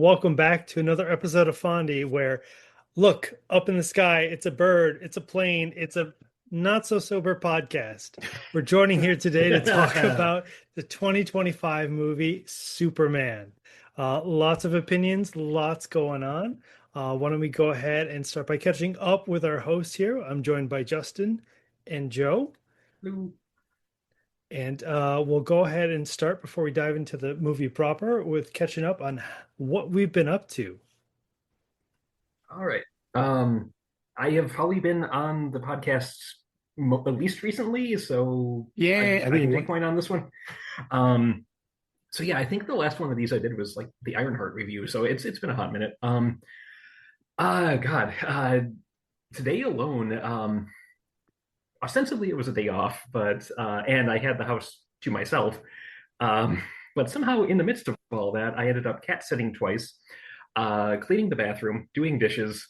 welcome back to another episode of Fondy where look up in the sky, it's a bird, it's a plane, it's a not so sober podcast. We're joining here today to talk about the 2025 movie Superman. Lots of opinions, lots going on. Why don't we go ahead and start by catching up with our hosts here? I'm joined by Justin and Joe. Hello. And we'll go ahead and start before we dive into the movie proper with catching up on what we've been up to. All right. I have probably been on the podcast at least recently, so Yeah, I can take point on this one. So yeah, I think the last one of these I did was like the Ironheart review, so it's been a hot minute. Today alone, ostensibly it was a day off, but and I had the house to myself. But somehow in the midst of all that, I ended up cat sitting twice, cleaning the bathroom, doing dishes,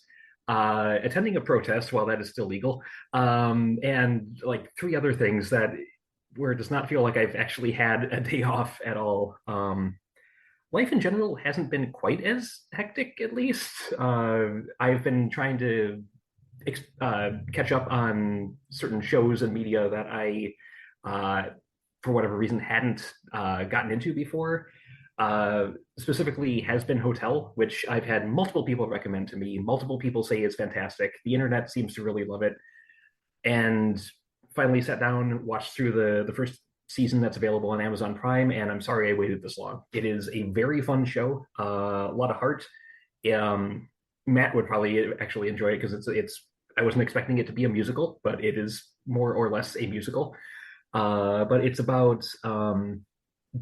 attending a protest while that is still legal, and like three other things that where it does not feel like I've actually had a day off at all. Life in general hasn't been quite as hectic, at least. I've been trying to catch up on certain shows and media that I, for whatever reason, hadn't gotten into before. Specifically, Has Been Hotel, which I've had multiple people recommend to me. Multiple people say it's fantastic. The internet seems to really love it. And finally sat down, watched through the first season that's available on Amazon Prime, and I'm sorry I waited this long. It is a very fun show, a lot of heart. Matt would probably actually enjoy it because it's I wasn't expecting it to be a musical, but it is more or less a musical. But it's about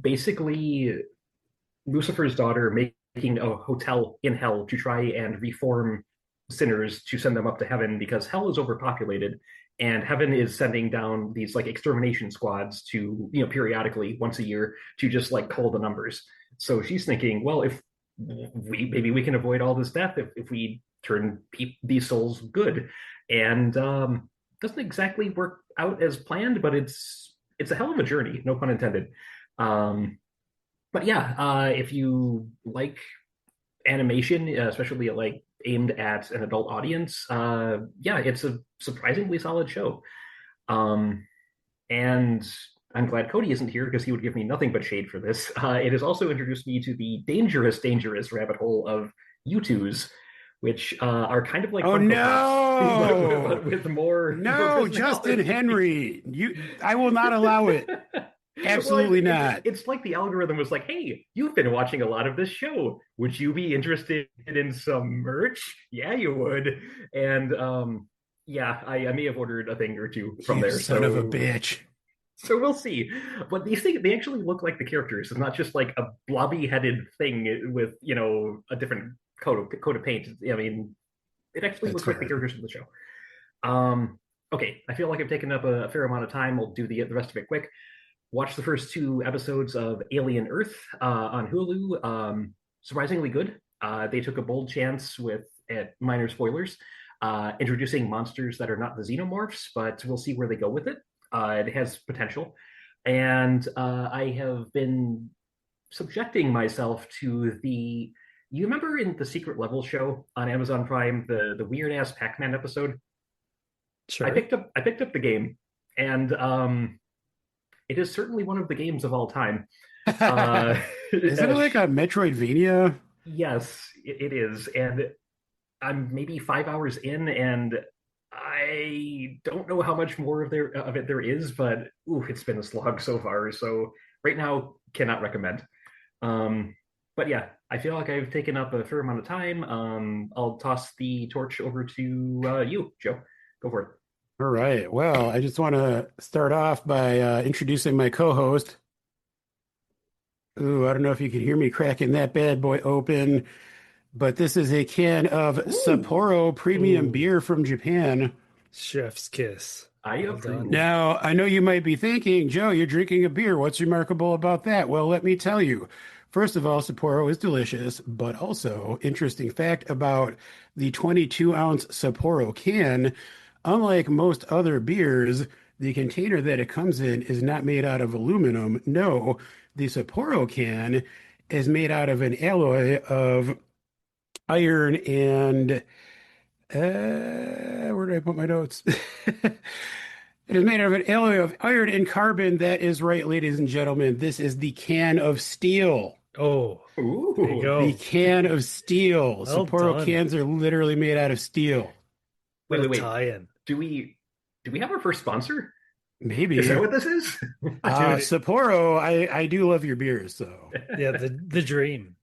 basically Lucifer's daughter making a hotel in hell to try and reform sinners to send them up to heaven because hell is overpopulated and heaven is sending down these like extermination squads to, periodically once a year to just like cull the numbers. So she's thinking, well, if maybe we can avoid all this death if we turn these souls good. And doesn't exactly work out as planned, but it's a hell of a journey, no pun intended. But yeah, if you like animation, especially like aimed at an adult audience, yeah, it's a surprisingly solid show. And I'm glad Cody isn't here because he would give me nothing but shade for this. It has also introduced me to the dangerous rabbit hole of U2s, which are kind of like oh Funko no, Pops, but with more Justin Henry, I will not allow it. Absolutely not. It's like the algorithm was like, hey, you've been watching a lot of this show. Would you be interested in some merch? Yeah, you would. And yeah, I may have ordered a thing or two from there. Son of a bitch. So we'll see. But these things, they actually look like the characters. It's not just like a blobby-headed thing with, a different coat of paint. I mean, it actually looks like the characters from the show. Okay, I feel like I've taken up a fair amount of time. I'll do the rest of it quick. Watched the first two episodes of Alien Earth on Hulu. Surprisingly good. They took a bold chance with, at minor spoilers, introducing monsters that are not the xenomorphs, but we'll see where they go with it. It has potential. And I have been subjecting myself to you remember in the Secret Level show on Amazon Prime, the weird ass Pac-Man episode? Sure. I picked up the game, and it is certainly one of the games of all time. Isn't it like a Metroidvania? Yes, it is. And I'm maybe 5 hours in, and I don't know how much more of it there is, but it's been a slog so far. So right now, cannot recommend. But yeah, I feel like I've taken up a fair amount of time. I'll toss the torch over to you, Joe. Go for it. All right. Well, I just want to start off by introducing my co-host. Ooh, I don't know if you can hear me cracking that bad boy open, but this is a can of Sapporo premium beer from Japan. Chef's kiss. I approve. Now, I know you might be thinking, Joe, you're drinking a beer. What's remarkable about that? Well, let me tell you. First of all, Sapporo is delicious, but also, interesting fact about the 22-ounce Sapporo can, unlike most other beers, the container that it comes in is not made out of aluminum. No, the Sapporo can is made out of an alloy of iron and where did I put my notes? It is made out of an alloy of iron and carbon. That is right, ladies and gentlemen. This is the can of steel. Oh, there you Ooh. The go. can of steel. Well Sapporo done. cans are literally made out of steel. What Wait, a wait, wait. tie-in. Do we have our first sponsor? Is that Maybe. what this is? Dude, Sapporo, I do love your beers, so yeah, the dream.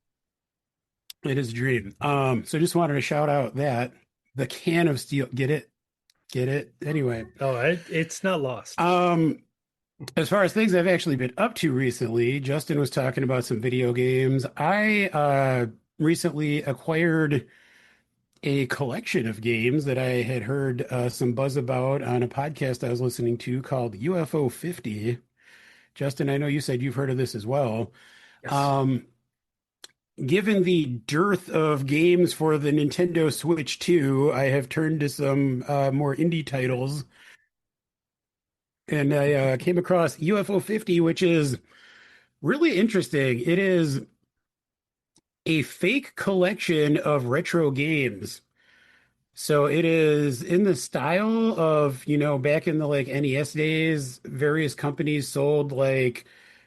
it is a dream. So just wanted to shout out that the can of steel. Get it? Get it? Anyway. Oh, it's not lost. Um, as far as things I've actually been up to recently, Justin was talking about some video games. I recently acquired a collection of games that I had heard some buzz about on a podcast I was listening to called UFO 50. Justin, I know you said you've heard of this as well. Yes. Um, Given the dearth of games for the Nintendo Switch 2, I have turned to some more indie titles, and I came across UFO 50, which is really interesting. It is a fake collection of retro games. So it is in the style of, back in the like NES days, various companies sold like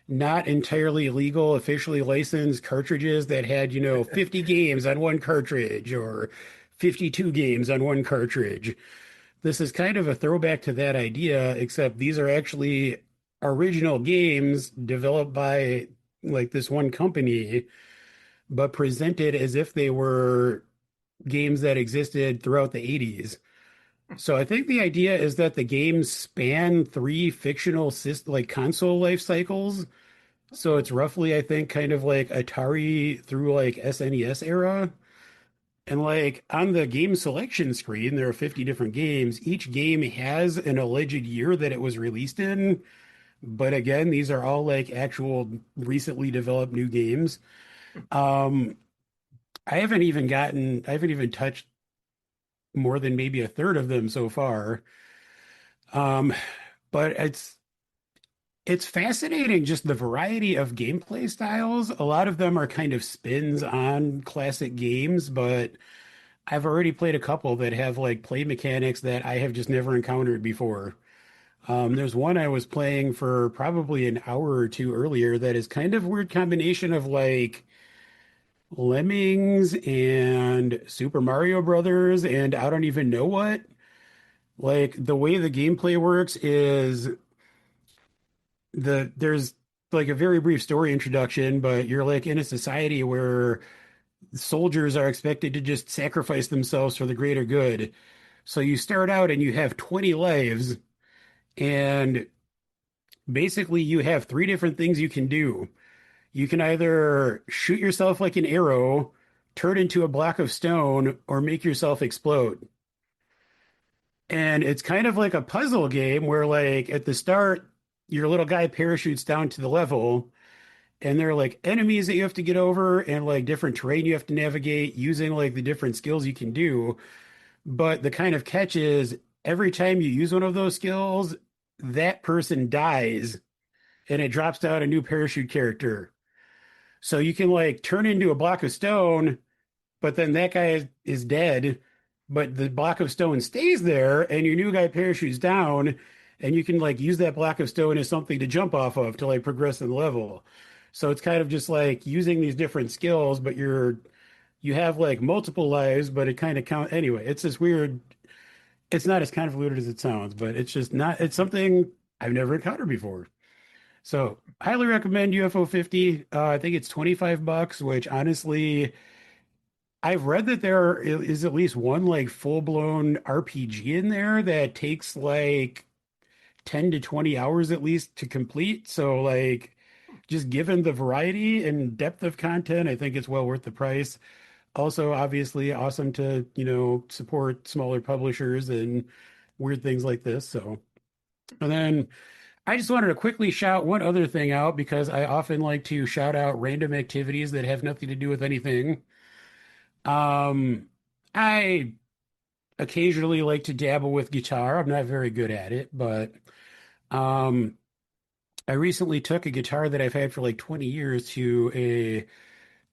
not entirely legal, officially licensed cartridges that had, 50 games on one cartridge or 52 games on one cartridge. This is kind of a throwback to that idea, except these are actually original games developed by like this one company, but presented as if they were games that existed throughout the 80s. So I think the idea is that the games span three fictional like console life cycles. So it's roughly, I think, kind of like Atari through like SNES era. And like on the game selection screen, there are 50 different games. Each game has an alleged year that it was released in. But again, these are all like actual recently developed new games. Um, I haven't even touched more than maybe a third of them so far. Um, but it's fascinating just the variety of gameplay styles. A lot of them are kind of spins on classic games, but I've already played a couple that have like play mechanics that I have just never encountered before. There's one I was playing for probably an hour or two earlier that is kind of a weird combination of like Lemmings and Super Mario Brothers and I don't even know what. Like the way the gameplay works is there's like a very brief story introduction, but you're like in a society where soldiers are expected to just sacrifice themselves for the greater good. So you start out and you have 20 lives, and basically you have three different things you can do. You can either shoot yourself like an arrow, turn into a block of stone, or make yourself explode. And it's kind of like a puzzle game where, like, at the start, your little guy parachutes down to the level, and there are like enemies that you have to get over, and like different terrain you have to navigate using like the different skills you can do. But the kind of catch is every time you use one of those skills, that person dies, and it drops down a new parachute character. So you can like turn into a block of stone, but then that guy is dead, but the block of stone stays there, and your new guy parachutes down, and you can like use that block of stone as something to jump off of to like progress in the level. So it's kind of just like using these different skills, but you have like multiple lives, but it kind of count anyway. It's this weird. It's not as convoluted as it sounds, but it's just not. It's something I've never encountered before. So highly recommend UFO 50. I think it's 25 bucks, which honestly I've read that there is at least one like full-blown RPG in there that takes like 10 to 20 hours at least to complete. So like just given the variety and depth of content, I think it's well worth the price. Also, obviously awesome to, support smaller publishers and weird things like this. So, and then I just wanted to quickly shout one other thing out because I often like to shout out random activities that have nothing to do with anything. Um, I occasionally like to dabble with guitar. I'm not very good at it, but um, I recently took a guitar that I've had for like 20 years to a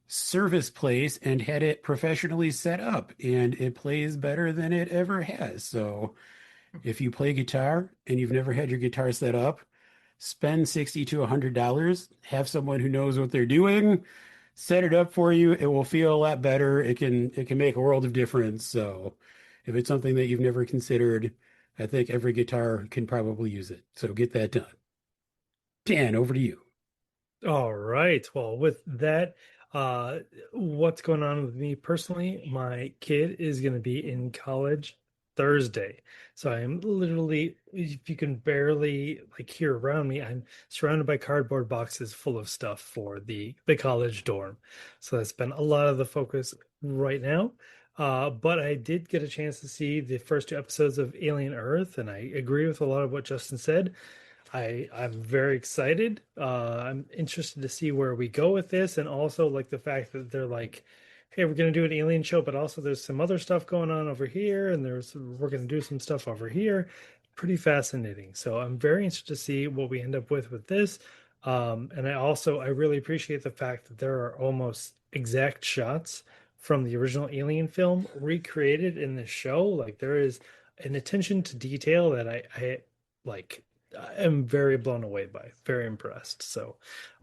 service place and had it professionally set up, and it plays better than it ever has. So if you play guitar and you've never had your guitar set up, spend 60 to $100, have someone who knows what they're doing, set it up for you. It will feel a lot better. It can make a world of difference. So if it's something that you've never considered, I think every guitar can probably use it. So get that done. Dan, over to you. All right. Well, with that, uh, what's going on with me personally? My kid is going to be in college Thursday. So I'm literally, if you can barely like hear around me, I'm surrounded by cardboard boxes full of stuff for the college dorm. So that's been a lot of the focus right now. But I did get a chance to see the first two episodes of Alien Earth, and I agree with a lot of what Justin said. I'm very excited. I'm interested to see where we go with this, and also like the fact that they're like, "Hey, we're gonna do an alien show, but also there's some other stuff going on over here, and we're gonna do some stuff over here." Pretty fascinating. So I'm very interested to see what we end up with this. And I really appreciate the fact that there are almost exact shots from the original Alien film recreated in this show. Like there is an attention to detail that I like am very blown away by, very impressed. So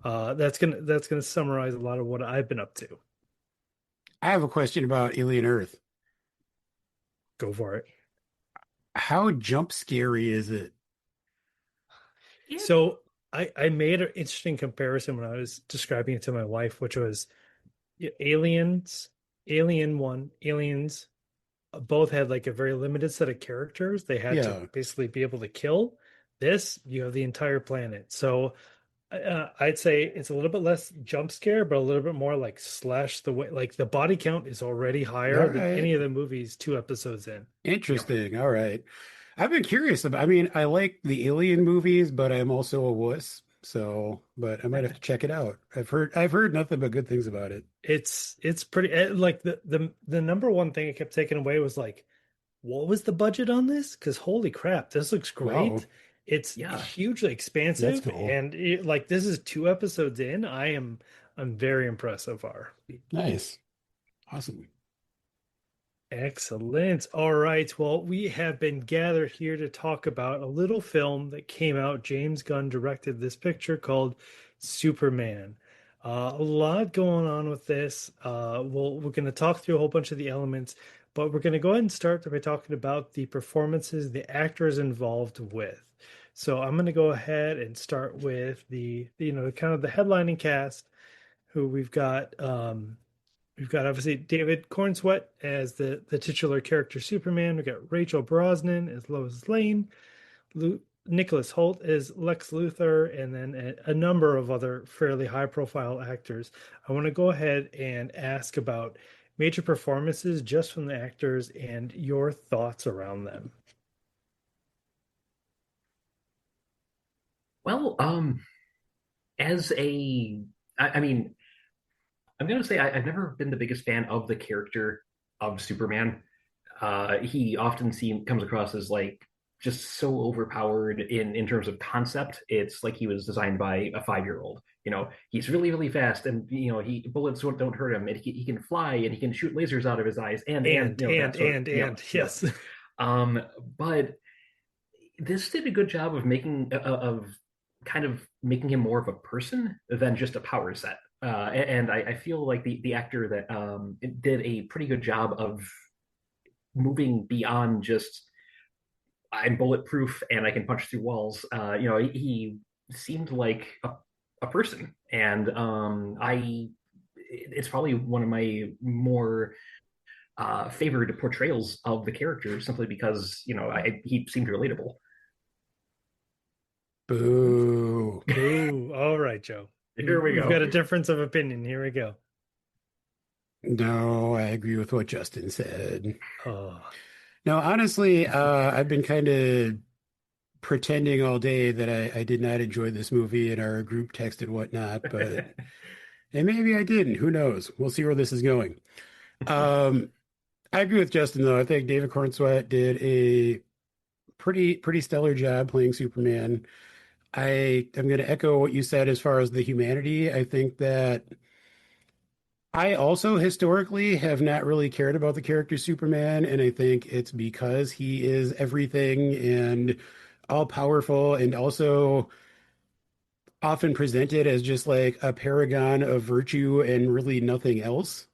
that's gonna summarize a lot of what I've been up to. I have a question about Alien Earth. Go for it. How jump scary is it? Yeah. So I made an interesting comparison when I was describing it to my wife, which was Aliens, Alien One, Aliens both had like a very limited set of characters they had to Yeah. basically be able to kill. This, you have the entire planet. So I'd say it's a little bit less jump scare, but a little bit more like slash the way. Like the body count is already All higher than right. any of the movies 2 episodes in. Yep. Interesting. All right. I've been curious about, I mean, I like the Alien movies, but I'm also a wuss. So, but I might have to check it out. I've heard nothing but good things about it. It's pretty like the number one thing I kept taking away was like, what was the budget on this? Because holy crap, this looks Wow. great. It's Yeah. hugely That's expansive, cool. and like this is 2 episodes in. I'm very impressed so far. Nice. Awesome. Excellent. All right. Well, we have been gathered here to talk about a little film that came out. James Gunn directed this picture called Superman. A lot going on with this. We're going to talk through a whole bunch of the elements, but we're going to go ahead and start by talking about the performances the actors involved with. So I'm going to go ahead and start with kind of the headlining cast, who we've got. We've got obviously David Cornsweet as the titular character Superman. We've got Rachel Brosnan as Lois Lane, Nicholas Hoult as Lex Luthor, and then a number of other fairly high profile actors. I want to go ahead and ask about major performances just from the actors and your thoughts around them. Well, as a, I mean, I'm gonna say I've never been the biggest fan of the character of Superman. He often comes across as like just so overpowered in terms of concept. It's like he was designed by a 5-year old. He's really really fast, and he bullets don't hurt him, and he can fly, and he can shoot lasers out of his eyes, and And and that sort of and yep and yep. yes. But this did a good job of kind of making him more of a person than just a power set. And I feel like the actor that did a pretty good job of moving beyond just I'm bulletproof and I can punch through walls. He seemed like a person, and it's probably one of my more favored portrayals of the character, simply because he seemed relatable. Boo. Boo. All right, Joe. Here we We've go. got a difference of opinion. Here we go. No, I agree with what Justin said. Oh. No, honestly, I've been kind of pretending all day that I did not enjoy this movie in our group text and whatnot, but and maybe I didn't. Who knows? We'll see where this is going. Um, I agree with Justin though. I think David Cornsweet did a pretty stellar job playing Superman. I am going to echo what you said as far as the humanity. I think that I also historically have not really cared about the character Superman, and I think it's because he is everything and all powerful and also often presented as just like a paragon of virtue and really nothing else.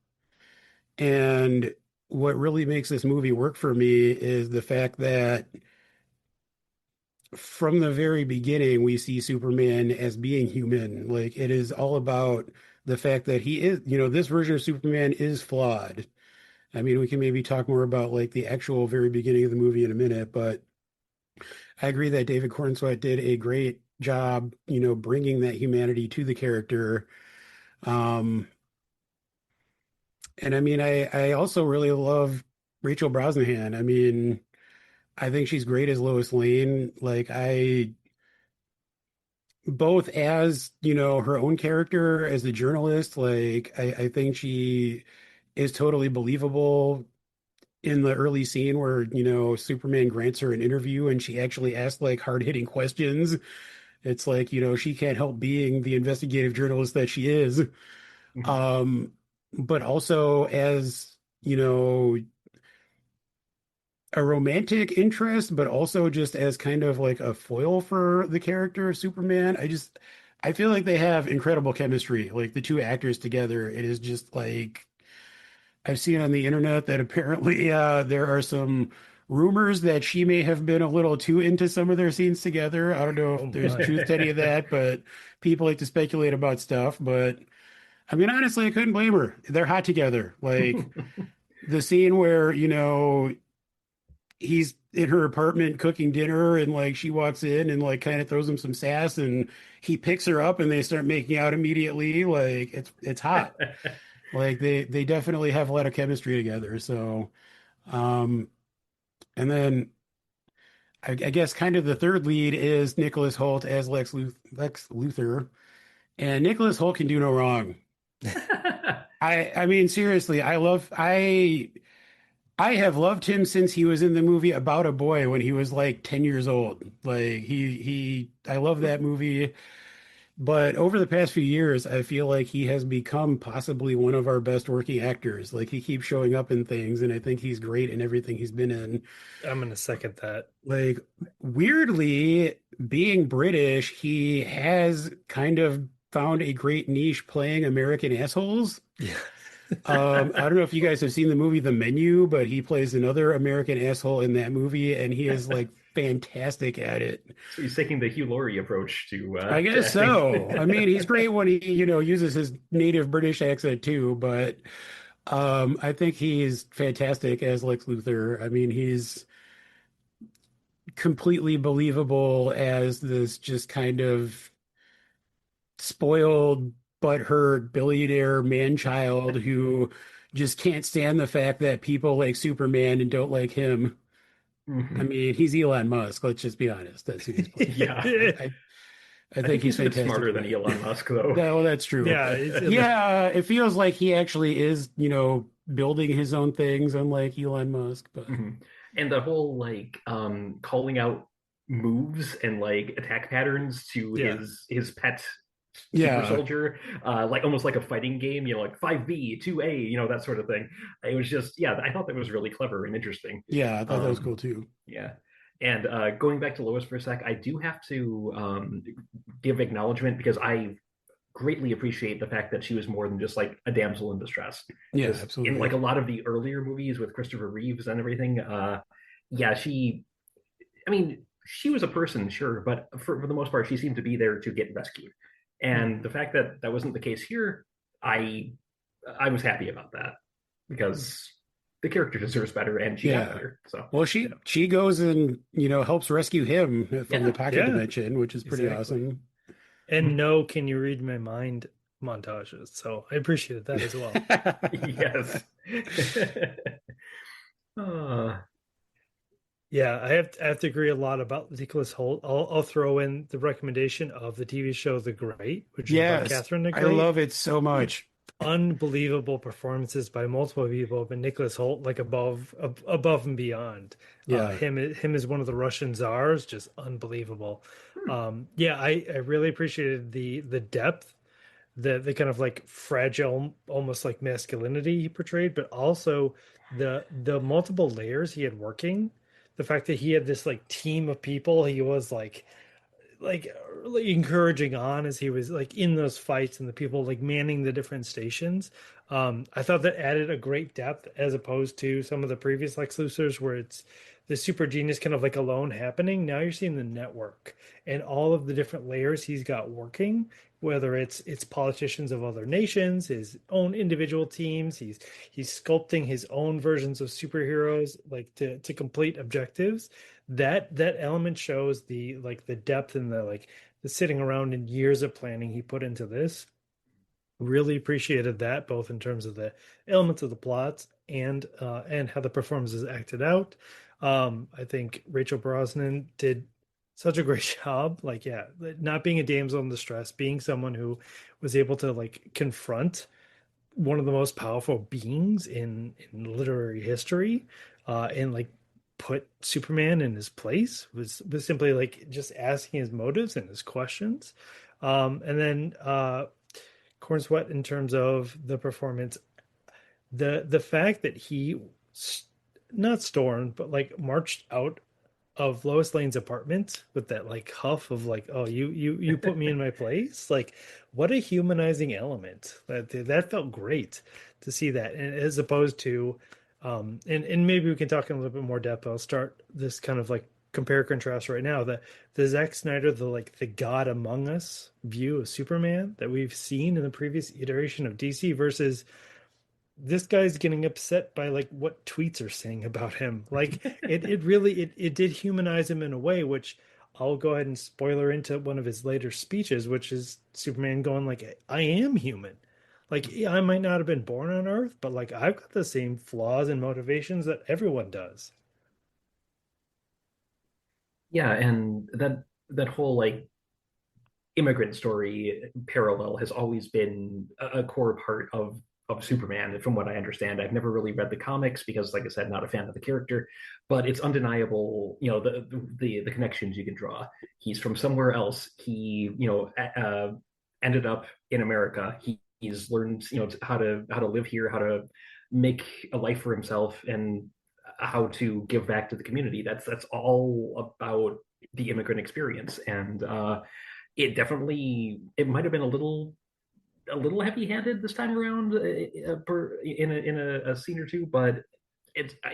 And what really makes this movie work for me is the fact that from the very beginning, we see Superman as being human. Like it is all about the fact that he is, this version of Superman is flawed. I mean, we can maybe talk more about like the actual very beginning of the movie in a minute, but I agree that David Cornsweet did a great job, bringing that humanity to the character. Um, and I mean, I also really love Rachel Brosnahan. I mean, I think she's great as Lois Lane. Like both as, her own character as a journalist, like I think she is totally believable in the early scene where, Superman grants her an interview and she actually asks like hard-hitting questions. It's like, she can't help being the investigative journalist that she is. Mhm. Um, but also as, you know, a romantic interest, but also just as kind of like a foil for the character of Superman. I feel like they have incredible chemistry. Like the two actors together, it is just like I've seen on the internet that apparently there are some rumors that she may have been a little too into some of their scenes together. I don't know Oh if there's my. truth to any of that, but people like to speculate about stuff. But I mean, honestly, I couldn't blame her. They're hot together. Like the scene where, he's in her apartment cooking dinner and like she walks in and like kind of throws him some sass and he picks her up and they start making out immediately. Like it's hot. Like they definitely have a lot of chemistry together. So um and then I guess kind of the third lead is Nicholas Hoult as Lex Luthor. And Nicholas Hoult can do no wrong. I mean seriously, I have loved him since he was in the movie About a Boy when he was like 10 years old. Like I love that movie. But over the past few years, I feel like he has become possibly one of our best working actors. Like he keeps showing up in things, and I think he's great in everything he's been in. I'm gonna second that. Like weirdly, being British, he has kind of found a great niche playing American assholes. Yeah. I don't know if you guys have seen the movie The Menu, but he plays another American asshole in that movie, and he is like fantastic at it. So he's taking the Hugh Laurie approach I to guess acting. so. I mean, he's great when he, uses his native British accent too, but I think he's fantastic as Lex Luthor. I mean, he's completely believable as this just kind of spoiled, butthurt billionaire man-child who just can't stand the fact that people like Superman and don't like him. I Mhm. mean, he's Elon Musk. Let's just be honest. That's who he's playing. Yeah, I I think think he's he's a bit fantastic smarter in than it. Elon Musk, though. No, that's true. Yeah, Yeah, it feels like he actually is, building his own things, unlike Elon Musk. But Mhm. And the whole like calling out moves and like attack patterns to yeah. his pet super yeah, soldier, like almost like a fighting game, like 5B, 2A, that sort of thing. It was just, yeah, I thought that was really clever and interesting. yeah, I thought that was Um, cool too. yeah. And going back to Lois for a sec, I do have to give acknowledgement because I greatly appreciate the fact that she was more than just like a damsel in distress. Yeah, Because in like absolutely. a lot of the earlier movies with Christopher Reeves and everything, yeah, I mean, she was a person, sure, but for the most part, she seemed to be there to get rescued. And the fact that that wasn't the case here, I I was happy about that because the character deserves better, and she got Yeah. better. So Well, Yeah. she goes and, helps rescue him from the yeah, pocket Yeah, dimension, which is pretty exactly. awesome. And no, can you read my mind montages. So I appreciated that as well. yes. uh, Yeah, I have to agree a lot about Nicholas Holt. I'll throw in the recommendation of the TV show The Great, which is about Yes, Catherine the I Great. love it so much. Unbelievable performances by multiple people, but Nicholas Holt like above and beyond. Yeah. Him as one of the Russian czars, just unbelievable. Yeah, I really appreciated the depth the kind of like fragile, almost like masculinity he portrayed, but also the multiple layers he had working. The fact that he had this like team of people he was like really encouraging on as he was like in those fights and the people like manning the different stations. I thought that added a great depth as opposed to some of the previous Lex Luthors where it's the super genius kind of like alone happening. Now you're seeing the network and all of the different layers he's got working, whether it's politicians of other nations, his own individual teams, he's sculpting his own versions of superheroes like to complete objectives. That element shows the like the depth and the like the sitting around and years of planning he put into this. Really appreciated that both in terms of the elements of the plots and how the performances acted out. I think Rachel Brosnan did such a great job. Like, yeah, not being a damsel in distress, being someone who was able to like confront one of the most powerful beings in literary history, and like put Superman in his place was simply like just asking his motives and his questions. And then Corn Sweat in terms of the performance, the fact that he not stormed but like marched out of Lois Lane's apartment with that like huff of like, oh, you put me in my place. Like, what a humanizing element. That felt great to see that, and as opposed to, and maybe we can talk in a little bit more depth. I'll start this kind of like compare contrast right now. The Zack Snyder, the like the God Among Us view of Superman that we've seen in the previous iteration of DC versus this guy's getting upset by like what tweets are saying about him. Like it really it did humanize him in a way, which I'll go ahead and spoiler into one of his later speeches, which is Superman going like, I am human. Like yeah, I might not have been born on Earth, but like I've got the same flaws and motivations that everyone does. Yeah, and that whole like immigrant story parallel has always been a core part of Superman. From what I understand, I've never really read the comics because, like I said, not a fan of the character. But it's undeniable, the connections you can draw. He's from somewhere else. He, ended up in America. He's learned, how to live here, how to make a life for himself, and how to give back to the community. That's all about the immigrant experience, and it might have been a little heavy-handed this time around, in a scene or two, but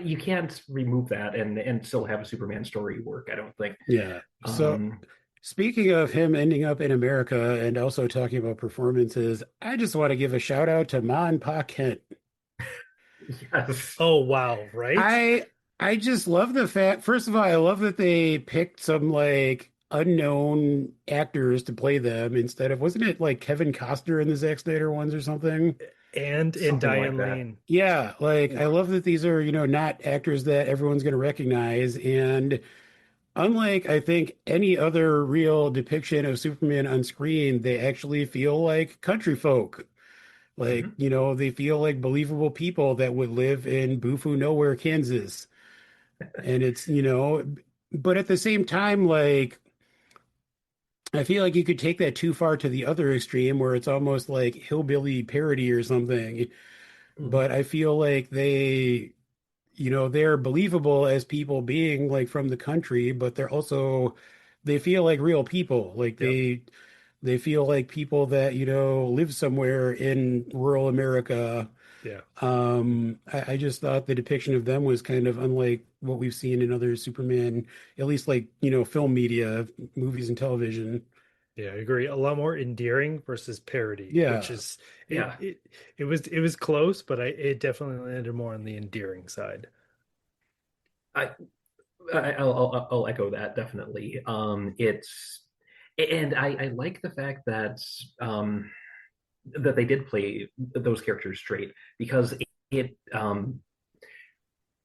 you can't remove that and still have a Superman story work, I don't think. Yeah. So Um, speaking of him ending up in America and also talking about performances, I just want to give a shout out to Ma and Pa Kent. yes. Oh wow, right? I I just love the fact, first of all, I love that they picked some like unknown actors to play them instead of, wasn't it like Kevin Costner in the Zack Snyder ones or something? And Something like Diane that. Lane. Yeah, like I Oof. love that these are, not actors that everyone's going to recognize. And unlike, I think, any other real depiction of Superman on screen, they actually feel like country folk. Like, Mhm. they feel like believable people that would live in Bufu Nowhere, Kansas. And it's, but at the same time, like, I feel like you could take that too far to the other extreme where it's almost like hillbilly parody or something. Mhm. But I feel like they're believable as people being like from the country, but they feel like real people. Like Yep. they feel like people that, live somewhere in rural America. Yeah. I just thought the depiction of them was kind of unlike what we've seen in other Superman, at least like, film media, movies and television. Yeah, I agree. A lot more endearing versus parody, which Yeah. is Yeah. it was close, but it definitely landed more on the endearing side. I, I'll echo that definitely. And I like the fact that they did play those characters straight because it um,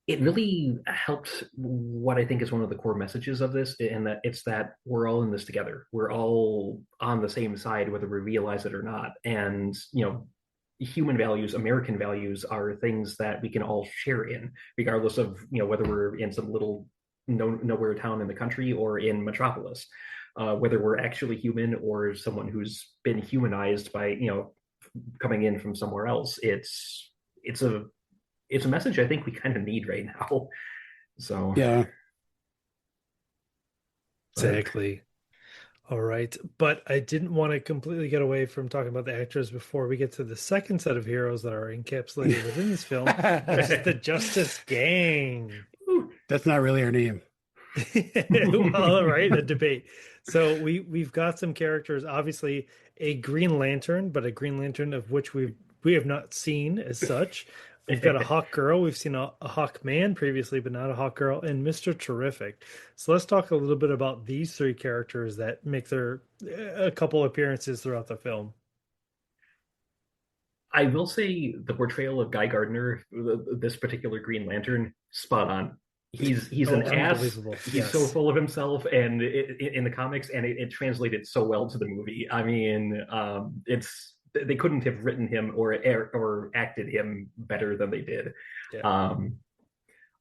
it really helps what I think is one of the core messages of this, and that it's that we're all in this together. We're all on the same side, whether we realize it or not. And, human values, American values are things that we can all share in, regardless of, whether we're in some little nowhere town in the country or in Metropolis. Whether we're actually human or someone who's been humanized by, coming in from somewhere else, it's a message I think we kind of need right now. So Yeah. Exactly. All right. But I didn't want to completely get away from talking about the actors before we get to the second set of heroes that are encapsulated within this film, which is the Justice Gang. That's not really our name. Well, right, a debate. So we've got some characters, obviously a Green Lantern, but a Green Lantern of which we have not seen as such. We've got a Hawk Girl. We've seen a Hawk Man previously, but not a Hawk Girl, and Mr. Terrific. So let's talk a little bit about these three characters that make their a couple appearances throughout the film. I will say the portrayal of Guy Gardner, this particular Green Lantern, spot on. He's an ass. He's yes. so full of himself, and in the comics, and it translated so well to the movie. I mean, they couldn't have written him or acted him better than they did. Yeah.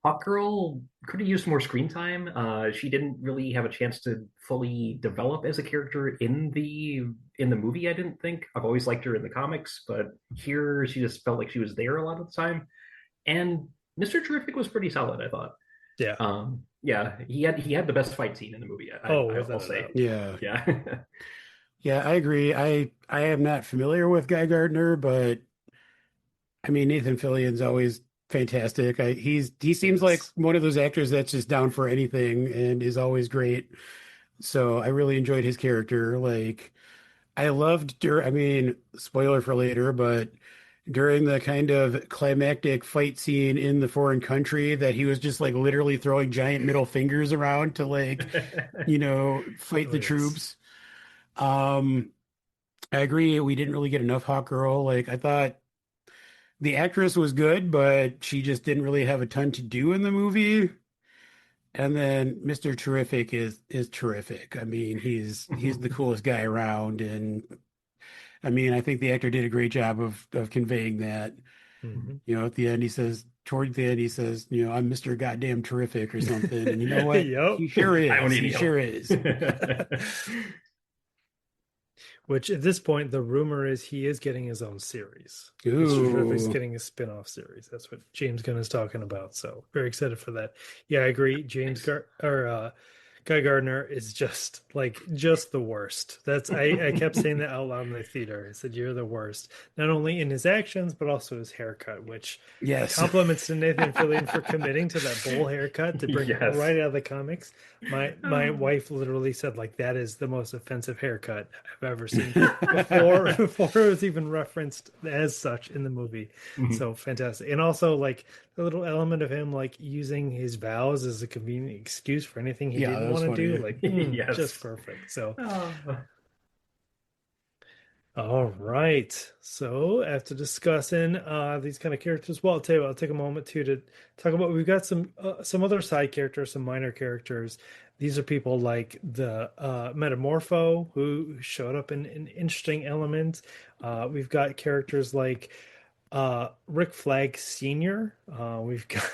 Hawkgirl could have used more screen time. She didn't really have a chance to fully develop as a character in the movie. I didn't think. I've always liked her in the comics, but here she just felt like she was there a lot of the time. And Mr. Terrific was pretty solid, I thought. Yeah. Yeah, he had the best fight scene in the movie. I'll say. Yeah. Yeah. Yeah, I agree. I am not familiar with Guy Gardner, but I mean Nathan Fillion's always fantastic. He seems like one of those actors that's just down for anything and is always great. So I really enjoyed his character. Like I loved I mean, spoiler for later, but during the kind of climactic fight scene in the foreign country that he was just like literally throwing giant middle fingers around to like, fight the troops. I agree. We didn't really get enough Hawk Girl. Like I thought the actress was good, but she just didn't really have a ton to do in the movie. And then Mr. Terrific is terrific. I mean, he's the coolest guy around, and I mean, I think the actor did a great job of conveying that. Mm-hmm. At the end, toward the end, he says, I'm Mr. Goddamn Terrific or something. And you know what? Yep. He sure is. He sure is. Which at this point, the rumor is he is getting his own series. Ooh. Mr. Terrific's getting a spin-off series. That's what James Gunn is talking about. So very excited for that. Yeah, I agree. Guy Gardner is just the worst. I kept saying that out loud in the theater. I said, "You're the worst." Not only in his actions, but also his haircut, which compliments to Nathan Fillion for committing to that bowl haircut to bring it right out of the comics. My wife literally said, like, that is the most offensive haircut I've ever seen before it was even referenced as such in the movie. Mm-hmm. So fantastic. And also like the little element of him like using his vows as a convenient excuse for anything he didn't want to do, like just perfect. So all right. So after discussing these kind of characters, well, I'll tell you what, I'll take a moment to talk about. We've got some other side characters, some minor characters. These are people like the Metamorpho, who showed up in interesting elements. We've got characters like Rick Flag Sr. We've got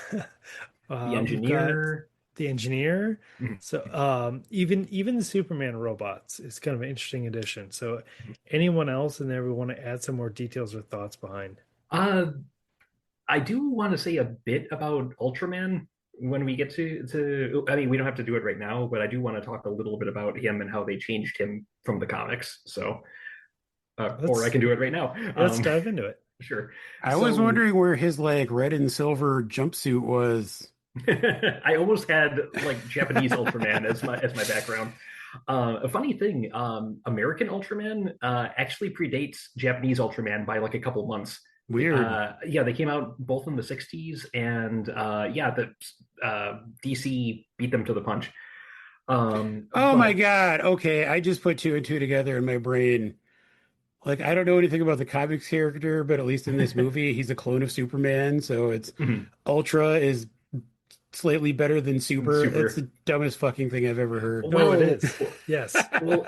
the engineer. The engineer. So even the Superman robots is kind of an interesting addition. So anyone else in there we want to add some more details or thoughts behind? I do want to say a bit about Ultraman when we get to I mean, we don't have to do it right now, but I do want to talk a little bit about him and how they changed him from the comics. So or I can do it right now. Let's dive into it. Sure. I was wondering where his like red and silver jumpsuit was. I almost had like Japanese Ultraman as my background. A funny thing, American Ultraman actually predates Japanese Ultraman by like a couple months. Weird. They came out both in the 60s, and the DC beat them to the punch. My God. Okay, I just put two and two together in my brain. Like, I don't know anything about the comics character, but at least in this movie, he's a clone of Superman. So it's Ultra is slightly better than Super. It's the dumbest fucking thing I've ever heard. No, it is. Yes. Well,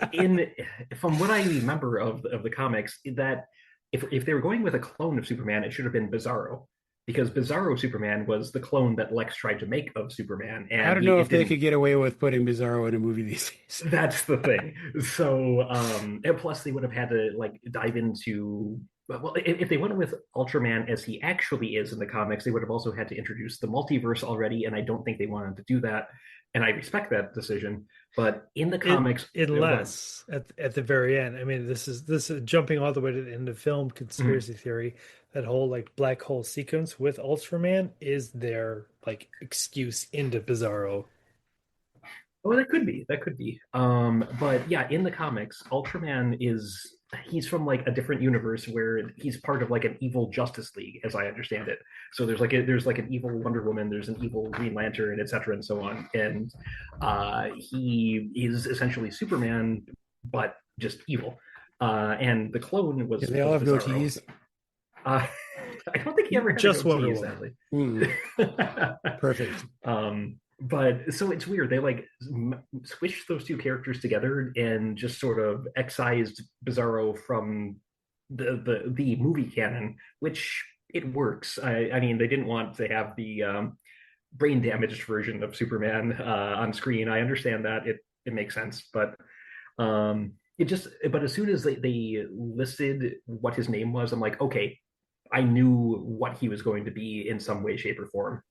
from what I remember of the comics, that if they were going with a clone of Superman, it should have been Bizarro. because Bizarro Superman was the clone that Lex tried to make of Superman, I and don't know it if they didn't. could get away with putting Bizarro in a movie these days. That's the thing. So, and plus they would have had to like dive into. Well, if they went with Ultraman as he actually is in the comics, they would have also had to introduce the multiverse already, and I don't think they wanted to do that. And I respect that decision. But in the comics, Unless at the very end, I mean, this is jumping all the way to the end of film conspiracy theory. That whole like black hole sequence with Ultraman is their like excuse into Bizarro. oh, that could be. That could be. But yeah, in the comics, Ultraman is he's from like a different universe where he's part of like an evil Justice League, as I understand it. So there's like an evil Wonder Woman, there's an evil Green Lantern, etc., and so on. And he is essentially Superman, but just evil. And the clone Yeah, they all was have Bizarro. goatees. Uh, I don't think he ever had Just a Wonder goatee, Woman. sadly. Perfect. But so it's weird. They like switched those two characters together and just sort of excised Bizarro from the movie canon, which it works. I mean, they didn't want to have the brain damaged version of Superman on screen. I understand that it makes sense, but it just but as soon as they listed what his name was, I'm like, okay, I knew what he was going to be in some way, shape, or form.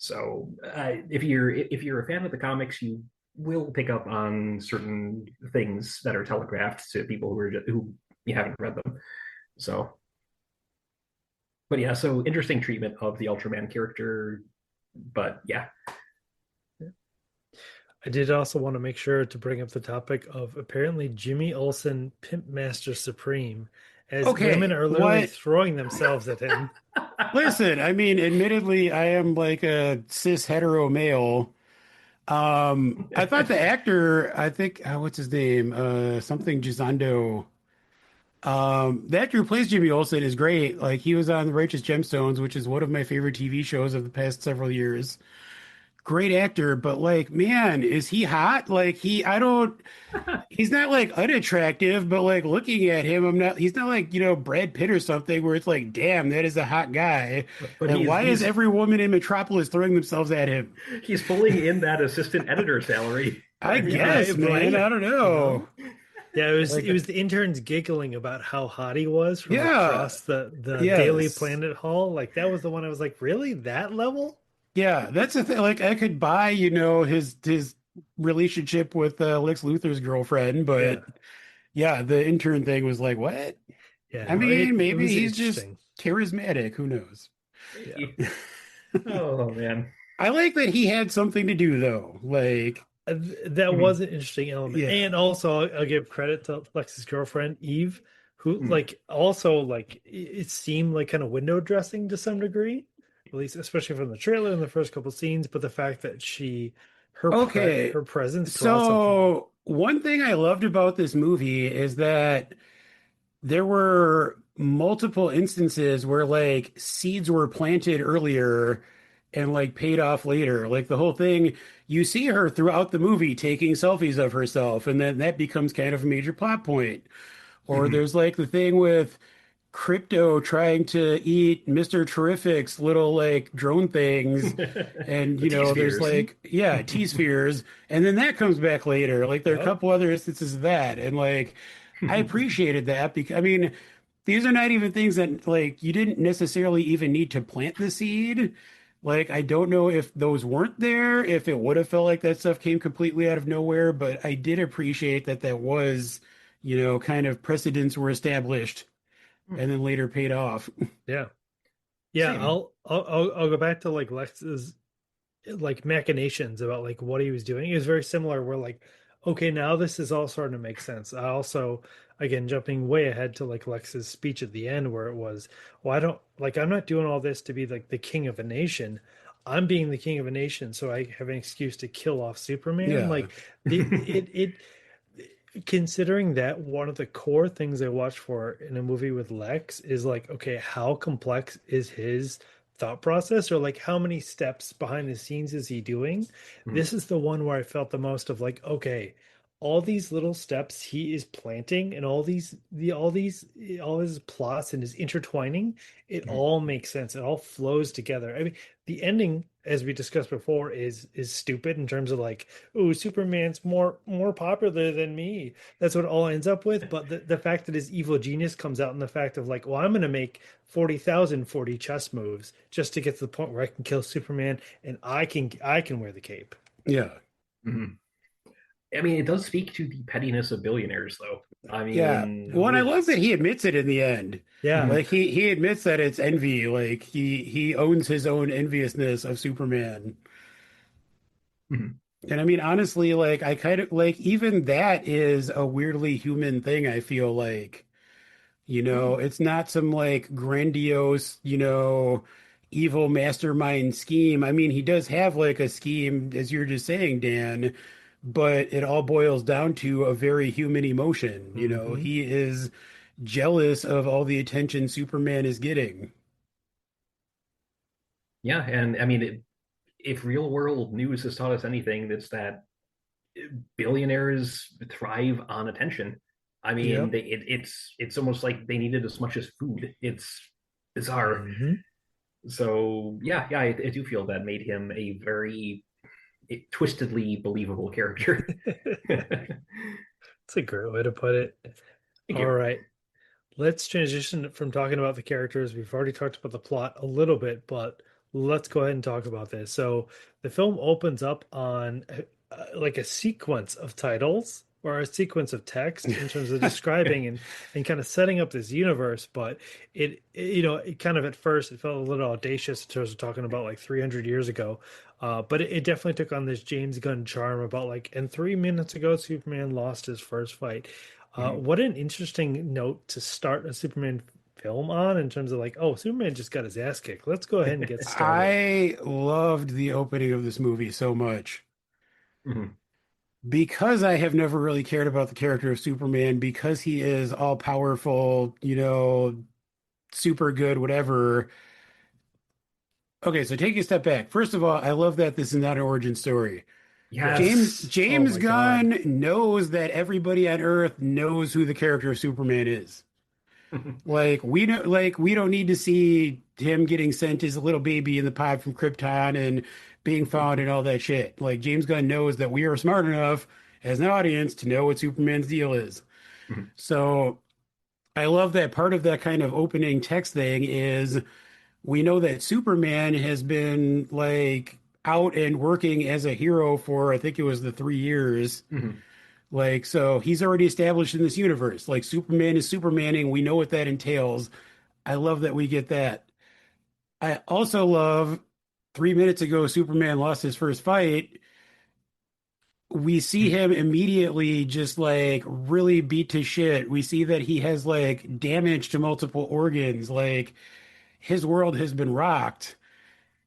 So if you're a fan of the comics, you will pick up on certain things that are telegraphed to people who you haven't read them. So, but yeah, so interesting treatment of the Ultraman character. But yeah, I did also want to make sure to bring up the topic of apparently Jimmy Olsen, Pimp Master Supreme, as women Okay, are literally what? throwing themselves at him. Listen, I mean, admittedly, I am like a cis hetero male. I thought the actor, I think, what's his name? Something Gisondo. The actor who plays Jimmy Olsen is great. Like he was on The Righteous Gemstones, which is one of my favorite TV shows of the past several years. Great actor, but like, man, is he hot? Like I don't, he's not like unattractive, but like looking at him, he's not like, Brad Pitt or something where it's like, damn, that is a hot guy. but And why is he's every woman in Metropolis throwing themselves at him? he's pulling in that assistant editor salary. I I mean, guess, man, right? I don't know. Yeah, Like, it was the interns giggling about how hot he was from yeah, across the Daily yes. Planet Hall. Like that was the one I was like, really? That level? Yeah, that's the thing. Like I could buy, his relationship with Lex Luthor's girlfriend, Yeah. but yeah, the intern thing was like, what? Yeah, I no, mean, it maybe was he's just interesting. charismatic. Who knows? Yeah. oh man. I like that he had something to do though. Like, That was Mhm. an interesting element. yeah. And also I'll give credit to Lex's girlfriend, Eve, who Mhm. like also like it seemed like kind of window dressing to some degree, at least especially from the trailer in the first couple scenes, but the fact that Okay. her presence brought something. So one thing I loved about this movie is that there were multiple instances where like seeds were planted earlier and like paid off later. Like the whole thing, you see her throughout the movie taking selfies of herself, and then that becomes kind of a major plot point. Or Mhm. there's like the thing with Crypto trying to eat Mr. Terrific's little like drone things. And the T there's spheres. like, yeah, T-spheres, and then that comes back later. Like there are a Yep. couple other instances of that. And like I appreciated that because I mean, these are not even things that like you didn't necessarily even need to plant the seed. Like I don't know if those weren't there, if it would have felt like that stuff came completely out of nowhere, but I did appreciate that that was, kind of precedents were established and then later paid off. Yeah. Yeah, Same. I'll go back to like Lex's like machinations about like what he was doing. It was very similar where like, okay, now this is all starting to make sense. I also, again, jumping way ahead to like Lex's speech at the end where it was, well, I don't like I'm not doing all this to be like the king of a nation. I'm being the king of a nation, so I have an excuse to kill off Superman. Yeah. Like it considering that one of the core things I watch for in a movie with Lex is like, okay, how complex is his thought process, or like how many steps behind the scenes is he doing? Mhm. This is the one where I felt the most of like, okay, all these little steps he is planting and all his plots and his intertwining, it Mhm. all makes sense. It all flows together. I mean, the ending, as we discussed before, is stupid in terms of like, oh, Superman's more popular than me. That's what it all ends up with. But the fact that his evil genius comes out in the fact of like, well, I'm gonna make 40,040 chess moves just to get to the point where I can kill Superman and I can wear the cape. Yeah. Mhm. I mean, it does speak to the pettiness of billionaires, though. I Yeah. mean, Well, and I love that Yes. he admits it in the end. Yeah. mhm, Like he admits that it's envy. Like he owns his own enviousness of Superman. mhm, And I mean, honestly, like I kind of like even that is a weirdly human thing, I feel like. It's not some like grandiose, evil mastermind scheme. I mean, he does have like a scheme, as you're just saying, Dan, but it all boils down to a very human emotion. Hmm. He is jealous of all the attention Superman is getting. yeah, and I mean, if real world news has taught us anything, it's that billionaires thrive on attention. I mean, Yep. it's almost like they need it as much as food. It's bizarre. Hmm. So yeah, I do feel that made him a very twistedly believable character. Thank It's a great way to put it. All you. right. Let's transition from talking about the characters. We've already talked about the plot a little bit, but let's go ahead and talk about this. So the film opens up on like a sequence of titles or a sequence of text in terms of describing and kind of setting up this universe. But it kind of at first it felt a little audacious in terms of talking about like 300 years ago. But it definitely took on this James Gunn charm about like, and 3 minutes ago, Superman lost his first fight. Mhm. What an interesting note to start a Superman film on in terms of like, oh, Superman just got his ass kicked. Let's go ahead and get started. I loved the opening of this movie so much. Mhm. Because I have never really cared about the character of Superman, because he is all powerful, super good, whatever. Okay, so taking a step back. First of all, I love that this is not an origin story. James Yes. Oh James my God. Gunn knows that everybody on Earth knows who the character of Superman is. Like we don't need to see him getting sent as a little baby in the pod from Krypton and being found and all that shit. Like James Gunn knows that we are smart enough as an audience to know what Superman's deal is. Mhm. So I love that part of that kind of opening text thing is we know that Superman has been like out and working as a hero for I think it was the 3 years. Mhm. Like, so he's already established in this universe. Like, Superman is Supermaning. We know what that entails. I love that we get that. I also love 3 minutes ago, Superman lost his first fight. We see Mhm. him immediately just like really beat to shit. We see that he has like damage to multiple organs. Like, his world has been rocked.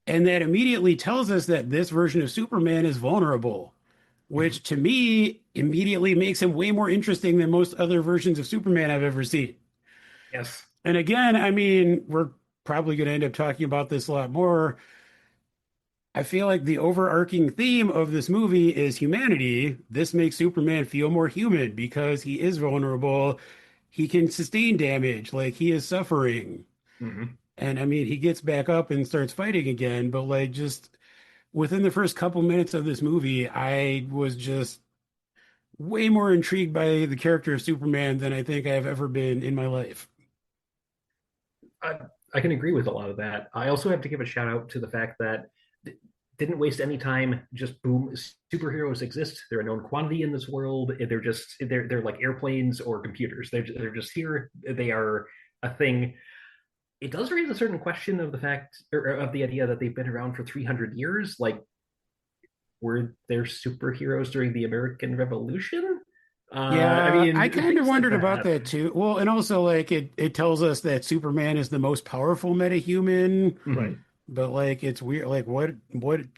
And that immediately tells us that this version of Superman is vulnerable, Mhm. which to me immediately makes him way more interesting than most other versions of Superman I've ever seen. Yes. And again, I mean, we're probably going to end up talking about this a lot more. I feel like the overarching theme of this movie is humanity. This makes Superman feel more human because he is vulnerable. He can sustain damage, like he is suffering. Mhm. And I mean, he gets back up and starts fighting again, but like just within the first couple minutes of this movie, I was just way more intrigued by the character of Superman than I think I've ever been in my life. I, I can agree with a lot of that. I also have to give a shout out to the fact that didn't waste any time. Just boom, superheroes exist. They're a known quantity in this world. They're like airplanes or computers. They're just here. They are a thing. It does raise a certain question of the fact or of the idea that they've been around for 300 years. Like, were there superheroes during the American Revolution? I Yeah, I mean, kind of things like wondered about that. that too. Well, and also like it tells us that Superman is the most powerful metahuman, Right. Mhm. but like it's weird like what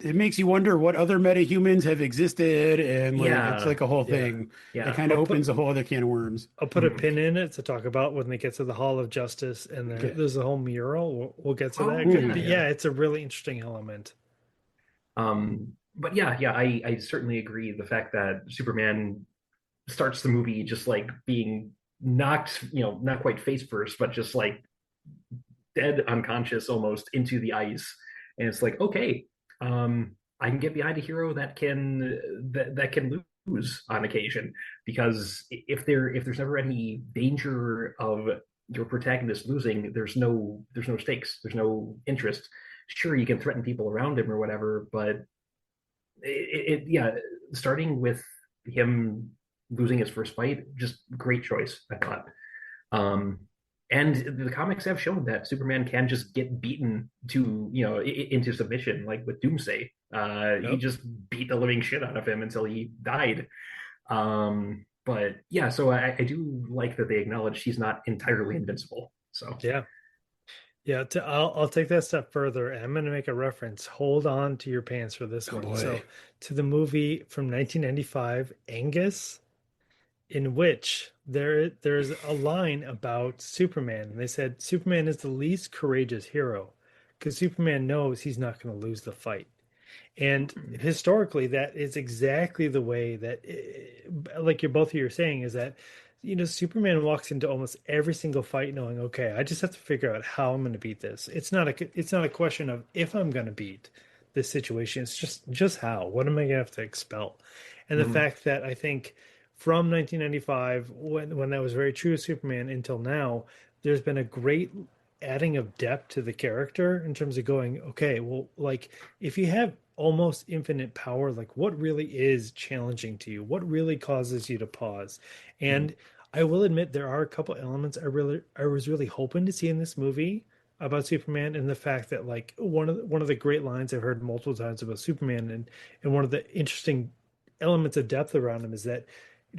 it makes you wonder what other metahumans have existed and like it's Yeah, like a whole Yeah. thing. It yeah. kind of I'll put opens a whole other can of worms. I'll put a Mhm. pin in it to talk about when they get to the Hall of Justice and Okay. there's a whole mural. We'll get to that. Oh yeah, Mhm. But yeah. yeah, it's a really interesting element. But yeah, I certainly agree. The fact that Superman starts the movie just like being knocked, not quite face first, but just like dead unconscious almost into the ice. And it's like, okay, I can get behind a hero that can lose on occasion, because if there's never any danger of your protagonist losing, there's no stakes, there's no interest. Sure, you can threaten people around him or whatever, but yeah, starting with him losing his first fight, just great choice, I thought. Um, and the comics have shown that Superman can just get beaten to, into submission, like with Doomsday. He Yep. just beat the living shit out of him until he died. But yeah, so I do like that they acknowledge he's not entirely invincible. So Yeah. Yeah, I'll take that step further. And I'm going to make a reference. Hold on to your pants for this Oh one. boy. So, to the movie from 1995, Angus, in which there's a line about Superman. And they said Superman is the least courageous hero because Superman knows he's not going to lose the fight. And historically, that is exactly the way that, like you're both of you are saying, is that, Superman walks into almost every single fight knowing, okay, I just have to figure out how I'm going to beat this. It's not a question of if I'm going to beat this situation. It's just how. What am I going to have to expel? And the mhm. fact that I think from 1995, when that was very true of Superman until now, there's been a great adding of depth to the character in terms of going, okay, well, like if you have almost infinite power, like what really is challenging to you? What really causes you to pause? Mhm. And I will admit there are a couple elements I was really hoping to see in this movie about Superman, and the fact that like one of the great lines I've heard multiple times about Superman, and one of the interesting elements of depth around him is that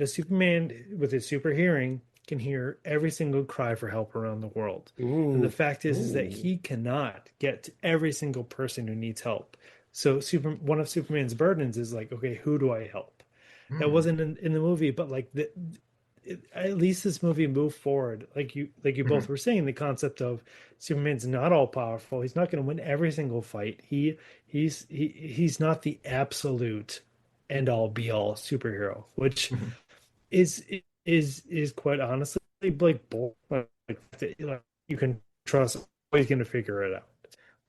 Superman with his super hearing can hear every single cry for help around the world. And the Ooh. fact is that Ooh. he cannot get to every single person who needs help. So one of Superman's burdens is like, okay, who do I help? That Mm. wasn't in the movie, but like at least this movie moved forward. Like you both Mhm. were saying, the concept of Superman's not all powerful. He's not going to win every single fight. He's not the absolute end all be all superhero, which Mhm. is is quite honestly like boring. Like, you can trust he's going to figure it out.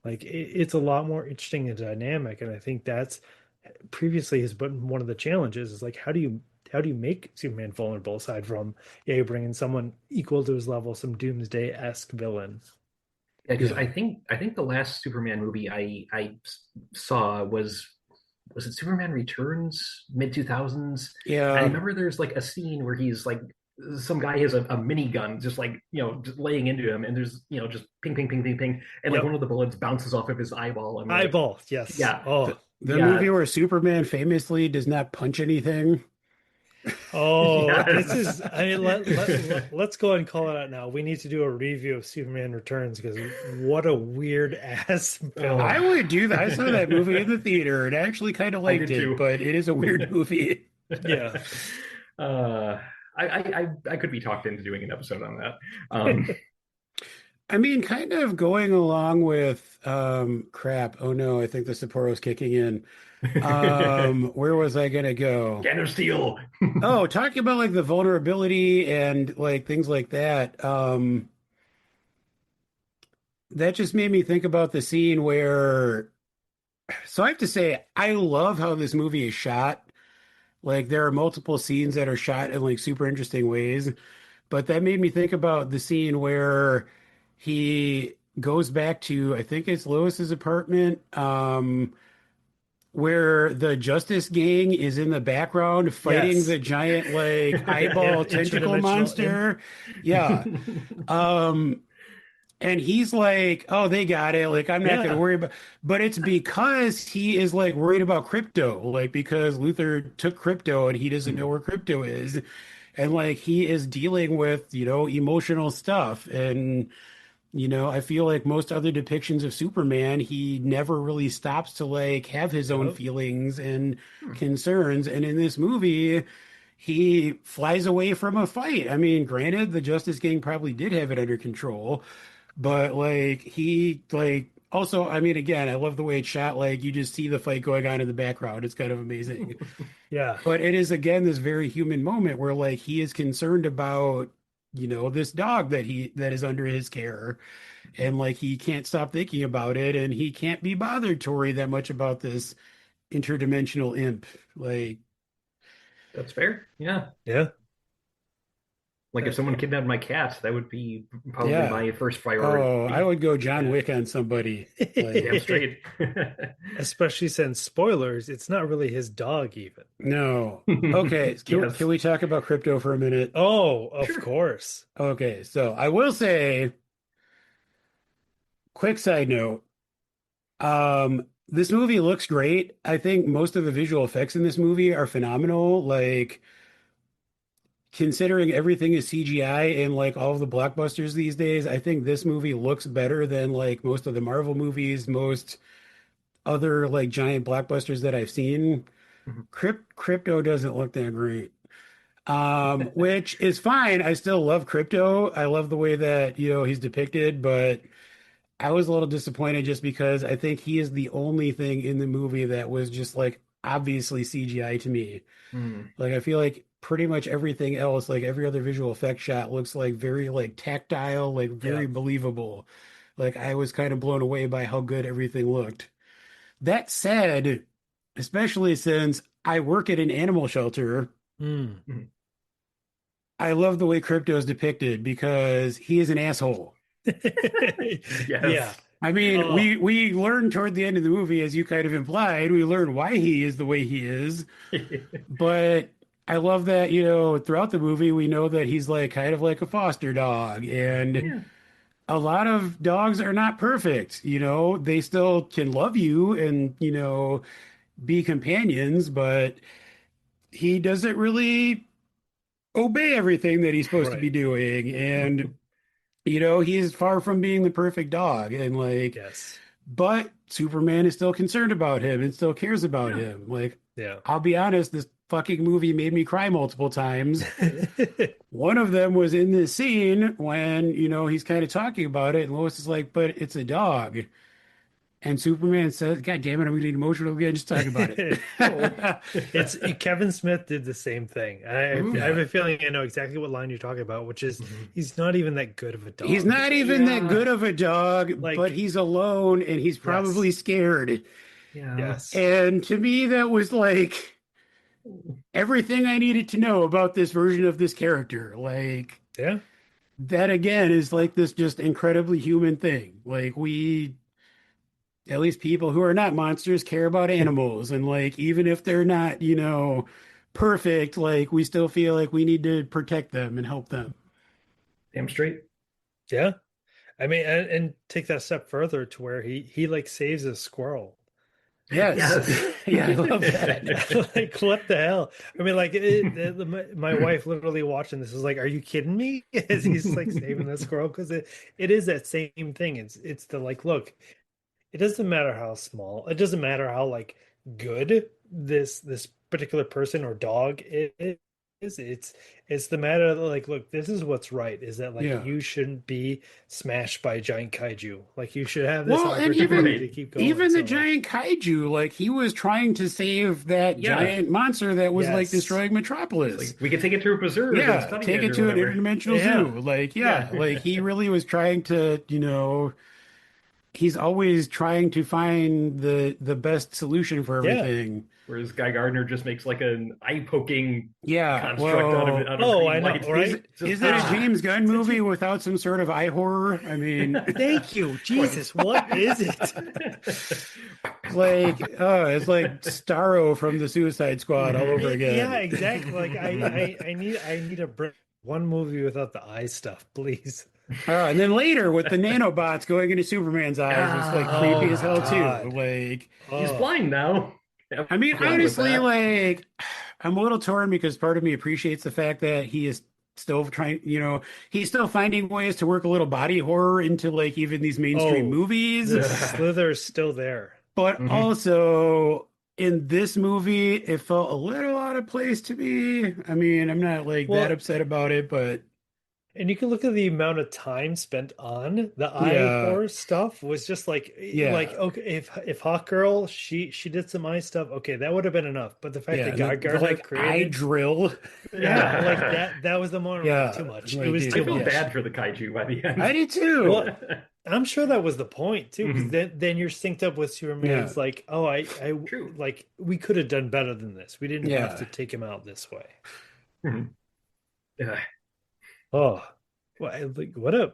Like it's a lot more interesting and dynamic, and I think that's previously has been one of the challenges is like how do you make Superman vulnerable aside from you bring in someone equal to his level, some Doomsday-esque villain. Yeah, because Yeah. I think the last Superman movie I saw was it Superman Returns, mid 2000s. I Yeah. remember there's like a scene where he's like, some guy has a minigun just like, just laying into him, and there's, just ping ping ping ping ping, and like one Yep. of the bullets bounces off of his eyeball. I'm like, Eyeball, yes. yeah, Oh, The movie yeah, where Superman famously does not punch anything. oh, this yes. is I mean let's go ahead and call it out now. We need to do a review of Superman Returns because what a weird ass film. I Oh. would do that. I saw that movie in the theater and actually kind of I liked did it, too. but it is a weird movie. Yeah. uh, I could be talked into doing an episode on that. Um, I mean, kind of going along with crap. Oh no, I think the Sapporo's kicking in. Where was I gonna go? Can of Steel. Oh, talking about like the vulnerability and like things like that. That just made me think about the scene where, so I have to say, I love how this movie is shot. Like there are multiple scenes that are shot in like super interesting ways, but that made me think about the scene where he goes back to, I think it's Lois's apartment, where the Justice Gang is in the background fighting Yes. the giant like Imp, eyeball tentacle interdimensional imp. monster. Yeah. Um, And he's like, "Oh, they got it. Like, I'm not going to Yeah. worry about." But it's because he is like worried about crypto, like because Luther took crypto and he doesn't know where crypto is, and like he is dealing with emotional stuff. And I feel like most other depictions of Superman, he never really stops to like have his own Yep. feelings and concerns. And in this movie, he flies away from a fight. I mean, granted, the Justice Gang probably did have it under control, but like he like Also, I mean, again, I love the way it's shot. Like you just see the fight going on in the background. It's kind of amazing. Yeah. But it is again this very human moment where like he is concerned about, this dog that is under his care. And like he can't stop thinking about it, and he can't be bothered to worry that much about this interdimensional imp. Like, That's fair. Yeah. Yeah. Like if someone kidnapped my cat, that would be probably yeah. my first Oh, I priority. would go John Wick on somebody. Damn Like, straight. Especially since spoilers, it's not really his dog even. no. Okay, Yes. can we talk about crypto for a minute? Oh, of Sure. course. Okay, so I will say, quick side note, this movie looks great. I think most of the visual effects in this movie are phenomenal. Like, considering everything is CGI and like all of the blockbusters these days, I think this movie looks better than like most of the Marvel movies, most other like giant blockbusters that I've seen. Mhm. Crypto doesn't look that great. Which is fine. I still love Crypto. I love the way that, he's depicted, but I was a little disappointed just because I think he is the only thing in the movie that was just like obviously CGI to me. Mm. Like I feel like pretty much everything else, like every other visual effect shot looks like very like tactile, like Yeah. very believable. Like I was kind of blown away by how good everything looked. That said, especially since I work at an animal shelter, Mm. Mhm. I love the way Crypto is depicted because he is an asshole. Yeah. Yes. I mean, Oh, we learn toward the end of the movie, as you kind of implied, we learn why he is the way he is. But I love that, throughout the movie, we know that he's like kind of like a foster dog. And Yeah. a lot of dogs are not perfect, they still can love you and, be companions, but he doesn't really obey everything that he's supposed to be right. doing. And, he's far from being the perfect dog. And like, Yes. but Superman is still concerned about him and still cares about Yeah. him. Like, Yeah. I'll be honest, this fucking movie made me cry multiple times. One of them was in this scene when, he's kind of talking about it, and Lois is like, but it's a dog. And Superman says, God damn it, I'm getting emotional again just talking about it. Oh. It's Kevin Smith did the same thing. I have Yeah. a feeling I know exactly what line you're talking about, which is Mhm. he's not even that good of a He's dog. not even that Yeah. good of a dog, but Like, he's alone and he's probably yes, scared. Yeah. yes, And to me, that was like everything I needed to know about this version of this character. Like, yeah, that again is like this just incredibly human thing. Like, at least people who are not monsters, care about animals. And like, even if they're not, perfect, like, we still feel like we need to protect them and help them. Damn straight. yeah. I mean, and take that step further to where he like saves a squirrel. Yes. Yes. Yeah, I love that. Like what the hell? I mean, like my wife literally watching this is like, "Are you kidding me?" As he's like saving the squirrel because it is that same thing. It's the like, look, it doesn't matter how small, it doesn't matter how like good this particular person or dog is. It's the matter that like, look, this is what's right. Is that like Yeah. you shouldn't be smashed by a giant kaiju. Like you should have this Well, and opportunity Right. to keep going. even the So giant kaiju, like he was trying to save that Yeah. giant monster that was like yes, destroying Metropolis. Like we could take it to a preserve and Yeah, study take it it or to an whatever. interdimensional yeah, zoo. Like, yeah, Yeah. like he really was trying to, he's always trying to find the best solution for yeah. everything. Whereas Guy Gardner just makes like an eye-poking Yeah, construct well, out of Oh, green I know, light. right? Just, is it a James Gunn Did movie you? without some sort of eye horror? I mean, Thank you, Point. Jesus. What is it? like, it's like Starro from the Suicide Squad all over Yeah, again. exactly. Like Mhm. I need to bring one movie without the eye stuff, please. And then later with the nanobots going into Superman's eyes was like creepy Oh as my hell too. God. Like, He's Oh, blind now. Have I mean, fun with honestly, that. like, I'm a little torn because part of me appreciates the fact that he is still trying, he's still finding ways to work a little body horror into like even these mainstream oh, movies. the slither is still there. But Mhm. also in this movie, it felt a little out of place to me. I mean, I'm not like that Well, upset about it, but And you can look at the amount of time spent on the eye Yeah, horror stuff was just like yeah, okay, if Hawk Girl she did some eye stuff, okay, that would have been enough. But the fact yeah. that And Guy the Gardner like eye created, drill. yeah, like that was the moment I'm like too Yeah, much. It like was dude, I too felt yeah, much. bad for the kaiju by the I end. did too. Well, I'm sure that was the point too, because Mhm. then you're synced up with Yeah, Superman's like, oh, I True. like we could have done better than this. We didn't have to yeah, take him out this way. Mhm. Uh, Oh, well, like what a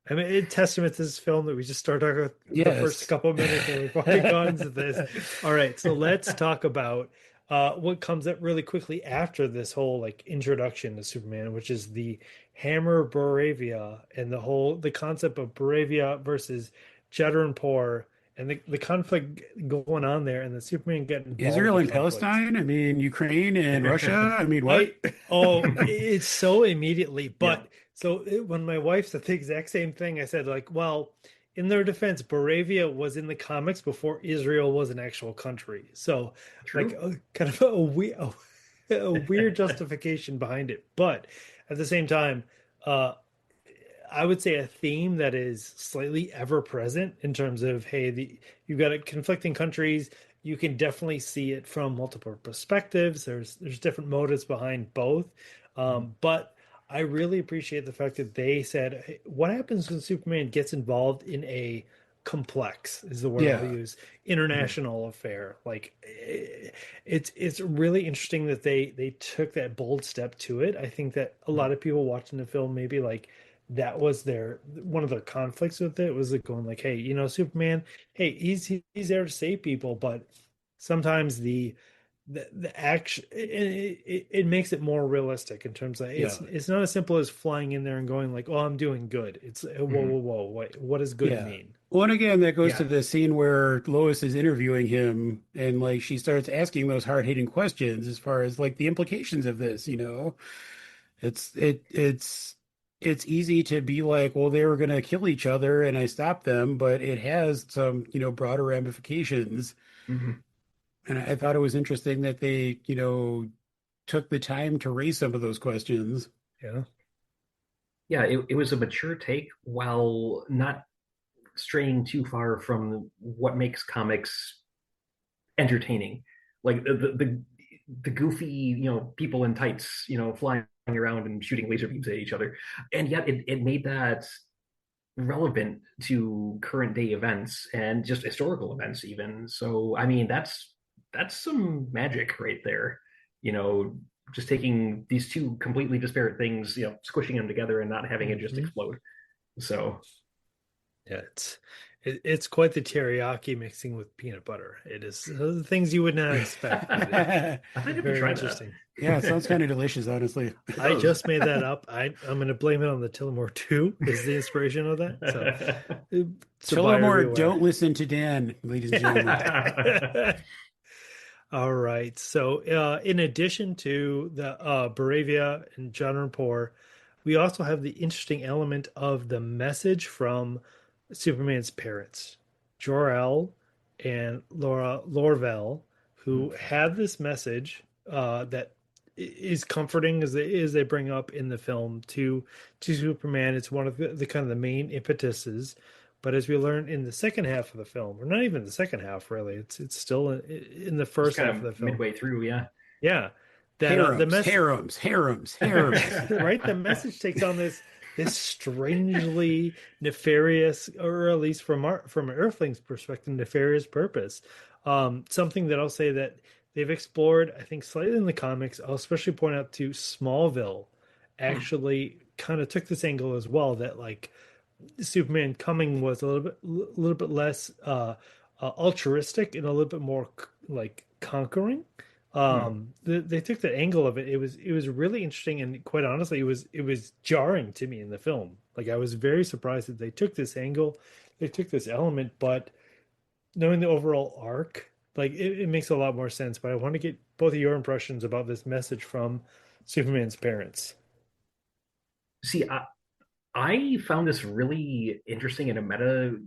I mean, a testament to this film that we just started talking about the first yes. couple of minutes and we've already gone into this. All right, so let's talk about what comes up really quickly after this whole like introduction to Superman, which is the Hammer Boravia and the concept of Boravia versus Jeddah and the conflict going on there and the Superman getting involved Israel with and the conflict. Palestine. I mean, Ukraine and Russia. I mean, what? I it's so immediately, yeah, but when my wife said the exact same thing, I said like, well, in their defense, Moravia was in the comics before Israel was an actual country, so like true. kind of a weird justification behind it, but at the same time, uh, I would say a theme that is slightly ever present in terms of hey, you've got conflicting countries. You can definitely see it from multiple perspectives. There's different motives behind both, Mhm. but I really appreciate the fact that they said, hey, what happens when Superman gets involved in a complex is the word I'll Yeah, use Mhm. international affair. Like it's really interesting that they took that bold step to it. I think that a lot of people watching the film maybe like that was their one of their conflicts with it was like going like, hey, Superman, hey, he's there to save people, but sometimes the action it makes it more realistic in terms of yeah, it's not as simple as flying in there and going like, oh, I'm doing good. It's whoa, Mhm. whoa, whoa, what does good yeah. mean? Well, and again, that goes to Yeah. the scene where Lois is interviewing him, and like she starts asking those hard-hitting questions as far as like the implications of this. It's easy to be like, well, they were going to kill each other, and I stopped them, but it has some broader ramifications. Mhm. And I thought it was interesting that they took the time to raise some of those questions. Yeah. Yeah, it was a mature take while not straying too far from what makes comics entertaining. Like the goofy, people in tights, flying around and shooting laser beams at each other. And yet it made that relevant to current day events and just historical events even. So I mean that's some magic right there. You know, just taking these two completely disparate things, squishing them together and not having it just Hmm. explode. So Yeah, it's quite the teriyaki mixing with peanut butter. It is the things you would not expect, but Yeah, I think I have to very try that. interesting. it sounds kind of delicious, honestly. It I does. just made that up. I'm going to blame it on the Tillamore 2 is the inspiration of that. So buyer Tullamore, beware. don't listen to Dan, ladies and gentlemen. All right. So, in addition to the Baravia and John Rapport, we also have the interesting element of the message from Superman's parents, Jor-El and Laura Lorvel, who had this message that is comforting as they bring up in the film to Superman. It's one of the kind of the main impetuses. But as we learn in the second half of the film, or not even the second half, really, it's still in the Just first kind half of of the film. midway through, yeah. Yeah, that the Harems, mess harems, harems, harems. right, the message takes on this strangely nefarious, or at least from an Earthling's perspective, nefarious purpose. Something that I'll say that they've explored, I think, slightly in the comics. I'll especially point out to Smallville, Hmm. actually kind of took this angle as well. That like Superman coming was a little bit less altruistic and a little bit more like conquering. Hmm. They took the angle of it. It was really interesting, and quite honestly, it was jarring to me in the film. Like I was very surprised that they took this angle, they took this element, but knowing the overall arc, like it makes a lot more sense. But I want to get both of your impressions about this message from Superman's parents. See, I found this really interesting in a meta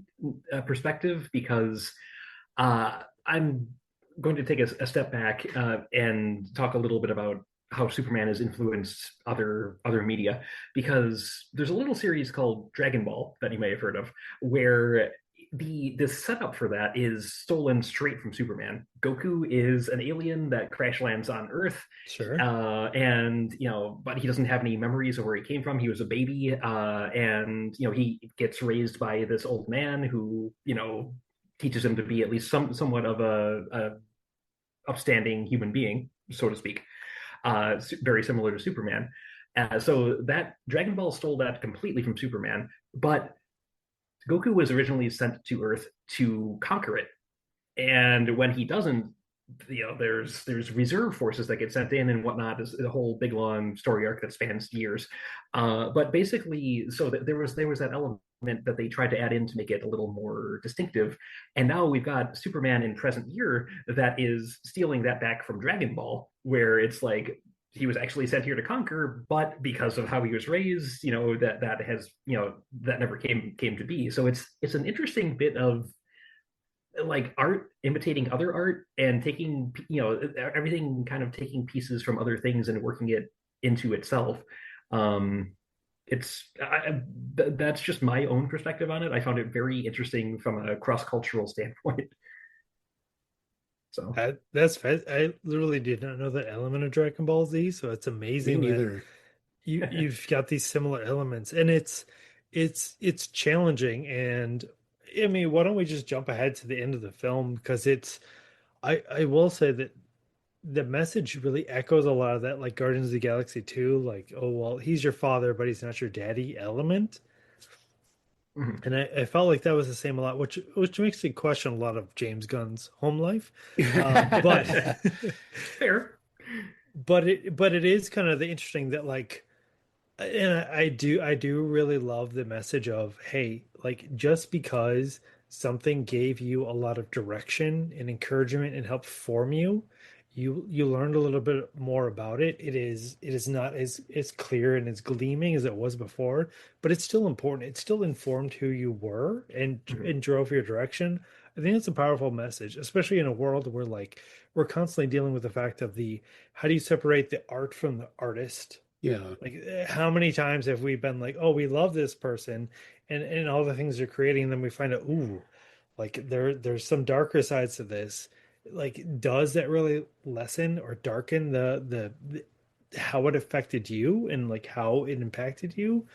perspective because I'm going to take a step back and talk a little bit about how Superman has influenced other media, because there's a little series called Dragon Ball that you may have heard of, where the setup for that is stolen straight from Superman. Goku is an alien that crash lands on Earth, Sure. and but he doesn't have any memories of where he came from. He was a baby, and he gets raised by this old man who teaches him to be at least somewhat of a upstanding human being, so to speak. Very similar to Superman. So that Dragon Ball stole that completely from Superman, but Goku was originally sent to Earth to conquer it, and when he doesn't, there's reserve forces that get sent in and whatnot. Is a whole big long story arc that spans years. But basically, so that there was that element that they tried to add in to make it a little more distinctive, and now we've got Superman in present year that is stealing that back from Dragon Ball, where it's like he was actually sent here to conquer, but because of how he was raised, that has that never came to be. So it's an interesting bit of like art imitating other art and taking everything, kind of taking pieces from other things and working it into itself. That's just my own perspective on it. I found it very interesting from a cross-cultural standpoint. So That's I literally did not know that element of Dragon Ball Z, so it's Me amazing that neither. you've got these similar elements, and it's challenging. And I mean, why don't we just jump ahead to the end of the film, because I will say that the message really echoes a lot of that, like Guardians of the Galaxy 2, like, oh well, he's your father but he's not your daddy element. mhm. And I felt like that was the same a lot, which makes me question a lot of James Gunn's home life. But Fair. but it is kind of the interesting that, like, and I do really love the message of, hey, like, just because something gave you a lot of direction and encouragement and helped form you, you learned a little bit more about it. It is not as clear and as gleaming as it was before, but it's still important. It still informed who you were Mhm. and drove your direction. I think it's a powerful message, especially in a world where, like, we're constantly dealing with the fact of the how do you separate the art from the artist? Yeah. Like, how many times have we been like, oh, we love this person, and all the things they're creating, and then we find out, ooh, like, there's some darker sides to this. Like, does that really lessen or darken the how it affected you and like how it impacted you?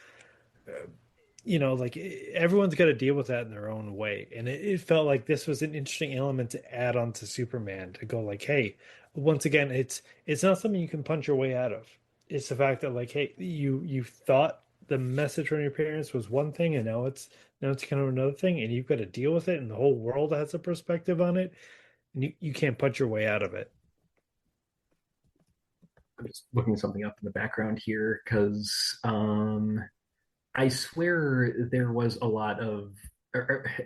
Like, everyone's got to deal with that in their own way. And it felt like this was an interesting element to add on to Superman, to go like, hey, once again, it's not something you can punch your way out of. It's the fact that, like, hey, you thought the message from your parents was one thing, and now it's kind of another thing, and you've got to deal with it, and the whole world has a perspective on it, and you can't punch your way out of it. I'm just looking something up in the background here because I swear there was a lot of,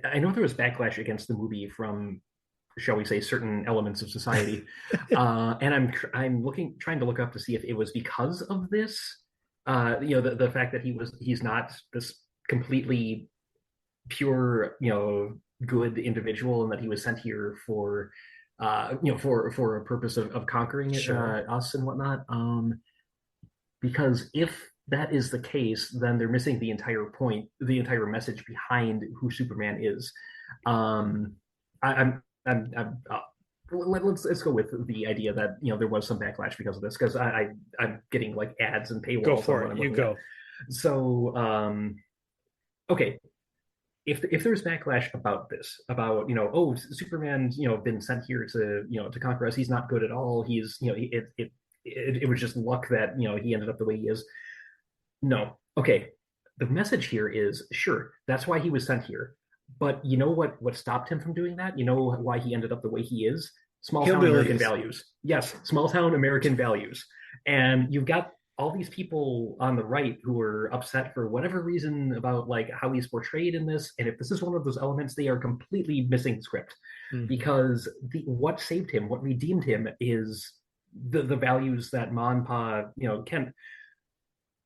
I know there was backlash against the movie from, shall we say, certain elements of society, and I'm trying to look up to see if it was because of this. The fact that he's not this completely pure, good individual, and that he was sent here for, for a purpose of conquering Sure. us and whatnot. Because if that is the case, then they're missing the entire point, the entire message behind who Superman is. Um, let's go with the idea that there was some backlash because of this, because I'm getting like ads and Go paywalls on for what it. I'm You looking at. go. So okay, if there's backlash about this, about oh, Superman's been sent here to to conquer us, he's not good at all, he's it was just luck that he ended up the way he is. No, okay, the message here is, sure, that's why he was sent here, but you know what stopped him from doing that? You know why he ended up the way he is? Small town American Hillbillies. values. Yes, small town American values. And you've got all these people on the right who are upset for whatever reason about like how he's portrayed in this. And if this is one of those elements, they are completely missing the script, Mhm. because what saved him, what redeemed him, is the values that Ma and Pa, Kent,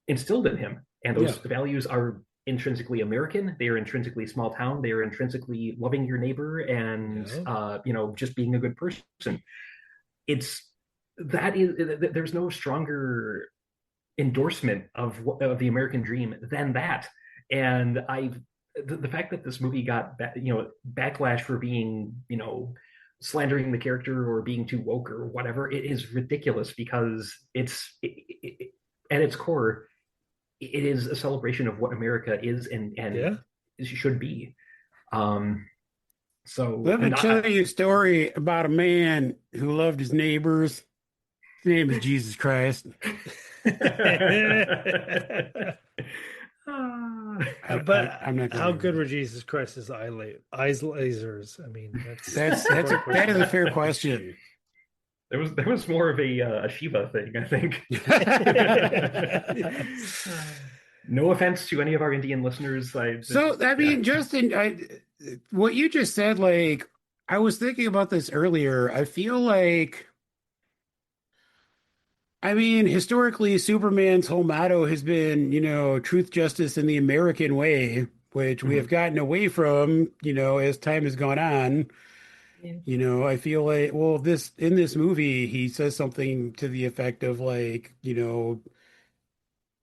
instilled in him. And Yeah. those values are intrinsically American. They are intrinsically small town. They are intrinsically loving your neighbor and Yeah. just being a good person. It's that is, there's no stronger endorsement of the American dream than that. And the fact that this movie got backlash for being slandering the character or being too woke or whatever, it is ridiculous because at its core, it is a celebration of what America is and Yeah. should be. Um, so Let me tell you a story about a man who loved his neighbors. His name is Jesus Christ. But I'm not how going good to. were Jesus Christ's eyes lasers? I mean, That is a fair question. there was more of a Shiva thing, I think. No offense to any of our Indian listeners. I mean, Justin, what you just said, like, I was thinking about this earlier. I feel like, I mean, historically, Superman's whole motto has been, truth, justice, and the American way, which we have Mhm. gotten away from, as time has gone on. Yeah. I feel like, well, in this movie, he says something to the effect of like,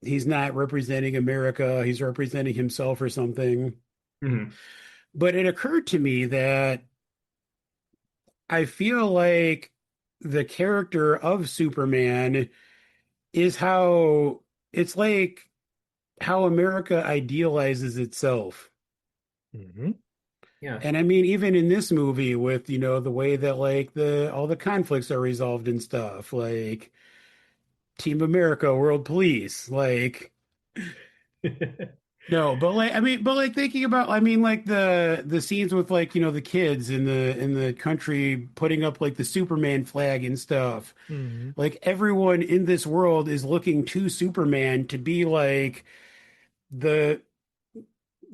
he's not representing America, he's representing himself or something. Mhm. But it occurred to me that I feel like the character of Superman is how it's like how America idealizes itself. Mhm. Yeah. And I mean, even in this movie with, the way that like all the conflicts are resolved and stuff, like Team America, World Police, like no, but like I mean, but like thinking about I mean like the scenes with like, the kids in the country putting up like the Superman flag and stuff. Mhm. Like everyone in this world is looking to Superman to be like the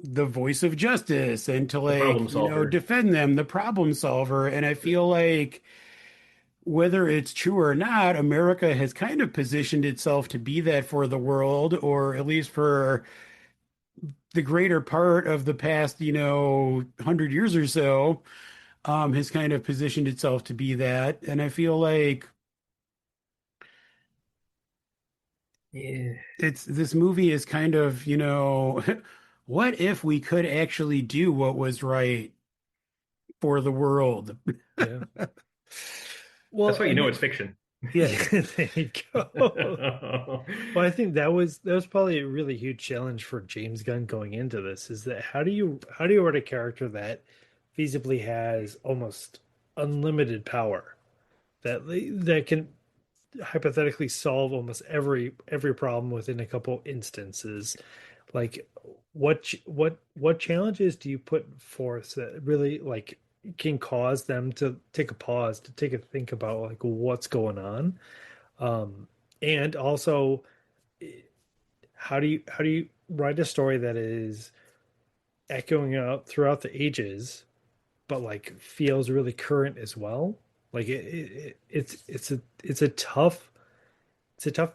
the voice of justice and to The problem like, solver. defend them, the problem solver. And I feel like whether it's true or not, America has kind of positioned itself to be that for the world, or at least for the greater part of the past, 100 years or so, has kind of positioned itself to be that. And I feel like Yeah. it's this movie is kind of, what if we could actually do what was right for the world? Yeah. That's Well, why you I know mean, it's fiction. yeah, there you go. Well, I think that was probably a really huge challenge for James Gunn going into this is that how do you write a character that feasibly has almost unlimited power that can hypothetically solve almost every problem within a couple instances. Like what challenges do you put forth that really like can cause them to take a pause, to take a think about like what's going on? Um, and also how do you write a story that is echoing out throughout the ages, but like feels really current as well? Like it's a tough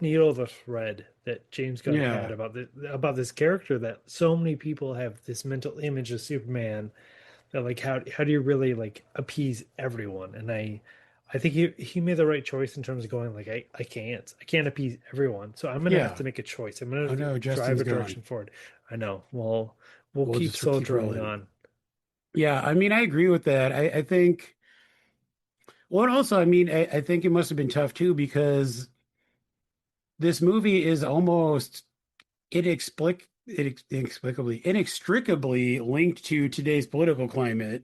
needle to thread that James Gunn had Yeah. about this character that so many people have this mental image of Superman that like how do you really like appease everyone? And I think he made the right choice in terms of going like I can't appease everyone, so I'm gonna have Yeah. to make a choice. I'm gonna Oh no, drive Justin's a gone. direction forward. I know. We'll We'll keep just slow keep drilling rolling. on. Yeah, I mean, I agree with that. I think, well, and also, I mean, I think it must have been tough too because this movie is almost inextricably linked to today's political climate.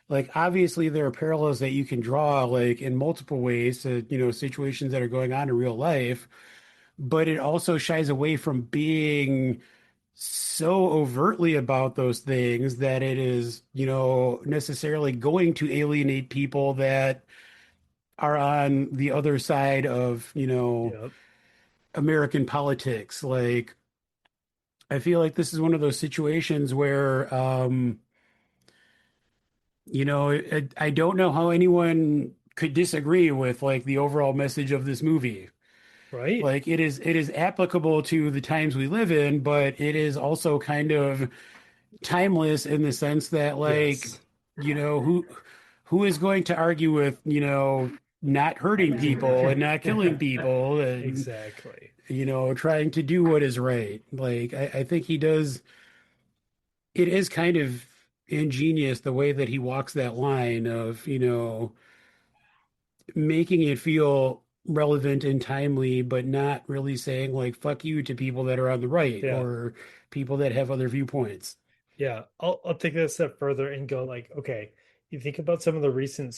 Like, obviously, there are parallels that you can draw, like, in multiple ways to, situations that are going on in real life, but it also shies away from being so overtly about those things that it is, necessarily going to alienate people that are on the other side of, Yep. American politics. Like, I feel like this is one of those situations where, I don't know how anyone could disagree with like the overall message of this movie. Right. Like it is applicable to the times we live in, but it is also kind of timeless in the sense that like Yes. who is going to argue with not hurting people and not killing people and Exactly. trying to do what is right. Like I think he does. It is kind of ingenious the way that he walks that line of making it feel relevant and timely, but not really saying like "fuck you" to people that are on the right Yeah. or people that have other viewpoints. Yeah. I'll take that a step further and go like, okay, you think about some of the recent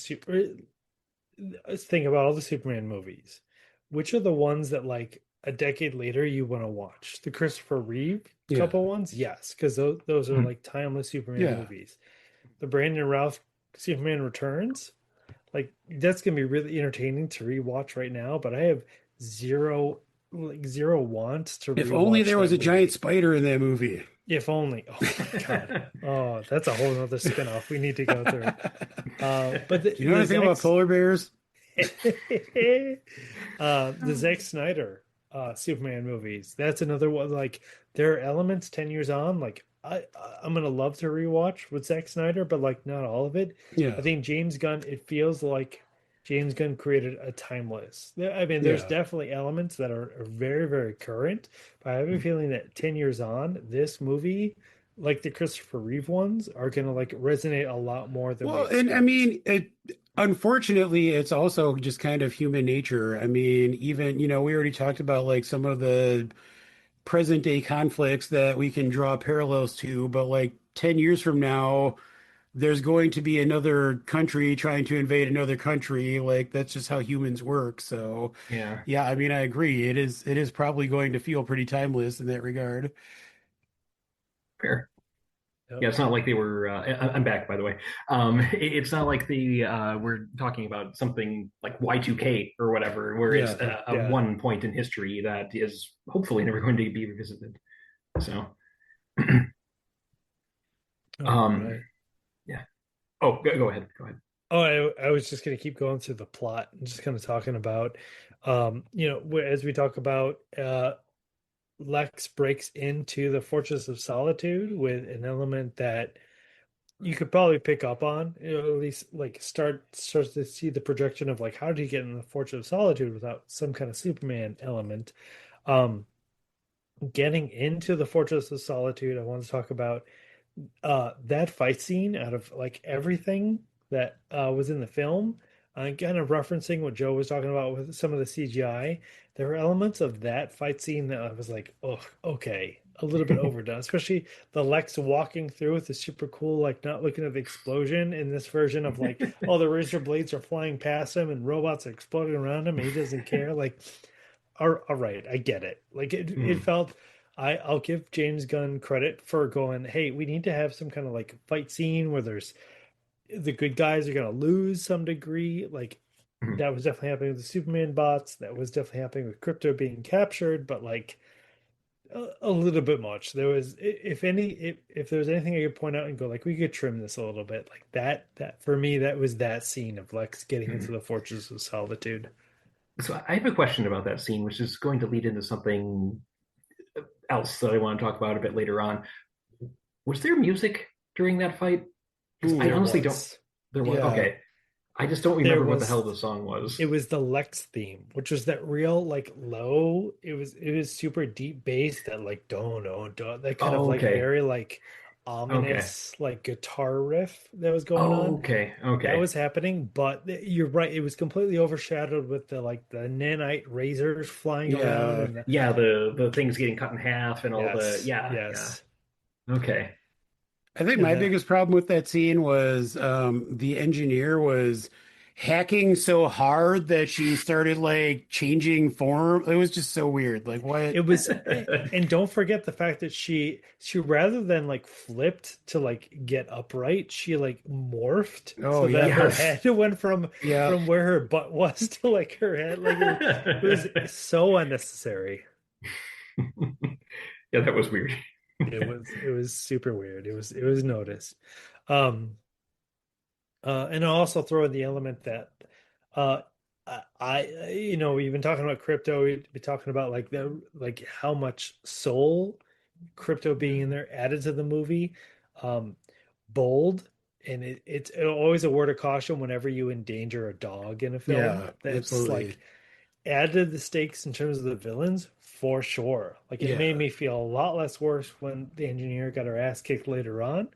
think about all the Superman movies. Which are the ones that like a decade later you want to watch? The Christopher Reeve Yeah, couple ones? Yes, because those are Mhm. like timeless Superman yeah. movies. The Brandon Routh Superman Returns, like that's gonna be really entertaining to rewatch right now, but I have zero zero want to If only rewatch there was that a giant movie. spider in that movie. If only. Oh my God. Oh, that's a whole other spinoff we need to go through. But Do you know the anything about polar bears? The Zack Snyder Superman movies. That's another one. Like there are elements 10 years on. Like I'm gonna love to rewatch with Zack Snyder, but like not all of it. I Yeah, think James Gunn. It feels like James Gunn created a timeless. I mean, there's yeah. definitely elements that are very very current, but I have a feeling that 10 years on, this movie, like the Christopher Reeve ones, are gonna like resonate a lot more than we Well, and I expect. mean, unfortunately, it's also just kind of human nature. I mean, even, we already talked about like some of the present day conflicts that we can draw parallels to, but like 10 years from now, there's going to be another country trying to invade another country. Like that's just how humans work. So, Yeah, yeah, I mean, I agree. It is probably going to feel pretty timeless in that regard. fair. Yep. Yeah, it's not like they were. I'm back, by the way. It's not like the we're talking about something like Y2K or whatever, where it's Yeah. a Yeah. one point in history that is hopefully never going to be revisited. So, All um, right. yeah. Oh, go ahead. Go ahead. Oh, I was just going to keep going through the plot and just kind of talking about, as we talk about, Lex breaks into the Fortress of Solitude with an element that you could probably pick up on, at least like starts to see the projection of like how did he get in the Fortress of Solitude without some kind of Superman element. Um, Getting into the Fortress of Solitude, I want to talk about that fight scene out of like everything that was in the film, kind of referencing what Joe was talking about with some of the CGI. There were elements of that fight scene that I was like, oh, okay, a little bit overdone, especially the Lex walking through with the super cool, like not looking at the explosion in this version of like, oh, the razor blades are flying past him and robots are exploding around him and he doesn't care. Like, all right, I get it. Like it Mm, felt I'll give James Gunn credit for going, hey, we need to have some kind of like fight scene where there's the good guys are gonna lose some degree. Like mm. that was definitely happening with the Superman bots. That was definitely happening with Crypto being captured, but like a little bit much. There was, if there was anything I could point out and go like, we could trim this a little bit, like that for me, that was that scene of Lex getting into Mm. the Fortress of Solitude. So I have a question about that scene, which is going to lead into something else that I want to talk about a bit later on. Was there music during that fight? Because I Ooh, There honestly don't. was. There was yeah. okay. I just don't There remember what the hell was the song was. It was the Lex theme, which was that real like low. It was super deep bass that like don't that kind of Oh, like okay. very like Okay. ominous like guitar riff that was going Oh, on. okay. That Okay. was happening, but you're right. It was completely overshadowed with the like the nanite razors flying around Yeah. and the Yeah, the things getting cut in half and all the yes, yeah, yeah. yes, Okay. I think and my the biggest problem with that scene was the engineer was hacking so hard that she started like changing form. It was just so weird. Like what? it was and don't forget the fact that she rather than like flipped to like get upright, she like morphed Oh so that yeah. her Yes. head went from Yeah. where her butt was to like her head. Like it was so unnecessary. Yeah, that was weird. It was super weird. It was noticed. Um and I'll also throw in the element that uh we've been talking about crypto, we've been talking about like the like how much soul Crypto being in there added to the movie. Um, Bold and it's always a word of caution whenever you endanger a dog in a film. Yeah, That's absolutely. like added the stakes in terms of the villains for sure. Like it made Yeah. me feel a lot less worse when the engineer got her ass kicked later on.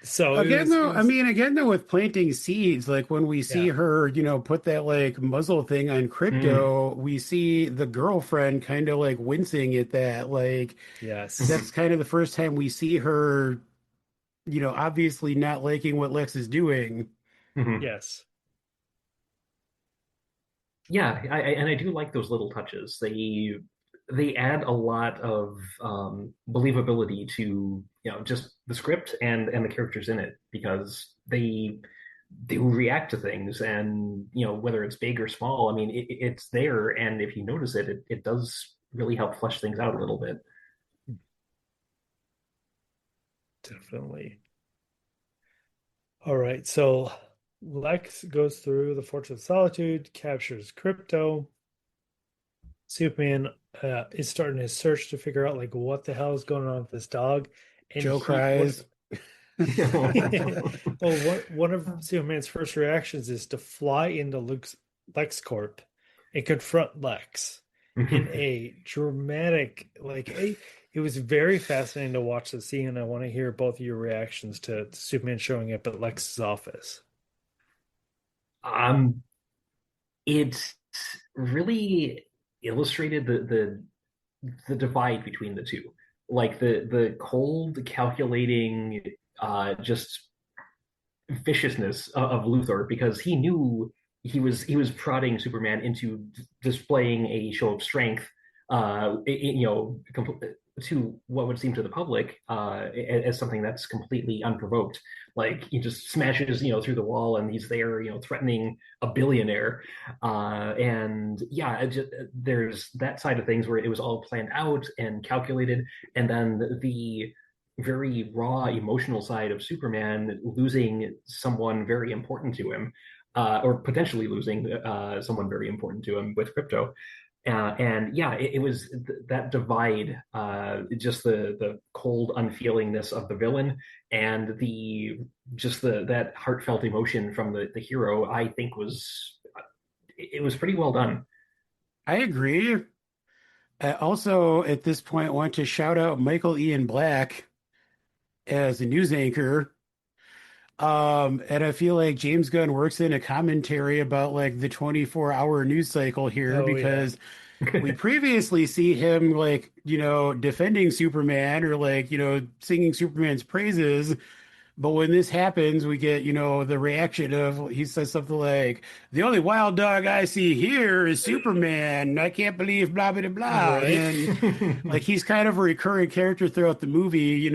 So it was Again though, with planting seeds, like when we see yeah, her, put that like muzzle thing on Mm. crypto, we see the girlfriend kind of like wincing at that. Like yes, that's kind of the first time we see her, obviously not liking what Lex is doing. Mhm. yes, Yeah, and I do like those little touches. They add a lot of believability to just the script and the characters in it because they react to things and whether it's big or small. I mean, it's there, and if you notice it, it does really help flesh things out a little bit. definitely. All right, so Lex goes through the Fortress of Solitude, captures Crypto. Superman is starting his search to figure out like what the hell is going on with this dog, and Joe he what cries. well one of Superman's first reactions is to fly into LexCorp and confront Lex in a dramatic it was very fascinating to watch the scene, and I want to hear both of your reactions to Superman showing up at Lex's office. um, it really illustrated the divide between the two, like the cold, calculating, just viciousness of Luthor, because he knew he was prodding Superman into displaying a show of strength, to what would seem to the public as something that's completely unprovoked. Like he just smashes through the wall, and he's there threatening a billionaire, and yeah, there's that side of things where it was all planned out and calculated, and then the very raw emotional side of Superman losing someone very important to him, or potentially losing someone very important to him with crypto. And yeah, it was that divide, just the cold unfeelingness of the villain, and the just that heartfelt emotion from the hero. I think it was pretty well done. I agree. I also, at this point, want to shout out Michael Ian Black as a news anchor. And I feel like James Gunn works in a commentary about like the 24-hour news cycle here Oh yeah, because we previously see him like, defending Superman or like, singing Superman's praises. But when this happens, we get, the reaction of he says something like, "The only wild dog I see here is Superman. I can't believe blah blah blah." And right. then like he's kind of a recurring character throughout the movie,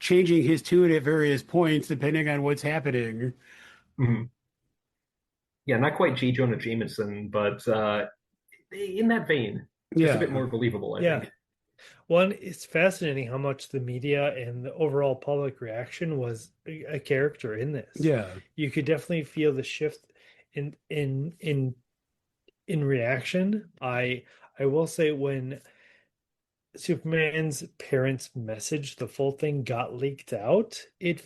changing his tune at various points depending on what's happening. Mhm. Yeah, not quite J. Jonah Jameson, but in that vein, just a bit Yeah. more believable, I Yeah. think. One, it's fascinating how much the media and the overall public reaction was a character in this. Yeah. You could definitely feel the shift in reaction. I will say when Superman's parents' message, the full thing got leaked out, it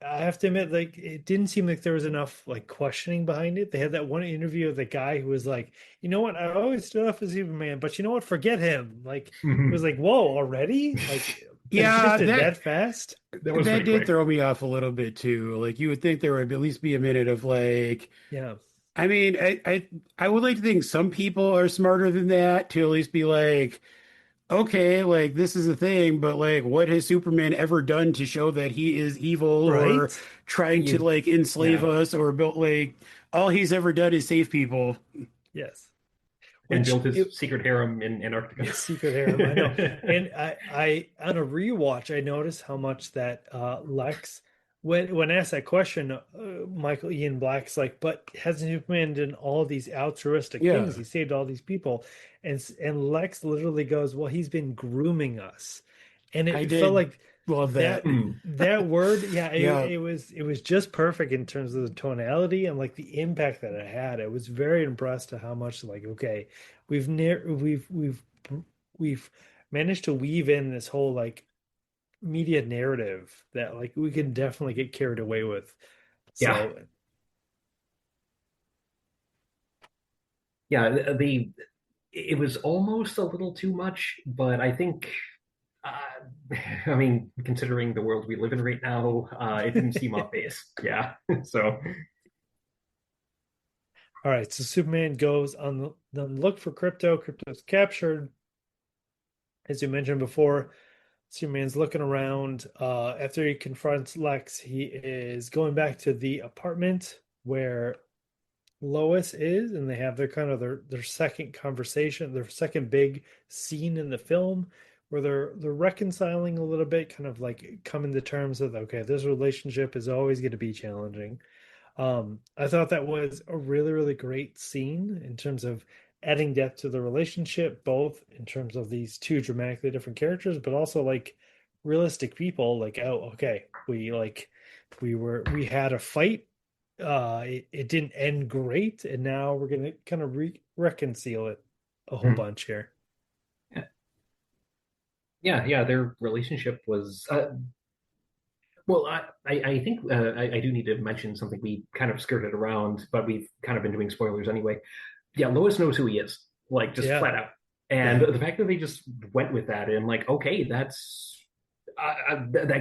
I have to admit, like it didn't seem like there was enough like questioning behind it. They had that one interview of the guy who was like, you know what, I always stood up for Superman, but you know what, forget him. Like it was Mhm. like, whoa, already? Like it Yeah, shifted that fast? That was that pretty did quick. throw me off a little bit too. Like you would think there would at least be a minute of like Yeah. I mean, I would like to think some people are smarter than that to at least be like, okay, like this is a thing, but like what has Superman ever done to show that he is evil or Right? trying to You, like enslave yeah, us or built like all he's ever done is save people. Yes. and Which built his it secret harem in Antarctica. His secret harem, I know. And I on a rewatch, I noticed how much that Lex, when asked that question, Michael Ian Black's like, but hasn't Superman done all these altruistic things? Yeah, He saved all these people, and Lex literally goes, well, he's been grooming us, and I it felt did like love that. that Mm. that word, yeah, Yeah, it was just perfect in terms of the tonality and like the impact that it had. I was very impressed to how much like okay, we've near we've managed to weave in this whole like media narrative that like we can definitely get carried away with. Yeah. So Yeah, the it was almost a little too much, but I think I mean, considering the world we live in right now, it didn't seem off base. Yeah. So, all right, so Superman goes on the look for Crypto. Crypto's captured. As you mentioned before, Superman's looking around. After he confronts Lex, he is going back to the apartment where Lois is, and they have their kind of their second conversation, their second big scene in the film, where they're reconciling a little bit, kind of like coming to terms with, okay, this relationship is always going to be challenging. I thought that was a really, really great scene in terms of adding depth to the relationship, both in terms of these two dramatically different characters, but also like realistic people. Like, oh, okay, we had a fight. It didn't end great, and now we're gonna kind of reconcile it a whole mm, bunch here. yeah, their relationship was well. I think I do need to mention something we kind of skirted around, but we've kind of been doing spoilers anyway. Yeah, Lois knows who he is, like just Yeah, flat out. And yeah, the fact that they just went with that and like, okay, that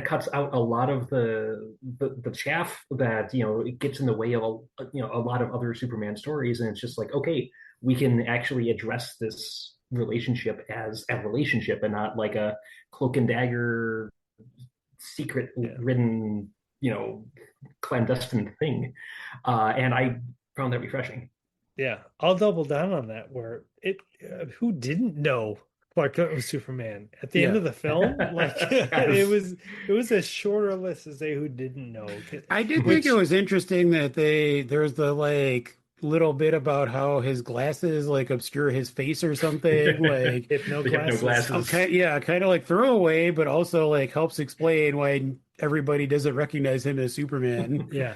cuts out a lot of the chaff that it gets in the way of a lot of other Superman stories, and it's just like, okay, we can actually address this relationship as a relationship and not like a cloak and dagger secret yeah. ridden clandestine thing, and I found that refreshing. Yeah, I'll double down on that. Where who didn't know Clark Kent was Superman at the end Yeah. of the film? Like Yes. it was a shorter list to say who didn't know. I did think it Which was interesting that there's the like little bit about how his glasses like obscure his face or something. Like, hypno The hypno glasses. glasses. okay, yeah, kind of like throwaway, but also like helps explain why everybody doesn't recognize him as Superman. Yeah,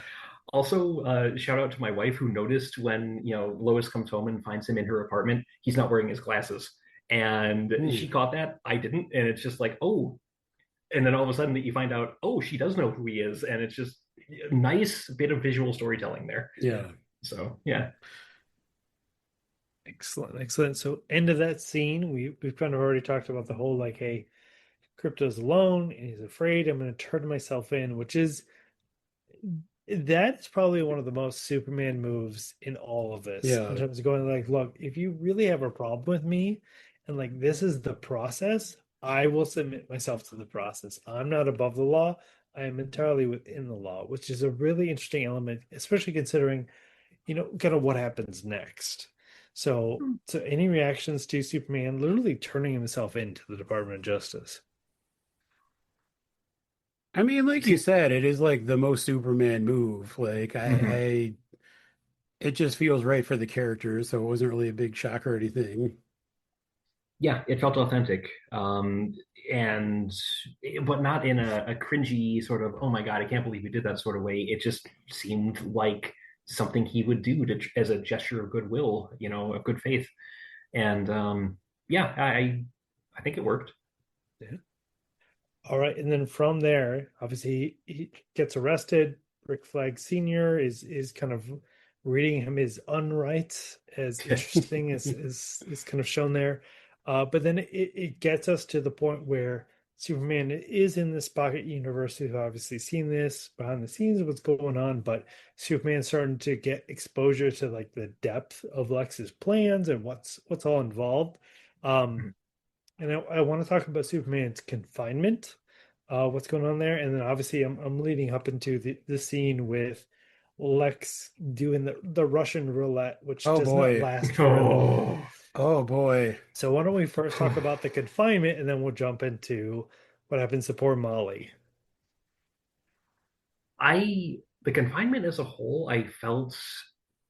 Also, shout out to my wife who noticed when Lois comes home and finds him in her apartment, he's not wearing his glasses, and she Hmm. caught that. I didn't, and it's just like, oh, and then all of a sudden you find out, oh, she does know who he is, and it's just a nice bit of visual storytelling there. yeah. Yeah. So yeah. Excellent, excellent. So end of that scene, we've kind of already talked about the whole like, hey, Crypto's alone and he's afraid. I'm going to turn myself in, which is that is probably one of the most Superman moves in all of this in Yeah. terms of going like, look, if you really have a problem with me and like this is the process, I will submit myself to the process. I'm not above the law. I am entirely within the law, which is a really interesting element, especially considering, kind of what happens next. So any reactions to Superman literally turning himself into the Department of Justice? I mean, like you said, it is like the most Superman move. Like Mhm. it just feels right for the character, so it wasn't really a big shock or anything. Yeah, it felt authentic, and but not in a cringy sort of oh my god, I can't believe you did that sort of way. It just seemed like something he would do as a gesture of goodwill, of good faith, and yeah, I think it worked. Yeah. All right, and then from there, obviously he gets arrested. Rick Flag Sr. is kind of reading him his unrights, as interesting as is kind of shown there. But then it gets us to the point where Superman is in this pocket universe. We've obviously seen this behind the scenes of what's going on, but Superman's starting to get exposure to like the depth of Lex's plans and what's all involved. Um, and I want to talk about Superman's confinement, what's going on there, and then obviously I'm leading up into the scene with Lex doing the Russian roulette, which Oh does not boy. last very long. Oh, Oh boy. So why don't we first talk about the confinement, and then we'll jump into what happens to poor Molly. the confinement as a whole, I felt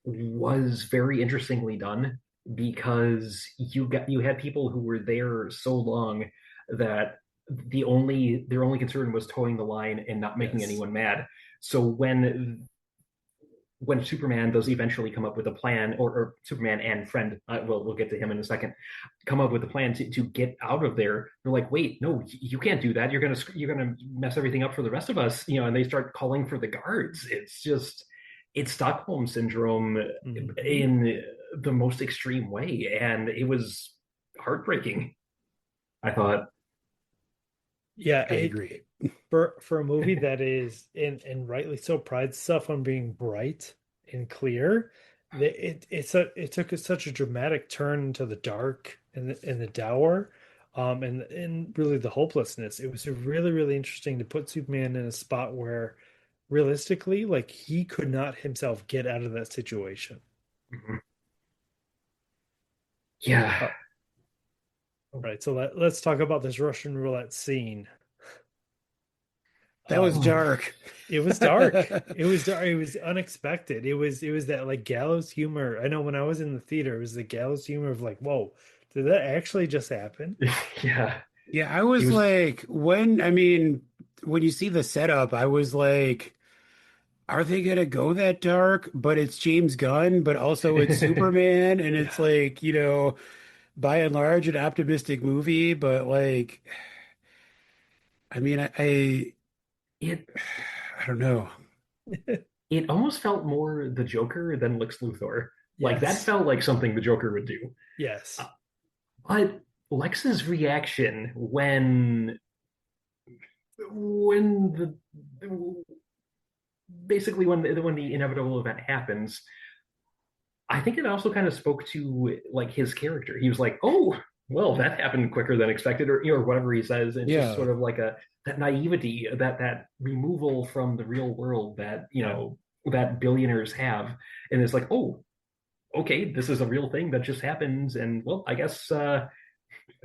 was very interestingly done because you had people who were there so long that their only concern was towing the line and not making Yes. anyone mad. So when when Superman does eventually come up with a plan, or Superman and friend, we'll get to him in a second, come up with a plan to get out of there. They're like, wait, no, you can't do that. You're gonna mess everything up for the rest of us, and they start calling for the guards. It's Stockholm syndrome in the most extreme way, and it was heartbreaking, I thought. Yeah, I agree. for a movie that is and rightly so prides itself on being bright and clear, it took such a dramatic turn into the dark and the dour, and really the hopelessness. It was really really interesting to put Superman in a spot where realistically, like he could not himself get out of that situation. Mhm. Yeah. Uh, all right, so let's talk about this Russian roulette scene. That was Um, dark. It was dark. It was dark. It was unexpected. It was that like gallows humor. I know when I was in the theater, it was the gallows humor of like, whoa, did that actually just happen? Yeah. Yeah, I He was was like, when you see the setup, I was like, are they gonna go that dark? But it's James Gunn, but also it's Superman, and it's Yeah. like, by and large, an optimistic movie, but like, I mean, it I don't know. it almost felt more the Joker than Lex Luthor. Like that Yes. felt like something the Joker would do. Yes. Uh, but Lex's reaction when the basically when the inevitable event happens, I think it also kind of spoke to like his character. He was like, "Oh, well, that happened quicker than expected," or whatever he says. It's just Yeah. sort of like a that naivety, that removal from the real world that Yeah. that billionaires have, and it's like, "Oh, okay, this is a real thing that just happens, and well, I guess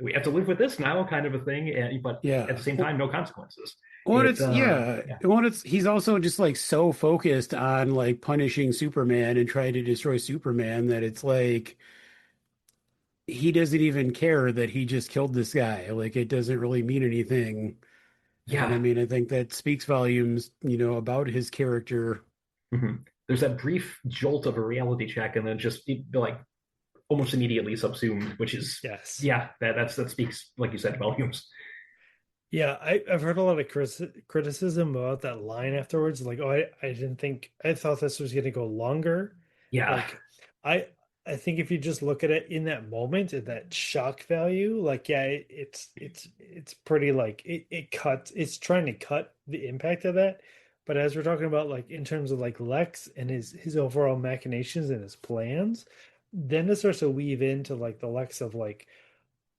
we have to live with this now," kind of a thing. But at Yeah. the same time, no consequences. Well, It, it's yeah. yeah, Well, it's he's also just like so focused on like punishing Superman and trying to destroy Superman that it's like he doesn't even care that he just killed this guy. Like it doesn't really mean anything. And I yeah. mean, I think that speaks volumes, about his character. hmm There's that brief jolt of a reality check, and then just like almost immediately subsumed, which is Yes. yeah, that speaks like you said volumes. Yeah, I've heard a lot of criticism about that line afterwards. Like, oh, I didn't think I thought this was going to go longer. Yeah. Like, I I think if you just look at it in that moment, at that shock value, like, yeah, it's pretty like it cuts. It's trying to cut the impact of that. But as we're talking about, like in terms of like Lex and his overall machinations and his plans, then it starts to weave into like the Lex of like,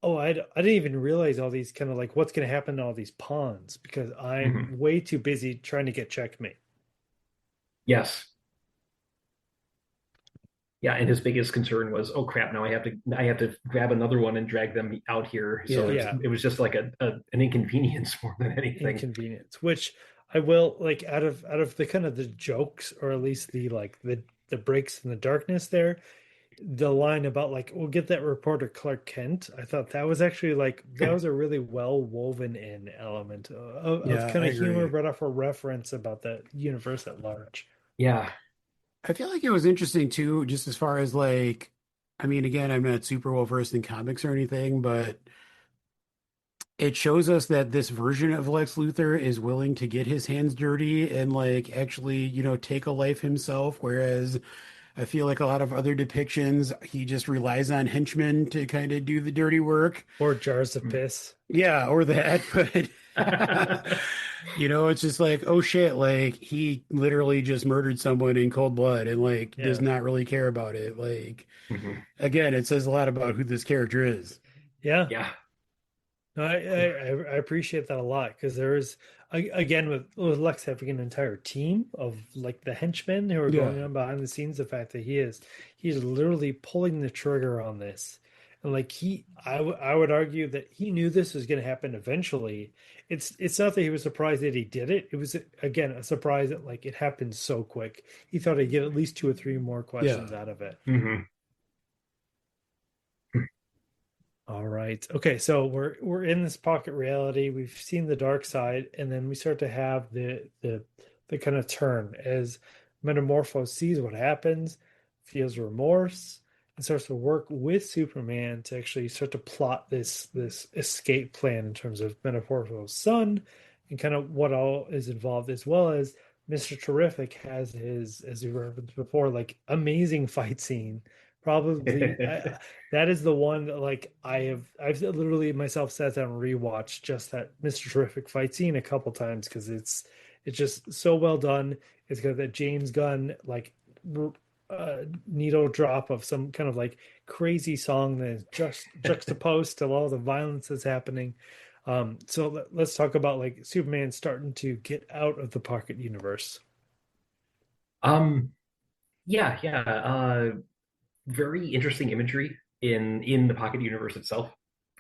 oh, I didn't even realize all these kind of like what's going to happen to all these pawns because I'm hmm way too busy trying to get checkmate. Yes. Yeah, and his biggest concern was, oh crap, now I have to grab another one and drag them out here. So Yeah. Yeah, it was just like an inconvenience more than anything. inconvenience, which I will like out of the kind of the jokes or at least the like the breaks in the darkness there, the line about like we'll get that reporter Clark Kent. I thought that was actually like that was a really well woven in element of Yeah, kind I of humor, agree. but off a reference about the universe at large. Yeah. I feel like it was interesting too, just as far as like, I mean, again, I'm not super well versed in comics or anything, but it shows us that this version of Lex Luthor is willing to get his hands dirty and like actually, take a life himself. Whereas I feel like a lot of other depictions, he just relies on henchmen to kind of do the dirty work. Or jars of piss. Yeah, or that, but it's just like, oh shit, like he literally just murdered someone in cold blood and like does Yeah. not really care about it. Like Mhm. again, it says a lot about who this character is. Yeah. Yeah. No, I appreciate that a lot because there is again with Lex having an entire team of like the henchmen who are Yeah. going on behind the scenes, the fact that he's literally pulling the trigger on this. And like I would argue that he knew this was going to happen eventually. It's not that he was surprised that he did it. It was again a surprise that like it happened so quick. He thought he'd get at least two or three more Yeah. questions out of it. hmm All right. Okay, so we're in this pocket reality. We've seen the dark side, and then we start to have the kind of turn as Metamorpho sees what happens, feels remorse, and starts to work with Superman to actually start to plot this escape plan in terms of Metamorpho's son and kind of what all is involved, as well as Mr. Terrific has his, as you referenced before, like amazing fight scene. Probably that is the one that like I've literally myself sat down and rewatched just that Mr. Terrific fight scene a couple times because it's just so well done. It's got that James Gunn like needle drop of some kind of like crazy song that is just juxtaposed to all the violence that's happening. So let's talk about like Superman starting to get out of the pocket universe. Um, yeah. Very interesting imagery in the Pocket universe itself.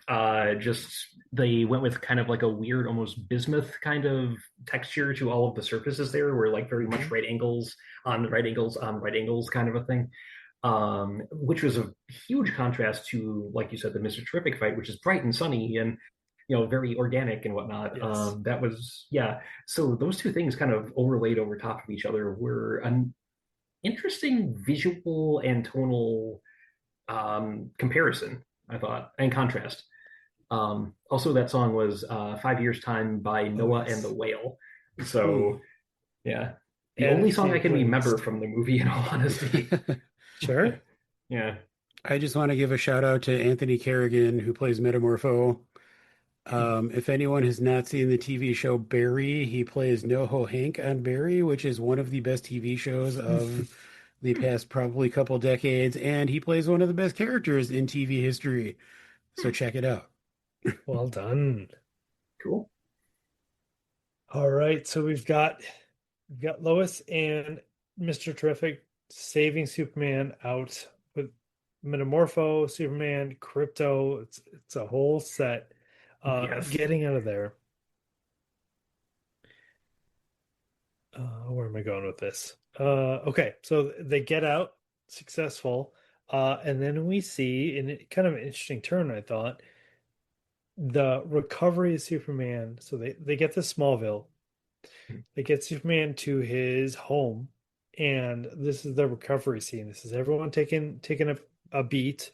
Just they went with kind of like a weird, almost bismuth kind of texture to all of the surfaces there, where like very much right angles on right angles on right angles kind of a thing. Which was a huge contrast to, like you said, the Mr. Terrific fight, which is bright and sunny and very organic and whatnot. Yes. That was yeah. So those two things kind of overlaid over top of each other were an interesting visual and tonal comparison, I thought, and contrast. Also, that song was 5 Years Time by Oh, Noah and yes. the Whale. Ooh. So, yeah, the only Added to song I your can remember playlist. from the movie, in all honesty. Sure. Yeah. I just want to give a shout out to Anthony Kerrigan, who plays Metamorpho. If anyone has not seen the TV show Barry, he plays NoHo Hank on Barry, which is one of the best TV shows of the past probably couple decades, and he plays one of the best characters in TV history. So check it out. Well done. Cool. All right, so we've got Lois and Mr. Terrific saving Superman out with Metamorpho, Superman, Crypto. It's a whole set. Yes. Getting out of there. Where am I going with this? Okay, so they get out successful, and then we see, in kind of an interesting turn, I thought, the recovery of Superman. So they get to Smallville. They get Superman to his home, and this is the recovery scene. This is everyone taking a beat.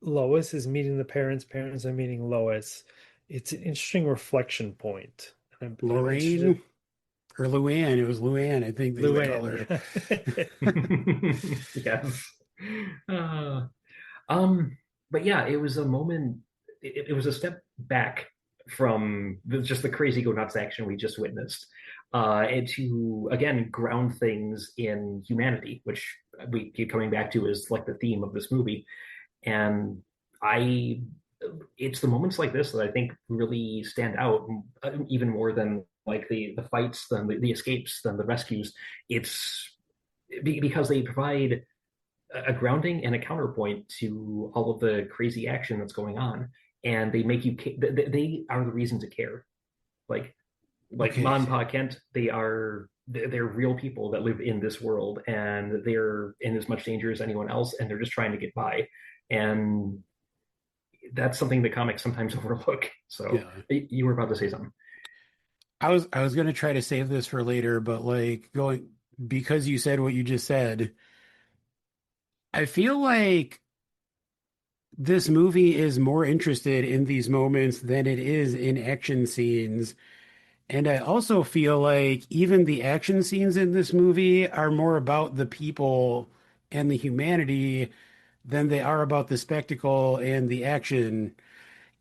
Lois is meeting the parents. Parents are meeting Lois. It's an interesting reflection point. I'm interested. Lorraine or Luann, it was Luann, I think they call Luann. her. Yes. Uh, but yeah, it was a moment. It was a step back from just the crazy go nuts action we just witnessed, and to again ground things in humanity, which we keep coming back to as like the theme of this movie. And I, it's the moments like this that I think really stand out even more than like the fights, than the escapes, than the rescues. It's because they provide a grounding and a counterpoint to all of the crazy action that's going on, and they make you they are the reason to care. Like Okay. Ma and Pa Kent, they're real people that live in this world, and they're in as much danger as anyone else, and they're just trying to get by. And that's something the comics sometimes overlook. So Yeah. you were about to say something. I was gonna try to save this for later, but like going because you said what you just said, I feel like this movie is more interested in these moments than it is in action scenes. And I also feel like even the action scenes in this movie are more about the people and the humanity than they are about the spectacle and the action.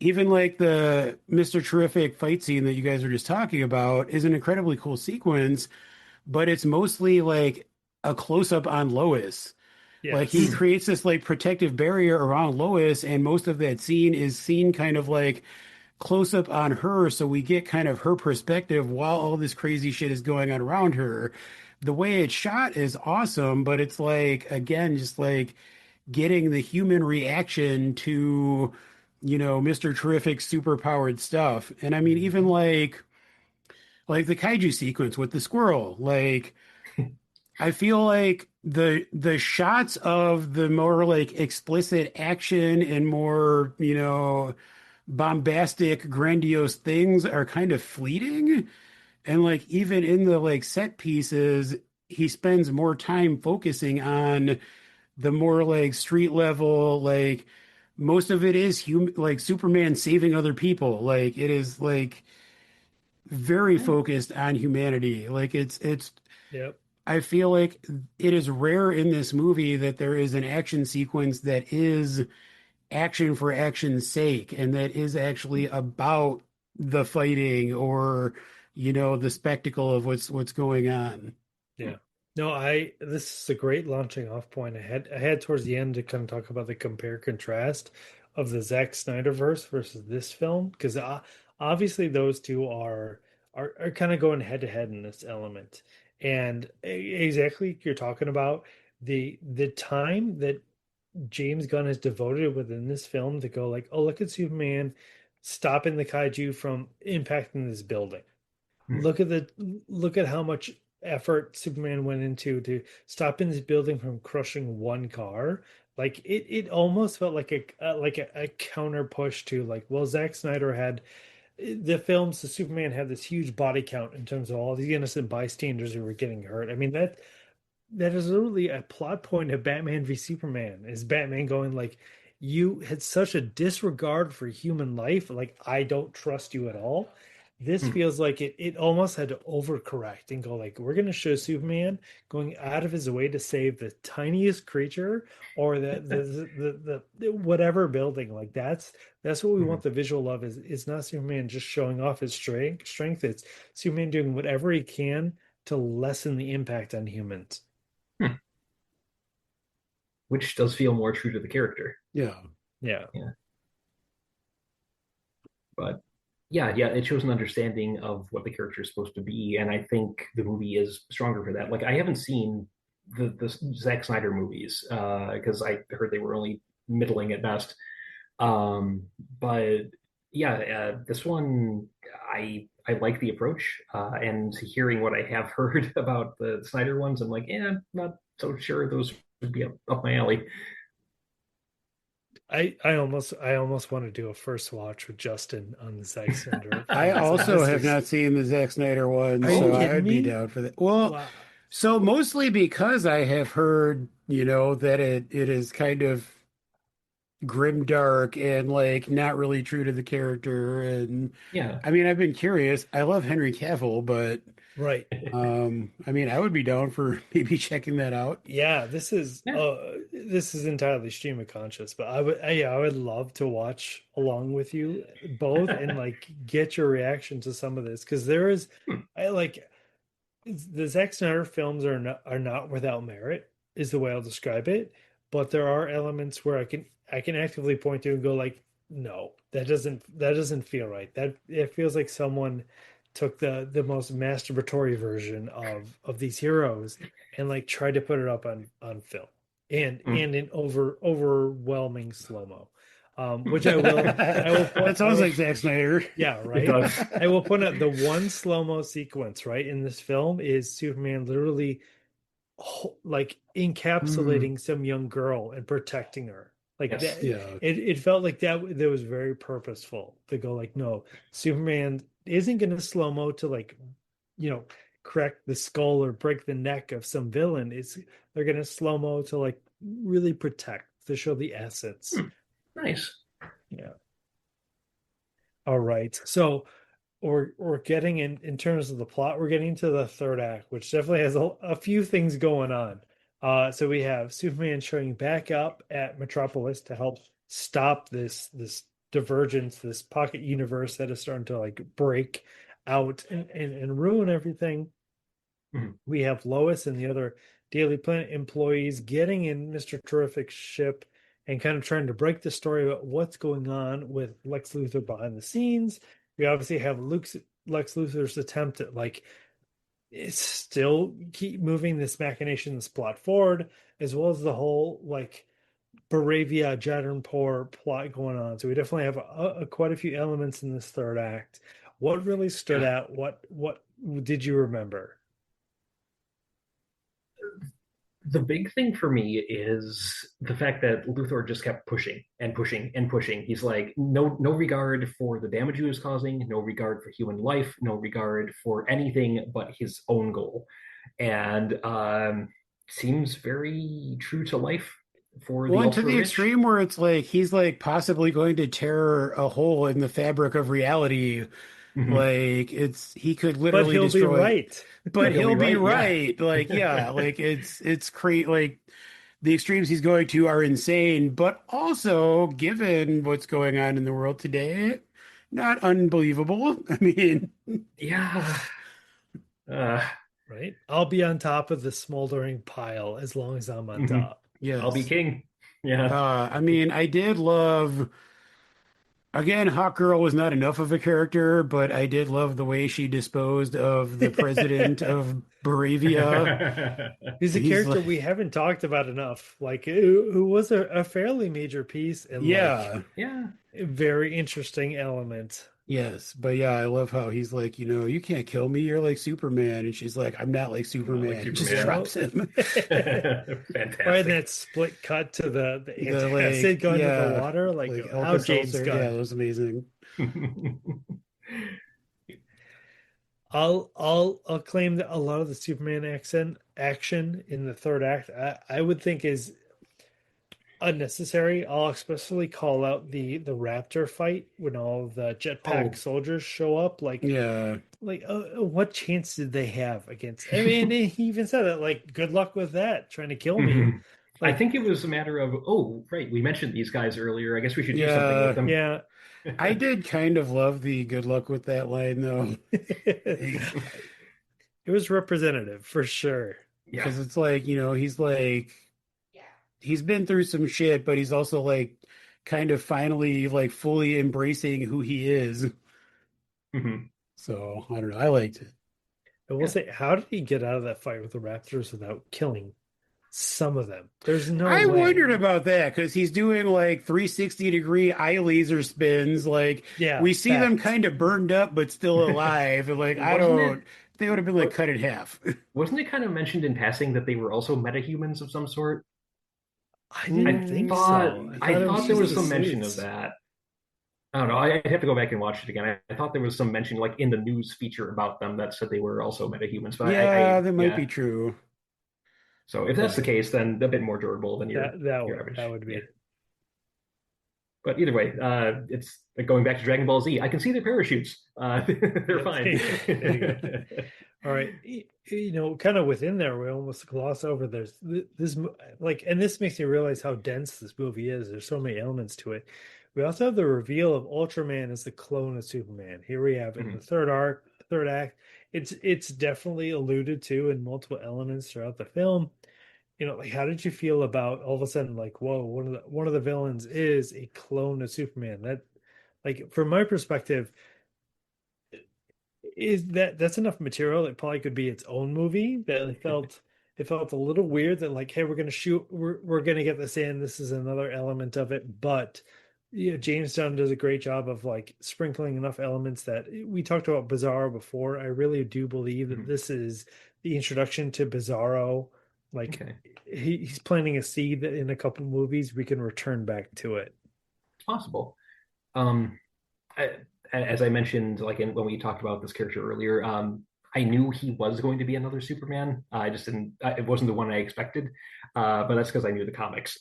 Even like the Mr. Terrific fight scene that you guys were just talking about is an incredibly cool sequence, but it's mostly like a close up on Lois. Like he Yes. creates this like protective barrier around Lois, and most of that scene is seen kind of like close up on her, so we get kind of her perspective while all this crazy shit is going on around her. The way it's shot is awesome, but it's like again just like getting the human reaction to Mr. Terrific superpowered stuff. And I mean even like the kaiju sequence with the squirrel, like I feel like the shots of the more like explicit action and more, bombastic, grandiose things are kind of fleeting. And like even in the like set pieces, he spends more time focusing on the more like street level, like most of it is like Superman saving other people. Like it is like very Yeah. focused on humanity. Like it's Yep. I feel like it is rare in this movie that there is an action sequence that is action for action's sake and that is actually about the fighting or the spectacle of what's going on. Yeah. No, this is a great launching off point. I had towards the end to kind of talk about the compare contrast of the Zack Snyder verse versus this film because obviously those two are kind of going head to head in this element. And exactly you're talking about the time that James Gunn has devoted within this film to go like, oh, look at Superman stopping the kaiju from impacting this building. Mm. Look at how much effort Superman went into to stopping this building from crushing one car. Like it almost felt like a counter push to like, well, Zack Snyder had the films. The Superman had this huge body count in terms of all the innocent bystanders who were getting hurt. I mean that is literally a plot point of Batman v Superman. Is Batman going like, you had such a disregard for human life, like I don't trust you at all. This Mm. feels like it almost had to overcorrect and go like, we're going to show Superman going out of his way to save the tiniest creature or the whatever building. Like that's what we Mm. want the visual of is not Superman just showing off his strength. It's Superman doing whatever he can to lessen the impact on humans. Mm. Which does feel more true to the character. Yeah. Yeah. Yeah. But yeah, it shows an understanding of what the character is supposed to be, and I think the movie is stronger for that. Like I haven't seen the Zack Snyder movies because I heard they were only middling at best. Um, but yeah, this one I like the approach, and hearing what I have heard about the Snyder ones, I'm like, yeah, I'm not so sure those would be up my alley. I almost want to do a first watch with Justin on the Zack Snyder I films. also have not seen the Zack Snyder one, Are you so kidding I'd be me? down for that. Well, Wow. so mostly because I have heard, that it is kind of grim dark and like not really true to the character. And Yeah. I mean, I've been curious. I love Henry Cavill, but Right. I mean, I would be down for maybe checking that out. Yeah, Yeah. this is entirely stream of conscious, but I would love to watch along with you both and like get your reaction to some of this because there is I like the Zack Snyder films are not without merit, is the way I'll describe it. But there are elements where I can actively point to and go like, no, that doesn't feel right. That it feels like someone took the most masturbatory version of these heroes and like tried to put it up on film Mm. and in overwhelming slow-mo. Which I will That point I sounds will like Zack Snyder. yeah, It right. does. I will point out the one slow-mo sequence, right, in this film is Superman literally like Mm, encapsulating some young girl and protecting her. Like Yes. that yeah. it felt like that was very purposeful to go like, no, Superman isn't gonna slow-mo to like, you know, crack the skull or break the neck of some villain. They're gonna slow-mo to like really protect to show the essence. Hmm. Nice. Yeah. All right. So we're getting in terms of the plot, we're getting to the third act, which definitely has a few things going on. So we have Superman showing back up at Metropolis to help stop this divergence, this pocket universe that is starting to like break out and ruin everything. Mhm. We have Lois and the other Daily Planet employees getting in Mr. Terrific's ship and kind of trying to break the story about what's going on with Lex Luthor behind the scenes. We obviously have Lex Luthor's attempt at like it's still keep moving this machination, this plot forward, as well as the whole like Baravia Jadranpur plot going on. So we definitely have quite a few elements in this third act. What really stood Yeah. out? What did you remember? The big thing for me is the fact that Luthor just kept pushing and pushing and pushing. He's like, no regard for the damage he was causing, no regard for human life, no regard for anything but his own goal. and seems very true to life for the Well, and to ultra the rich. extreme where it's like he's like possibly going to tear a hole in the fabric of reality. Mhm. Like it's he could But literally he'll be destroy, right. but But he'll he'll be be right, yeah. right. Like yeah, like it's great. Like the extremes he's going to are insane, but also given what's going on in the world today, not unbelievable. I mean, Yeah. Uh, Right? I'll be on top of the smoldering pile as long as I'm on mhm. top. I'll be yes. king. Yeah. I mean, I did love. Again, Hawk Girl was not enough of a character, but I did love the way she disposed of the president of Baravia. He's a He's character like, we haven't talked about enough, like who was a fairly major piece and like yeah, Yeah. a very interesting element. yes, but yeah, I love how he's like, you can't kill me. You're like Superman, and she's like, I'm not like I'm not like Superman. He just Superman. drops him. Or in Fantastic. that split cut to the The like, antacid going to the yeah, water, like like how James Alka-Seltzer. Yeah, Gunn. it was amazing. I'll claim that a lot of the Superman action in the third act I would think is unnecessary. I'll especially call out the raptor fight when all the jetpack Oh, soldiers show up. Yeah. What chance did they have against? I mean, he even said it like, "Good luck with that, trying to kill me." mhm. I Like, think it was a matter of, oh, right, we mentioned these guys earlier. I guess we should do something with Yeah. them. yeah, I did kind of love the good luck with that line though. it was representative for sure. Yeah. Because it's like, he's like he's been through some shit, but he's also like kind of finally like fully embracing who he is. Mhm. So I don't know. I liked it. I will Yeah. say, how did he get out of that fight with the raptors without killing some of them? There's no I way. wondered about that because he's doing like 360-degree eye laser spins. Like Yeah, we see them that. kind of burned up but still alive. And like I Wasn't don't it they would have been like cut in half. wasn't it kind of mentioned in passing that they were also metahumans of some sort? I didn't I think thought so. I I thought it was thought there just was the some mention of suits. that. I don't know. I'd have to go back and watch it again. I thought there was some mention like in the news feature about them that said they were also metahumans, but Yeah, that might yeah. be true. So if that's the But case, then a bit more durable than your that average. would Yeah. be. But either way, it's like going back to Dragon Ball Z. I can see their parachutes. They're Yep. fine. There you go. All right. Kind of within there, we almost gloss over this like, and this makes you realize how dense this movie is. There's so many elements to it. We also have the reveal of Ultraman as the clone of Superman. Here we have in the Mhm. third act. It's definitely alluded to in multiple elements throughout the film. Like how did you feel about all of a sudden, like, whoa, one of the villains is a clone of Superman? That, like, from my perspective, is that's enough material. It probably could be its own movie. That it felt a little weird that, like, hey, we're gonna get this in. This is another element of it, but James Gunn does a great job of like sprinkling enough elements that we talked about Bizarro before. I really do believe that Mhm. this is the introduction to Bizarro. Like Okay, he's planting a seed that in a couple movies we can return back to it. it's possible. Um, I, as I mentioned, like when we talked about this character earlier, I knew he was going to be another Superman. I just didn't. It wasn't the one I expected, but that's because I knew the comics.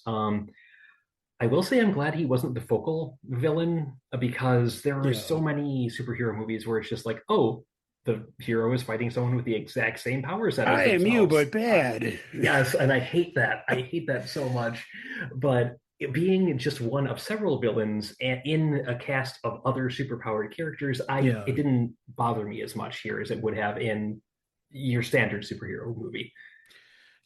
I will say I'm glad he wasn't the focal villain because there are Yeah. so many superhero movies where it's just like, oh, the hero is fighting someone with the exact same power set as I am you, themselves. but bad. Yes, and I hate that. I hate that so much. But it being just one of several villains and in a cast of other superpowered characters, Yeah. it didn't bother me as much here as it would have in your standard superhero movie.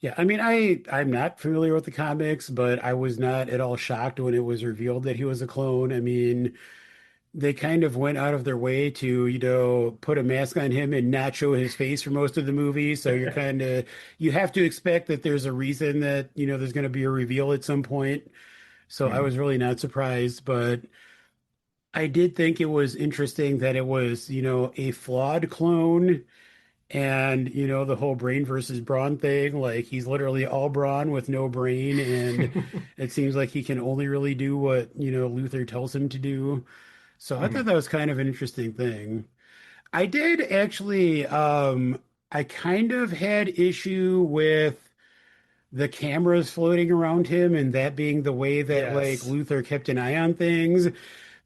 Yeah, I mean, I'm not familiar with the comics, but I was not at all shocked when it was revealed that he was a clone. I mean, they kind of went out of their way to, put a mask on him and not show his face for most of the movie. So you have to expect that there's a reason that, there's going to be a reveal at some point. So I Hmm. was really not surprised, but I did think it was interesting that it was, a flawed clone. And, the whole brain versus brawn thing, like he's literally all brawn with no brain. And it seems like he can only really do what, Luther tells him to do. So I thought Hmm. that was kind of an interesting thing. I did actually, I kind of had issue with the cameras floating around him and that being the way that like Yes. Luther kept an eye on things,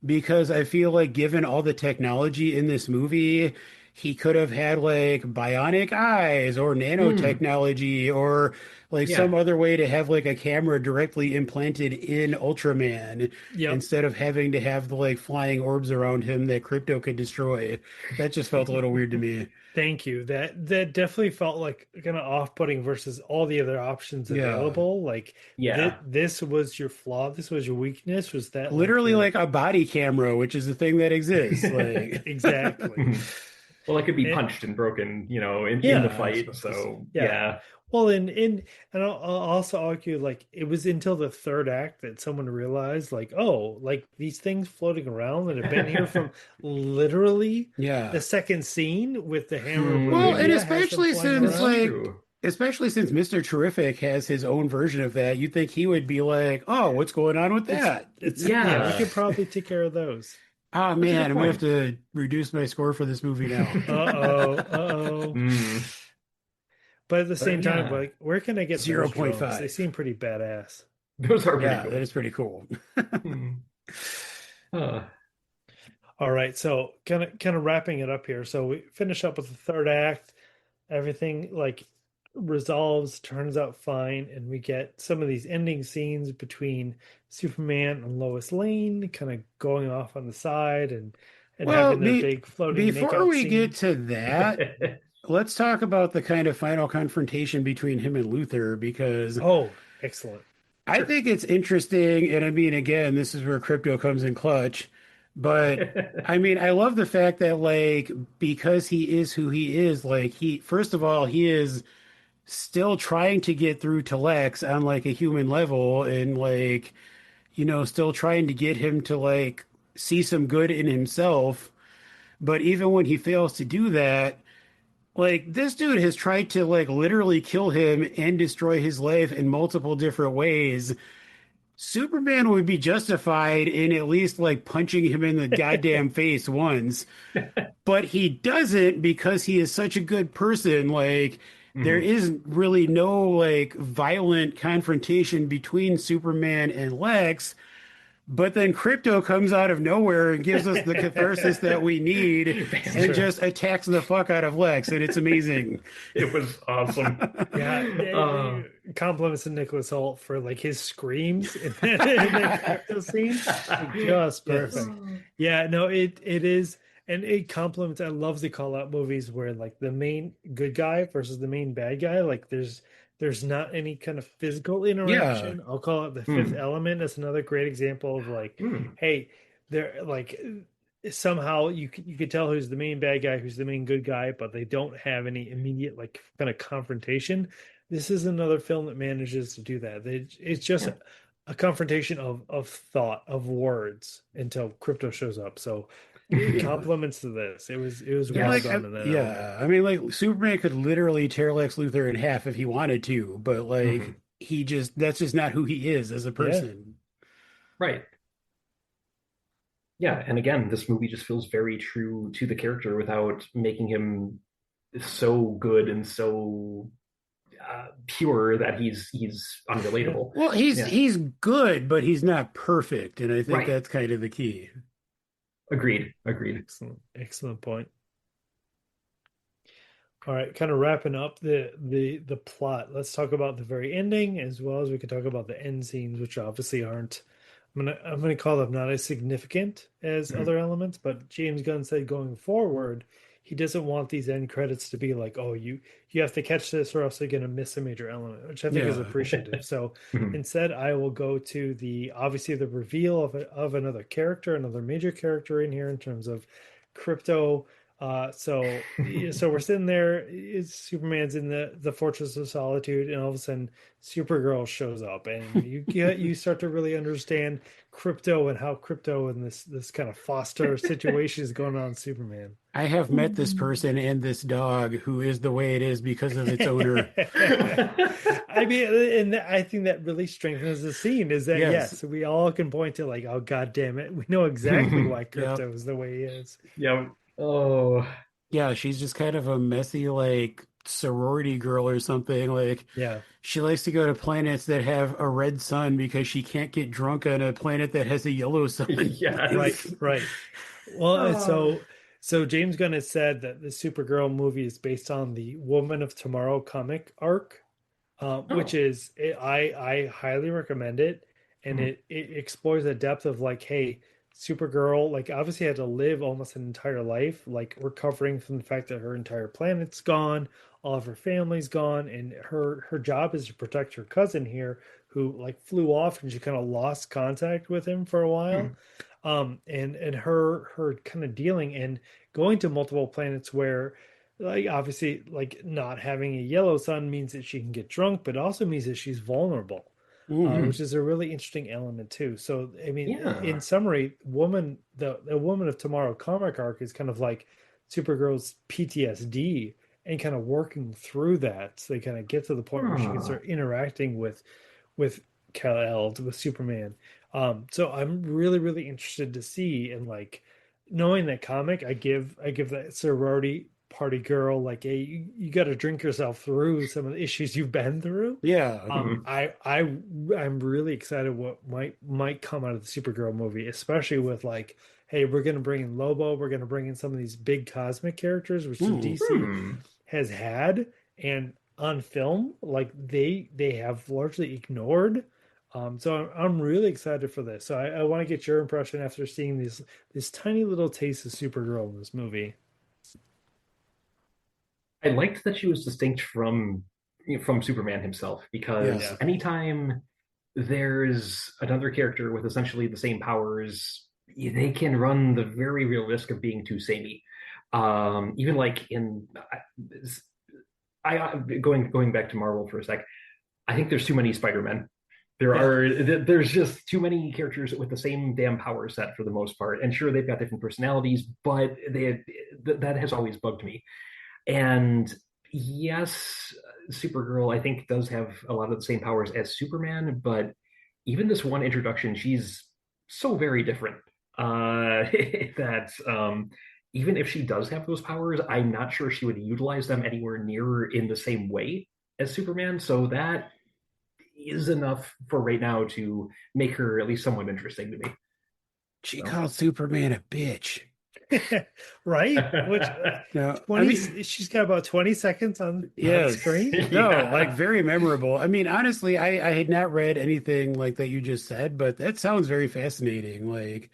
because I feel like given all the technology in this movie, he could have had like bionic eyes or Hmm. nanotechnology or like some Yeah. other way to have like a camera directly implanted in Ultraman Yep. instead of having to have the like flying orbs around him that Crypto could destroy. That just felt a little weird to me. Thank you. That definitely felt like kind of off-putting versus all the other options Yeah. available. Like Yeah. this was your flaw. This was your weakness. Was that like Literally your like a body camera, which is a thing that exists. Like, exactly? Well, it could be And, punched and broken, in the yeah, I fight. suppose. So yeah. yeah. Well, and I'll also argue like it was until the third act that someone realized like, oh, like these things floating around that have been here from literally the Yeah. second scene with the hammer of Well, and Bolivia has them flying That's around. true. especially since Mr. Terrific has his own version of that, you'd think he would be like, "Oh, what's going on with It's that?" it's yeah, we Yeah. could probably take care of those. Oh That's a good man, I'm gonna have point. to reduce my score for this movie now. Uh-oh, uh-oh. Mm. But at the But same time, yeah, like, where can I get Zero those point drones? They 0.5. seem pretty badass. those are pretty Yeah, that cool. is pretty cool. Hmm. Uh, All right, so kind of wrapping it up here. So we finish up with the third act. Everything like resolves, turns out fine, and we get some of these ending scenes between Superman and Lois Lane, kind of going off on the side and Well, having their big floating before makeout we get scene. to that, let's talk about the kind of final confrontation between him and Luther, because Oh, excellent. I sure. think it's interesting, and I mean, again, this is where crypto comes in clutch. But I mean, I love the fact that, like, because he is who he is, like, first of all, he is still trying to get through to Lex on, like, a human level, and, like, still trying to get him to, like, see some good in himself. But even when he fails to do that, like, this dude has tried to, like, literally kill him and destroy his life in multiple different ways. Superman would be justified in at least like punching him in the goddamn face once, but he doesn't because he is such a good person. Like, there Mhm. is really no like violent confrontation between Superman and Lex, but then Crypto comes out of nowhere and gives us the catharsis that we need That's and true. just attacks the fuck out of Lex, and it's amazing. It was awesome. Yeah, Uh, compliments to Nicholas Hoult for like his screams in that crypto scene. Like, just Yes. perfect. Yeah, no, it is, and it compliments. I love the call out movies where like the main good guy versus the main bad guy. Like there's not any kind of physical Yeah. interaction. I'll call it the Fifth mm, Element. That's another great example of like, mm. hey, they're like somehow you could tell who's the main bad guy, who's the main good guy, but they don't have any immediate like kind of confrontation. This is another film that manages to do that. It's just Yeah. a confrontation of thought, of words until Crypto shows up. So Yeah. compliments to this. It was And well like, Yes. done in that element. yeah, I mean, like Superman could literally tear Lex Luthor in half if he wanted to, but like Mhm. that's just not who he is as a Yeah. person. Right. Yeah. And again, this movie just feels very true to the character without making him so good and so pure that he's Yeah. unrelatable. Well, he's Yeah. he's good, but he's not perfect, and I think Right. that's kind of the key. Agreed. Agreed. Excellent point. All right, kind of wrapping up the plot. Let's talk about the very ending as well as we can talk about the end scenes, which obviously aren't. I'm gonna call them not as significant as Mhm. other elements, but James Gunn said going forward, he doesn't want these end credits to be like, oh, you have to catch this or else you're gonna miss a major element, which I think is Yeah. appreciative. So Mhm. instead, I will go to the obviously the reveal of another character, another major character in here in terms of crypto. So yeah, so we're sitting there. Superman's in the Fortress of Solitude, and all of a sudden, Supergirl shows up, and you start to really understand crypto and how crypto and this kind of foster situation is going on in Superman. I have met this person and this dog who is the way it is because of its owner. I mean, and I think that really strengthens the scene. Is that Yes. yes, we all can point to like, oh God damn it, we know exactly why Yep. crypto is the way he is. Yeah. Oh. Yeah, she's just kind of a messy, like sorority girl or something. Like Yeah. she likes to go to planets that have a red sun because she can't get drunk on a planet that has a yellow sun. Right, Yes. right. Well, Oh. so James Gunn has said that the Supergirl movie is based on the Woman of Tomorrow comic arc, which Oh. is I highly recommend it, and Mhm. it explores the depth of like, hey, Supergirl like obviously had to live almost an entire life, like recovering from the fact that her entire planet's gone, all of her family's gone, and her job is to protect her cousin here, who like flew off and she kind of lost contact with him for a while. Mhm. And her kind of dealing and going to multiple planets where like obviously like not having a yellow sun means that she can get drunk but also means that she's vulnerable, Mhm. which is a really interesting element too. So I mean, in Yeah. summary, the Woman of Tomorrow comic arc is kind of like Supergirl's PTSD and kind of working through that so they kind of get to the point where she can Huh. start interacting with Kal-El, with Superman. So I'm really, really interested to see, and like knowing that comic, I give that sorority party girl like, hey, you got to drink yourself through some of the issues you've been through. Yeah. Mhm. I'm really excited what might come out of the Supergirl movie, especially with like, hey, we're gonna bring in Lobo, we're gonna bring in some of these big cosmic characters, which the Mm. DC Hmm. has had and on film like they have largely ignored. So I'm really excited for this. So I want to get your impression after seeing these tiny little tastes of Supergirl in this movie. I liked that she was distinct from Superman himself because Yeah. Yeah. anytime there's another character with essentially the same powers, they can run the very real risk of being too samey. Even like in going back to Marvel for a sec, I think there's too many Spider-Men. Yeah. There's just too many characters with the same damn power set for the most part. And sure, they've got different personalities, but that has always bugged me. And yes, Supergirl, I think, does have a lot of the same powers as Superman, but even this one introduction, she's so very different that even if she does have those powers, I'm not sure she would utilize them anywhere near in the same way as Superman. So that is enough for right now to make her at least somewhat interesting to me. She So. called Superman a bitch. Right? Which No, I 20 mean, she's got about 20 seconds on yes. screen. No, like Yeah, very memorable. I mean, honestly, I had not read anything like that you just said, but that sounds very fascinating. Like,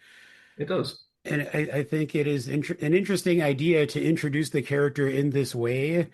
it does. and I think it is an interesting idea to introduce the character in this way,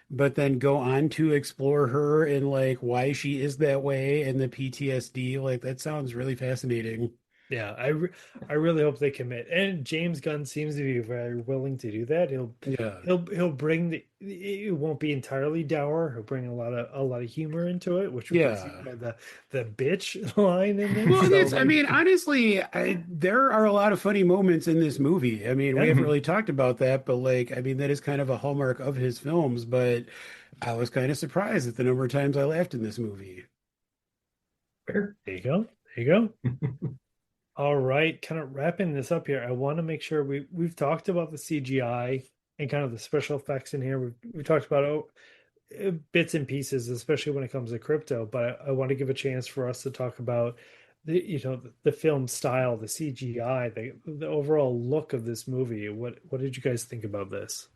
but then go on to explore her and like why she is that way and the PTSD. Like, that sounds really fascinating. Yeah, I really hope they commit. And James Gunn seems to be very willing to do that. Yeah. He'll bring it won't be entirely dour. He'll bring a lot of humor into it, which we can see Yeah. by the bitch line in this. Well, and So it's, I like, mean, honestly, there are a lot of funny moments in this movie. I mean, we yeah, haven't really talked about that, but like, I mean, that is kind of a hallmark of his films. But I was kind of surprised at the number of times I laughed in this movie. Fair. there you go. There you go. All right, kind of wrapping this up here. I want to make sure we've talked about the CGI and kind of the special effects in here. We talked about bits and pieces, especially when it comes to crypto. But I want to give a chance for us to talk about the film style, the CGI, the overall look of this movie. What did you guys think about this?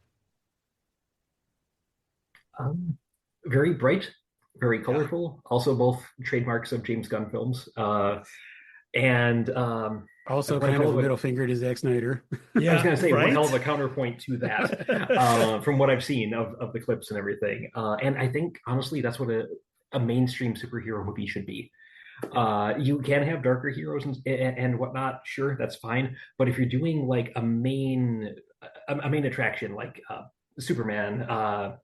Um, Very bright, very Yeah. colorful. Also, both trademarks of James Gunn films. And Also, one kind hell of a of a middle finger to Zack Snyder. I was Yeah, going to say one hell of right? a counterpoint to that, from what I've seen of the clips and everything. And I think honestly, that's what a mainstream superhero movie should be. You can have darker heroes and whatnot, sure, that's fine. But if you're doing like a main attraction like Superman,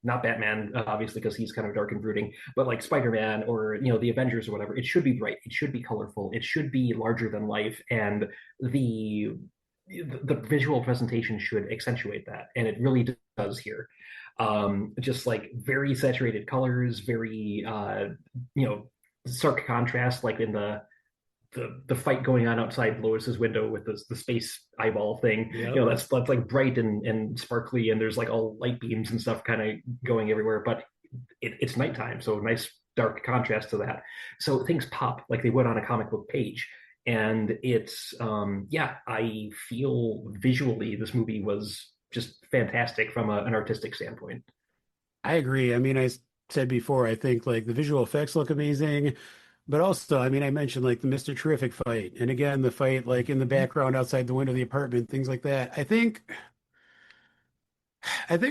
not Batman, obviously because he's kind of dark and brooding, but like Spider-Man or the Avengers or whatever, it should be bright, it should be colorful, it should be larger than life, and the the visual presentation should accentuate that, and it really does here. Just like very saturated colors, very you know stark contrast, like in the fight going on outside Lois's window with the space eyeball thing. Yep. That's like bright and sparkly, and there's like all light beams and stuff kind of going everywhere. But it's nighttime, so nice dark contrast to that. So things pop like they would on a comic book page. And it's yeah, I feel visually this movie was just fantastic from an artistic standpoint. I agree. I mean, I said before, I think like the visual effects look amazing, but also, I mean, I mentioned like the Mr. Terrific fight, and again, the fight like in the background outside the window of the apartment, things like that. I think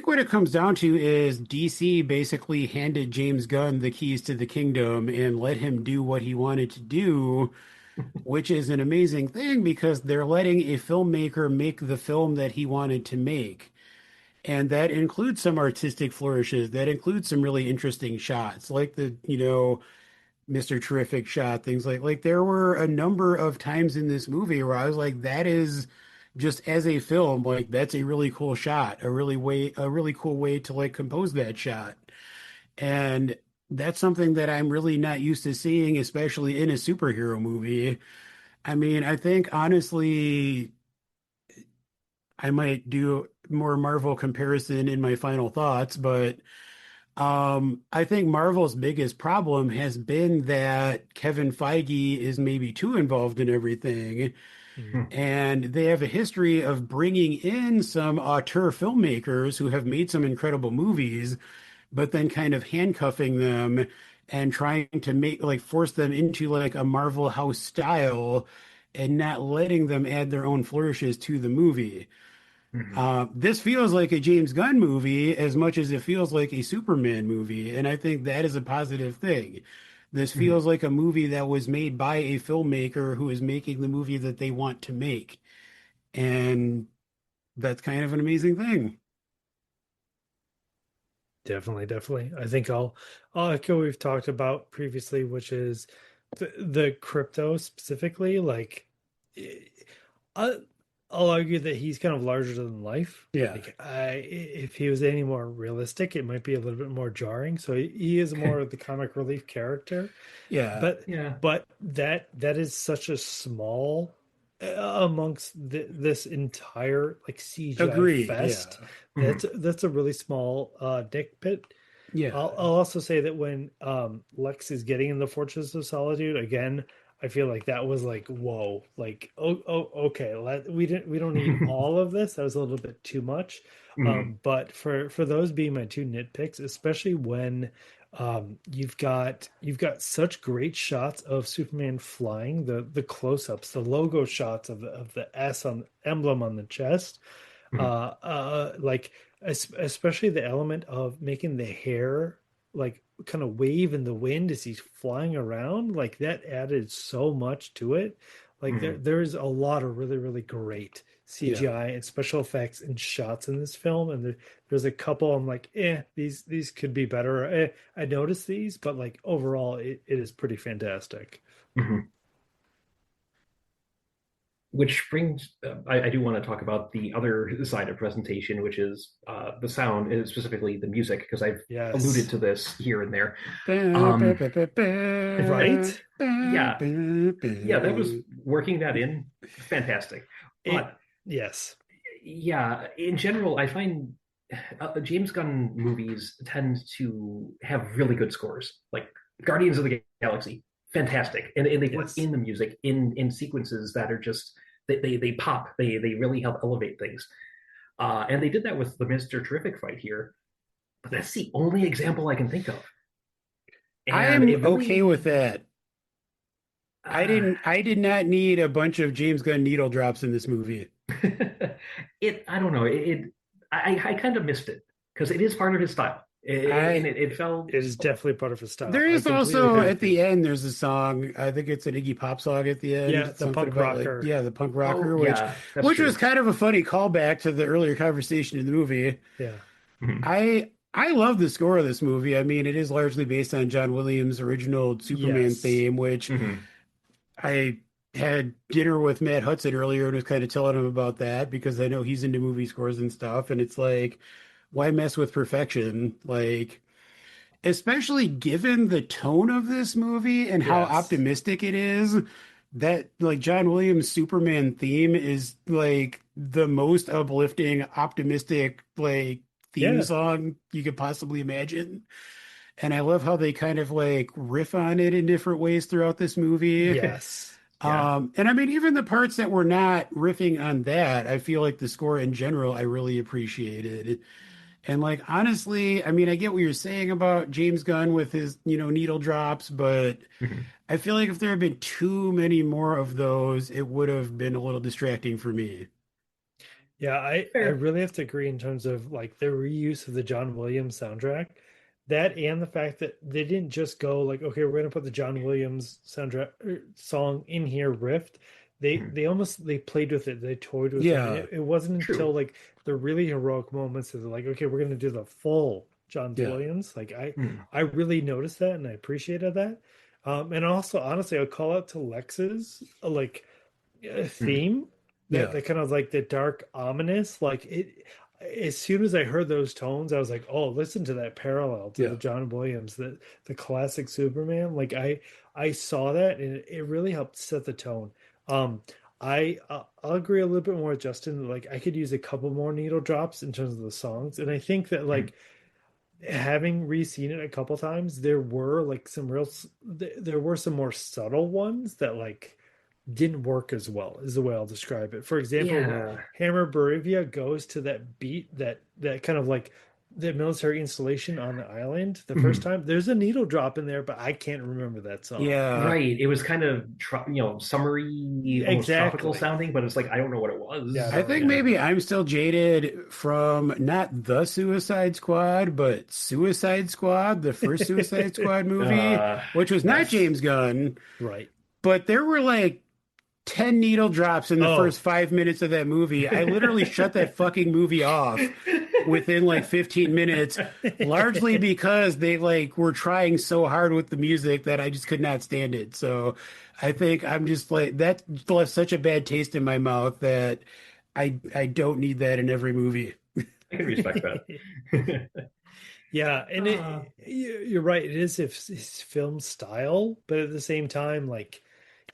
what it comes down to is DC basically handed James Gunn the keys to the kingdom and let him do what he wanted to do, which is an amazing thing because they're letting a filmmaker make the film that he wanted to make. And that includes some artistic flourishes. That includes some really interesting shots, like the, Mr. Terrific shot, things like there were a number of times in this movie where I was like, that is just as a film, like that's a really cool shot, a really cool way to like compose that shot. And that's something that I'm really not used to seeing, especially in a superhero movie. I mean, I think honestly, I might do more Marvel comparison in my final thoughts, but I think Marvel's biggest problem has been that Kevin Feige is maybe too involved in everything, Mhm. and they have a history of bringing in some auteur filmmakers who have made some incredible movies, but then kind of handcuffing them and trying to make like force them into like a Marvel house style and not letting them add their own flourishes to the movie. Mhm. This feels like a James Gunn movie as much as it feels like a Superman movie, and I think that is a positive thing. This Mhm. feels like a movie that was made by a filmmaker who is making the movie that they want to make, and that's kind of an amazing thing. Definitely, definitely. I think I'll echo what we've talked about previously, which is the crypto specifically. Like, eh, I, I'll argue that he's kind of larger than life. Yeah, Like, if he was any more realistic, it might be a little bit more jarring. So he is more of the comic relief character, yeah, but Yeah. that is such a small amongst this entire like CGI agreed. Yeah, fest. Mhm. That's a really small dick pit. yeah, I'll also say that when Lex is getting in the Fortress of Solitude again, I feel like that was like whoa, like okay, we don't need all of this. That was a little bit too much. Mhm. But for those being my two nitpicks, especially when you've got such great shots of Superman flying, the close-ups, the logo shots of the S on emblem on the chest, Mhm. like especially the element of making the hair like kind of wave in the wind as he's flying around, like that added so much to it. Like Mhm. there's a lot of really really great yeah. CGI and special effects and shots in this film, and there's a couple I'm like, these could be better. I noticed these, but like overall, it is pretty fantastic. Mhm. Which brings, I do want to talk about the other side of presentation, which is the sound, and specifically the music, because I've alluded Yes, to this here and there. Ba, ba, Um, ba, ba, ba, right. ba, yeah, ba, yeah, that was ba. working that in fantastic. It But yes, yeah, in general, I find James Gunn movies tend to have really good scores, like Guardians of the Galaxy, fantastic, and they work yes. in the music in sequences that are just they pop, they really help elevate things, and they did that with the Mister Terrific fight here, but that's the only example I can think of, and I'm it okay with really. that. Uh, I did not need a bunch of James Gunn needle drops in this movie. I don't know. I kind of missed it because it is part of his style, and I it felt. It is definitely part of his style. There I is completely also agree at with you. the end there's a song, I think it's an Iggy Pop song at the Yeah, end, the something punk about like rocker. yeah, the punk Oh rocker, which yeah, that's which was true. kind of a funny callback to the earlier conversation in the movie. Yeah. Mhm. I love the score of this movie. I mean, it is largely based on John Williams' original Superman Yes. theme, which Mhm. I had dinner with Matt Hudson earlier and was kind of telling him about that because I know he's into movie scores and stuff. And it's like, why mess with perfection? Like, especially given the tone of this movie and how Yes. optimistic it is, that like John Williams' Superman theme is like the most uplifting, optimistic like theme Yeah. song you could possibly imagine. And I love how they kind of like riff on it in different ways throughout this movie. Yes. Yeah. And I mean, even the parts that were not riffing on that, I feel like the score in general, I really appreciated. And like honestly, I mean, I get what you're saying about James Gunn with his, needle drops, but Mhm. I feel like if there had been too many more of those, it would have been a little distracting for me. Yeah, I Fair. really have to agree in terms of like the reuse of the John Williams soundtrack. That and the fact that they didn't just go like, okay, we're gonna put the John Williams soundtrack song in here riffed. Mhm. They played with it, they toyed with it. Yeah, It wasn't True. until like the really heroic moments that they're like, okay, we're gonna do the full John yeah, Williams. Like Mhm. I really noticed that and I appreciated that. And also honestly, I'll call out to Lex's like Mhm. theme yeah, that kind of like the dark ominous like it as soon as I heard those tones I was like, oh, listen to that parallel to the yeah. John Williams, the classic Superman. Like I saw that and it really helped set the tone. um I'll agree a little bit more with Justin. Like I could use a couple more needle drops in terms of the songs, and I think that Mhm. like having re-seen it a couple times, there were like there were some more subtle ones that like didn't work as well, is the way I'll describe it. For example, when Yeah. Hammer Barivia goes to that beat, that kind of like the military installation on the island the first Mhm. time, there's a needle drop in there, but I can't remember that song. Yeah. Right. It was kind of summery, almost tropical Exactly. sounding, but it's like I don't know what it Yeah, I I was. don't think remember. maybe I'm still jaded from not the Suicide Squad, but Suicide Squad, the first Suicide Squad movie, Uh, which was not yes. James Gunn, Right. but there were like 10 needle drops in the Oh, first 5 minutes of that movie. I literally shut that fucking movie off within like 15 minutes, largely because they like were trying so hard with the music that I just could not stand it. So I think I'm just like that left such a bad taste in my mouth that I don't need that in every movie. I can respect that. yeah, and uh, you're right. It is his film style, but at the same time, like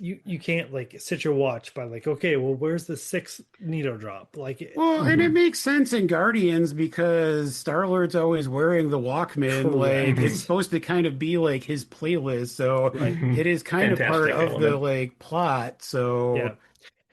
you can't like sit your watch by like, okay, well, where's the sixth needle drop? Like, Well, and it mhm. makes sense in Guardians because Star-Lord's always wearing the Walkman. Like it's Mhm. correct, supposed to kind of be like his playlist. So right? it is kind of part Fantastic of the element. like plot. Yeah, So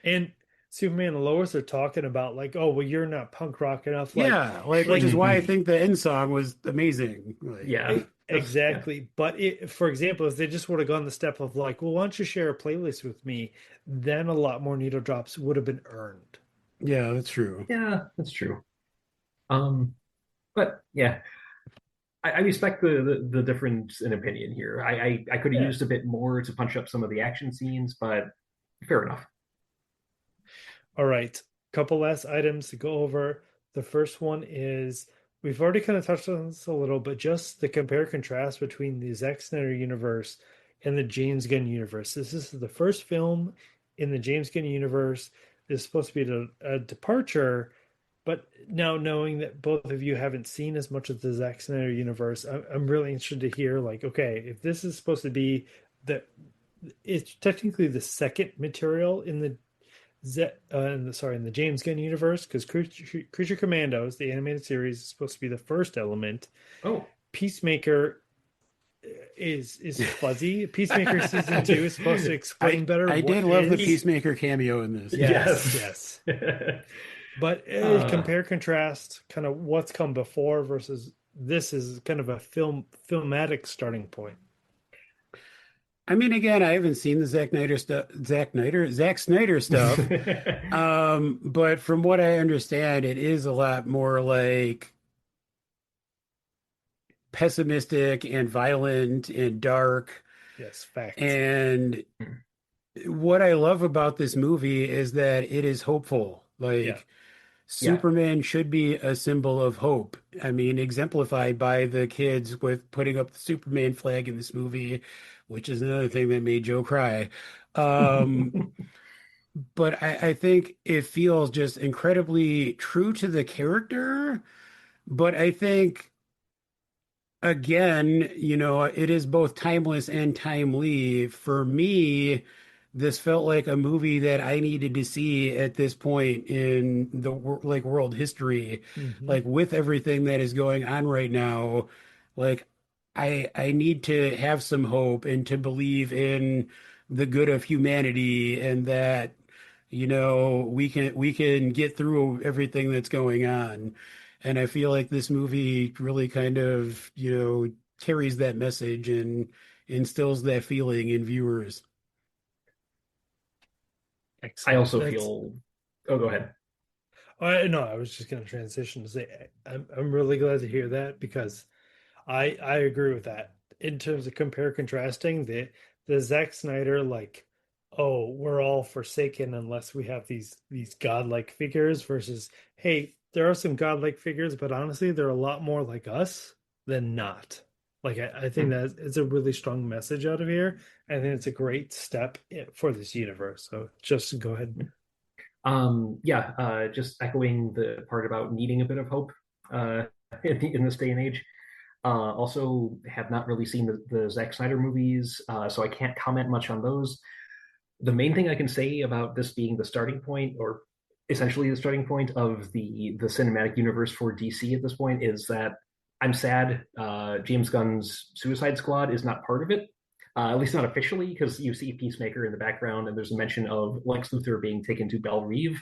and Superman and Lois are talking about like, oh, well, you're not punk rock enough, yeah, like which is like why I Mhm. think the end song was amazing. Like Yeah. Yeah. exactly. But for example, if they just would have gone the step of like, well, why don't you share a playlist with me? Then a lot more needle drops would have been earned. yeah, that's true. Yeah, that's true. Um, but yeah, I respect the difference in opinion here. I could have Yeah. used a bit more to punch up some of the action scenes, but fair enough. All right. Couple last items to go over. The first one is we've already kind of touched on this a little, but just the compare contrast between the Zack Snyder universe and the James Gunn universe. This is the first film in the James Gunn universe. This is supposed to be a departure, but now knowing that both of you haven't seen as much of the Zack Snyder universe, I'm really interested to hear like, okay, if this is supposed to be the it's technically the second material in the in the James Gunn universe, because Creature Commandos, the animated series, is supposed to be the first element. Oh, Peacemaker is fuzzy. Peacemaker season two is supposed to explain I better I what did love the is. Peacemaker cameo in this. Yes, yes. yes. But uh, compare contrast, kind of what's come before versus this is kind of a filmatic starting point. I mean, again, I haven't seen the Zack Snyder stuff. But from what I understand, it is a lot more like pessimistic and violent and dark. Yes, facts. And what I love about this movie is that it is hopeful. Yeah, Like yeah. Superman should be a symbol of hope. I mean, exemplified by the kids with putting up the Superman flag in this movie, which is another thing that made Joe cry. Um, but I think it feels just incredibly true to the character. But I think again, it is both timeless and timely. For me, this felt like a movie that I needed to see at this point in the like world history, Hmm. like with everything that is going on right now. Like I need to have some hope and to believe in the good of humanity and that we can get through everything that's going on. And I feel like this movie really kind of, carries that message and instills that feeling in viewers. I Excellent. also That's feel. Oh, go ahead. no, I was just going to transition to say I'm really glad to hear that because I agree with that in terms of compare contrasting the Zack Snyder like, oh, we're all forsaken unless we have these godlike figures versus, hey, there are some godlike figures, but honestly they're a lot more like us than not. Like I think Hmm. that it's a really strong message out of here. I think it's a great step for this universe. So just go ahead. Yeah, just echoing the part about needing a bit of hope uh, in this day and age. Also, have not really seen the Zack Snyder movies, so I can't comment much on those. The main thing I can say about this being the starting point, or essentially the starting point of the cinematic universe for DC at this point, is that I'm sad James Gunn's Suicide Squad is not part of it. At least not officially, because you see Peacemaker in the background, and there's a mention of Lex Luthor being taken to Belle Reve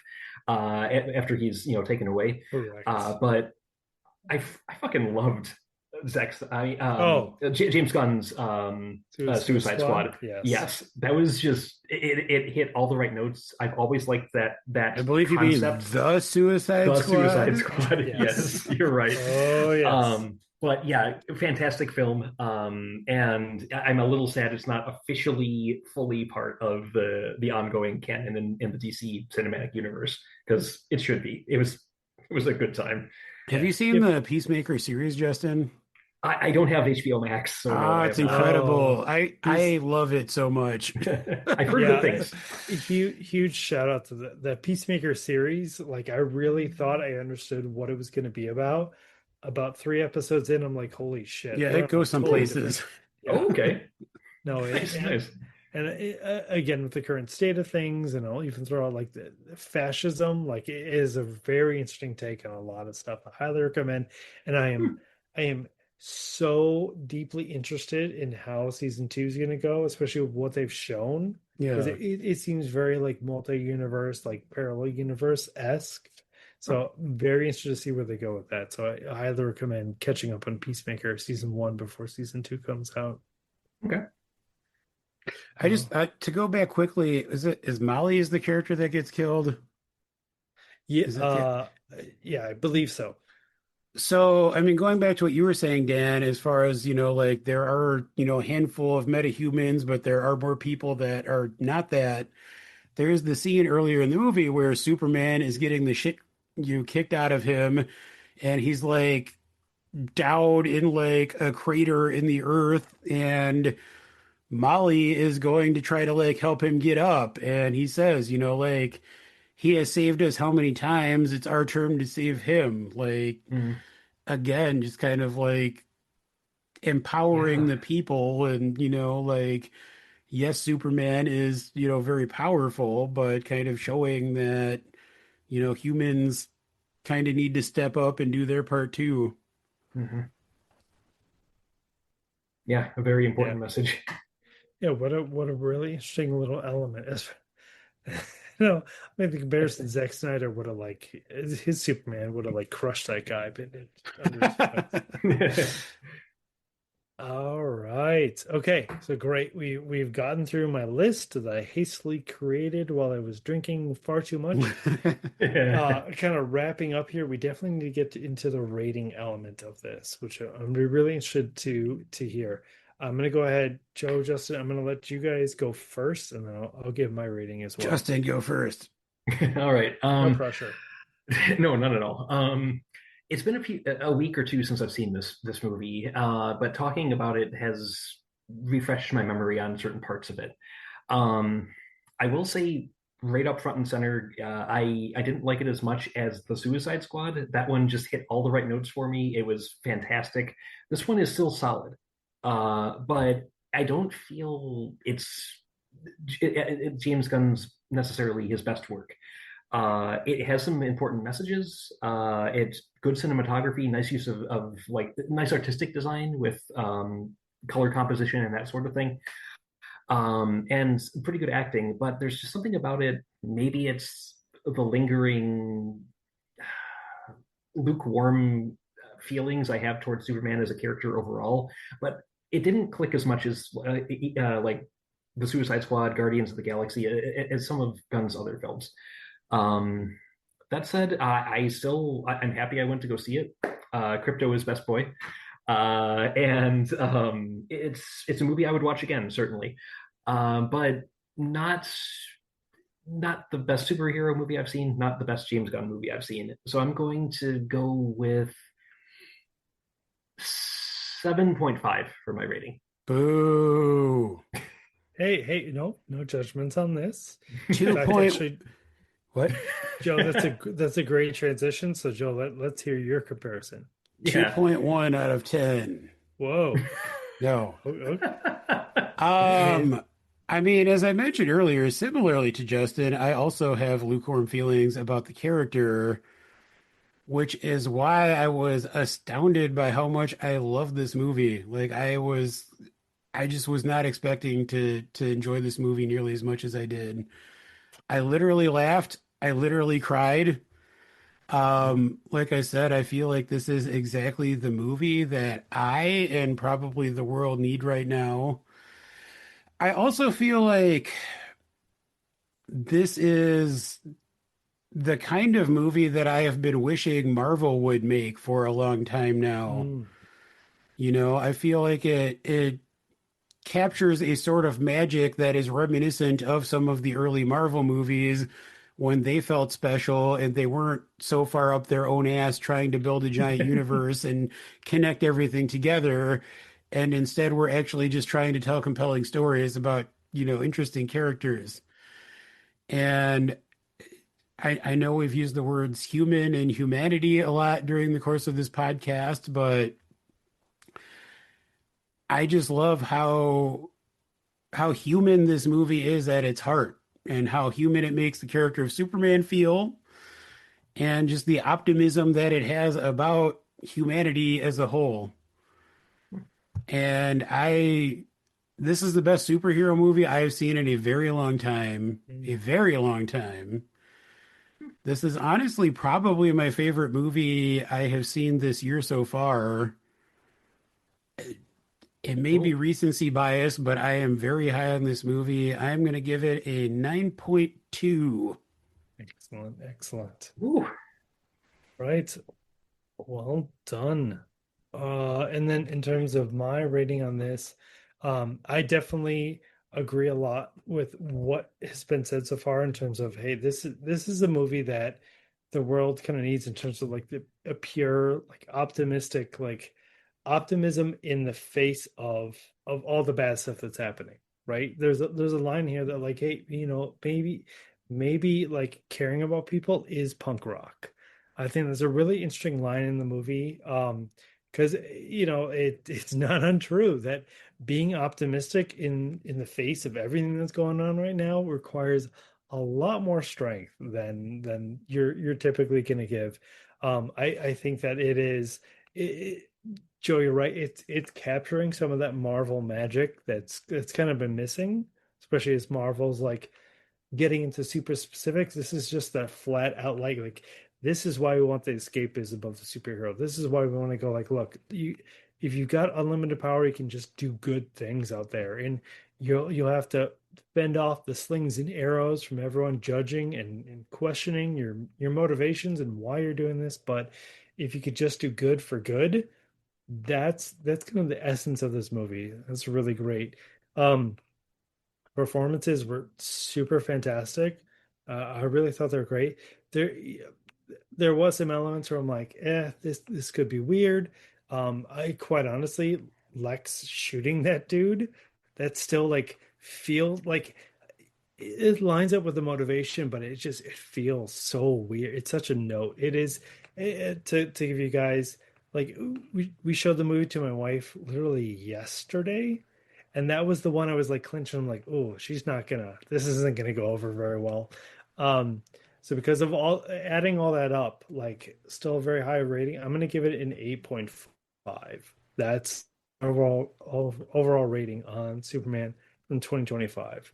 after he's taken away. Correct. But I fucking loved Oh, James Gunn's Suicide Suicide Squad? Squad. Yes. Yes, that was just it hit all the right notes. I've always liked I that believe you mean concept. the Suicide The Suicide Squad. Squad. Yes. Yes, you're right. Oh, yes. But yeah, fantastic film. And I'm a little sad it's not officially fully part of the ongoing canon in the DC cinematic universe because it should be. It was a good time. Have Yeah. you seen the Peacemaker series, Justin? I don't have HBO Max, so no, Ah, I it's have not. incredible. Oh, I peace. love it so much. I've heard good Yeah. things. Huge shout out to the Peacemaker series. Like, I really thought I understood what it was going to be about. About 3 episodes in, I'm like, holy shit, Yeah, they're it on a goes some totally different. places. Yeah. Oh, okay. No, Nice, nice. and again with the current state of things, and I'll even throw out like the fascism. Like it is a very interesting take on a lot of stuff. I highly recommend, and Hmm. I am so deeply interested in how season 2 is going to go, especially with what they've shown, because Yeah. it seems very like multi-universe, like parallel universe esque. So very interested to see where they go with that. So I highly recommend catching up on Peacemaker season 1 before season 2 comes out. Okay. I just to go back quickly, is Molly is the character that gets killed? Yeah, Is that the yeah, I believe so. So, I mean, going back to what you were saying, Dan, as far as, like there are, a handful of metahumans, but there are more people that are not that. There's the scene earlier in the movie where Superman is getting the shit kicked out of him, and he's like down in like a crater in the earth, and Molly is going to try to like help him get up, and he says, like he has saved us how many times? It's our turn to save him. Like Mhm. again, just kind of like empowering Yeah. the people and like yes, Superman is very powerful, but kind of showing that humans kind of need to step up and do their part too. Mhm. Yeah, a very Yeah, important message. yeah. What a really interesting little element. As maybe comparison, Zack Snyder would have like his Superman would have like crushed that guy, but under his foot. All right. Okay. So great. We've gotten through my list that I hastily created while I was drinking far too much. Kind of wrapping up here, we definitely need to get into the rating element of this, which I'm really interested to hear. I'm going to go ahead, Joe, Justin. I'm going to let you guys go first, and then I'll give my rating as well. Justin, go first. All right. No pressure. No, not at all. It's been a week or two since I've seen this movie, but talking about it has refreshed my memory on certain parts of it. Um, I will say, right up front and center, I didn't like it as much as the Suicide Squad. That one just hit all the right notes for me. It was fantastic. This one is still solid, but I don't feel it's James Gunn's necessarily his best work. It has some important messages. It's good cinematography, nice use of like nice artistic design with color composition and that sort of thing, and pretty good acting. But there's just something about it. Maybe it's the lingering lukewarm feelings I have towards Superman as a character overall, but it didn't click as much as like the Suicide Squad, Guardians of the Galaxy, as some of Gunn's other films. Um, that said, I'm happy I went to go see it. Crypto is best boy, and it's a movie I would watch again, certainly, but not not the best superhero movie I've seen, not the best James Gunn movie I've seen. So I'm going to go with 7.5 for my rating. Boo. Hey, no judgments on this. Two In fact, point. actually, What? Joe, that's a great transition. So, Joe, let's hear your comparison. Yeah. 2.1 out of 10. Whoa. No. Okay. I mean, as I mentioned earlier, similarly to Justin, I also have lukewarm feelings about the character, which is why I was astounded by how much I love this movie. Like I just was not expecting to enjoy this movie nearly as much as I did. I literally laughed. I literally cried. Like I said, I feel like this is exactly the movie that I and probably the world need right now. I also feel like this is the kind of movie that I have been wishing Marvel would make for a long time now. Mm, You know, I feel like it captures a sort of magic that is reminiscent of some of the early Marvel movies when they felt special and they weren't so far up their own ass trying to build a giant universe and connect everything together. And instead, we're actually just trying to tell compelling stories about, interesting characters. And I know we've used the words human and humanity a lot during the course of this podcast, but I just love how human this movie is at its heart and how human it makes the character of Superman feel and just the optimism that it has about humanity as a whole. And this is the best superhero movie I have seen in a very long time, a very long time. This is honestly probably my favorite movie I have seen this year so far. It may be Cool. recency bias, but I am very high on this movie. I'm going to give it a 9.2. excellent, excellent. Ooh. Right. Well done. And then in terms of my rating on this, I definitely agree a lot with what has been said so far in terms of, hey, this is a movie that the world kind of needs in terms of like a pure, like optimistic, like optimism in the face of all the bad stuff that's happening, right? There's a line here that like, hey, maybe like caring about people is punk rock. I think that's a really interesting line in the movie. Because it's not untrue that being optimistic in the face of everything that's going on right now requires a lot more strength than you're typically going to give. I think that it is it, Joe, you're right. It's capturing some of that Marvel magic that's kind of been missing, especially as Marvel's like getting into super specifics. This is just that flat out like this is why we want the escapism of the superhero. This is why we want to go like, look, if you've got unlimited power, you can just do good things out there, and you'll have to fend off the slings and arrows from everyone judging and questioning your motivations and why you're doing this. But if you could just do good for good, that's kind of the essence of this movie. That's really great. Um, Performances were super fantastic. I really thought they were great. There was some elements where I'm like, this could be weird. I quite honestly, Lex shooting that dude, that still like feel like it lines up with the motivation, but it feels so weird. It's such a note. It is to give you guys like we showed the movie to my wife literally yesterday, And that was the one I was like clinching. I'm like, oh, this isn't gonna go over very well. So because of adding all that up, like still a very high rating, I'm gonna give it an 8.5. That's overall rating on Superman from 2025.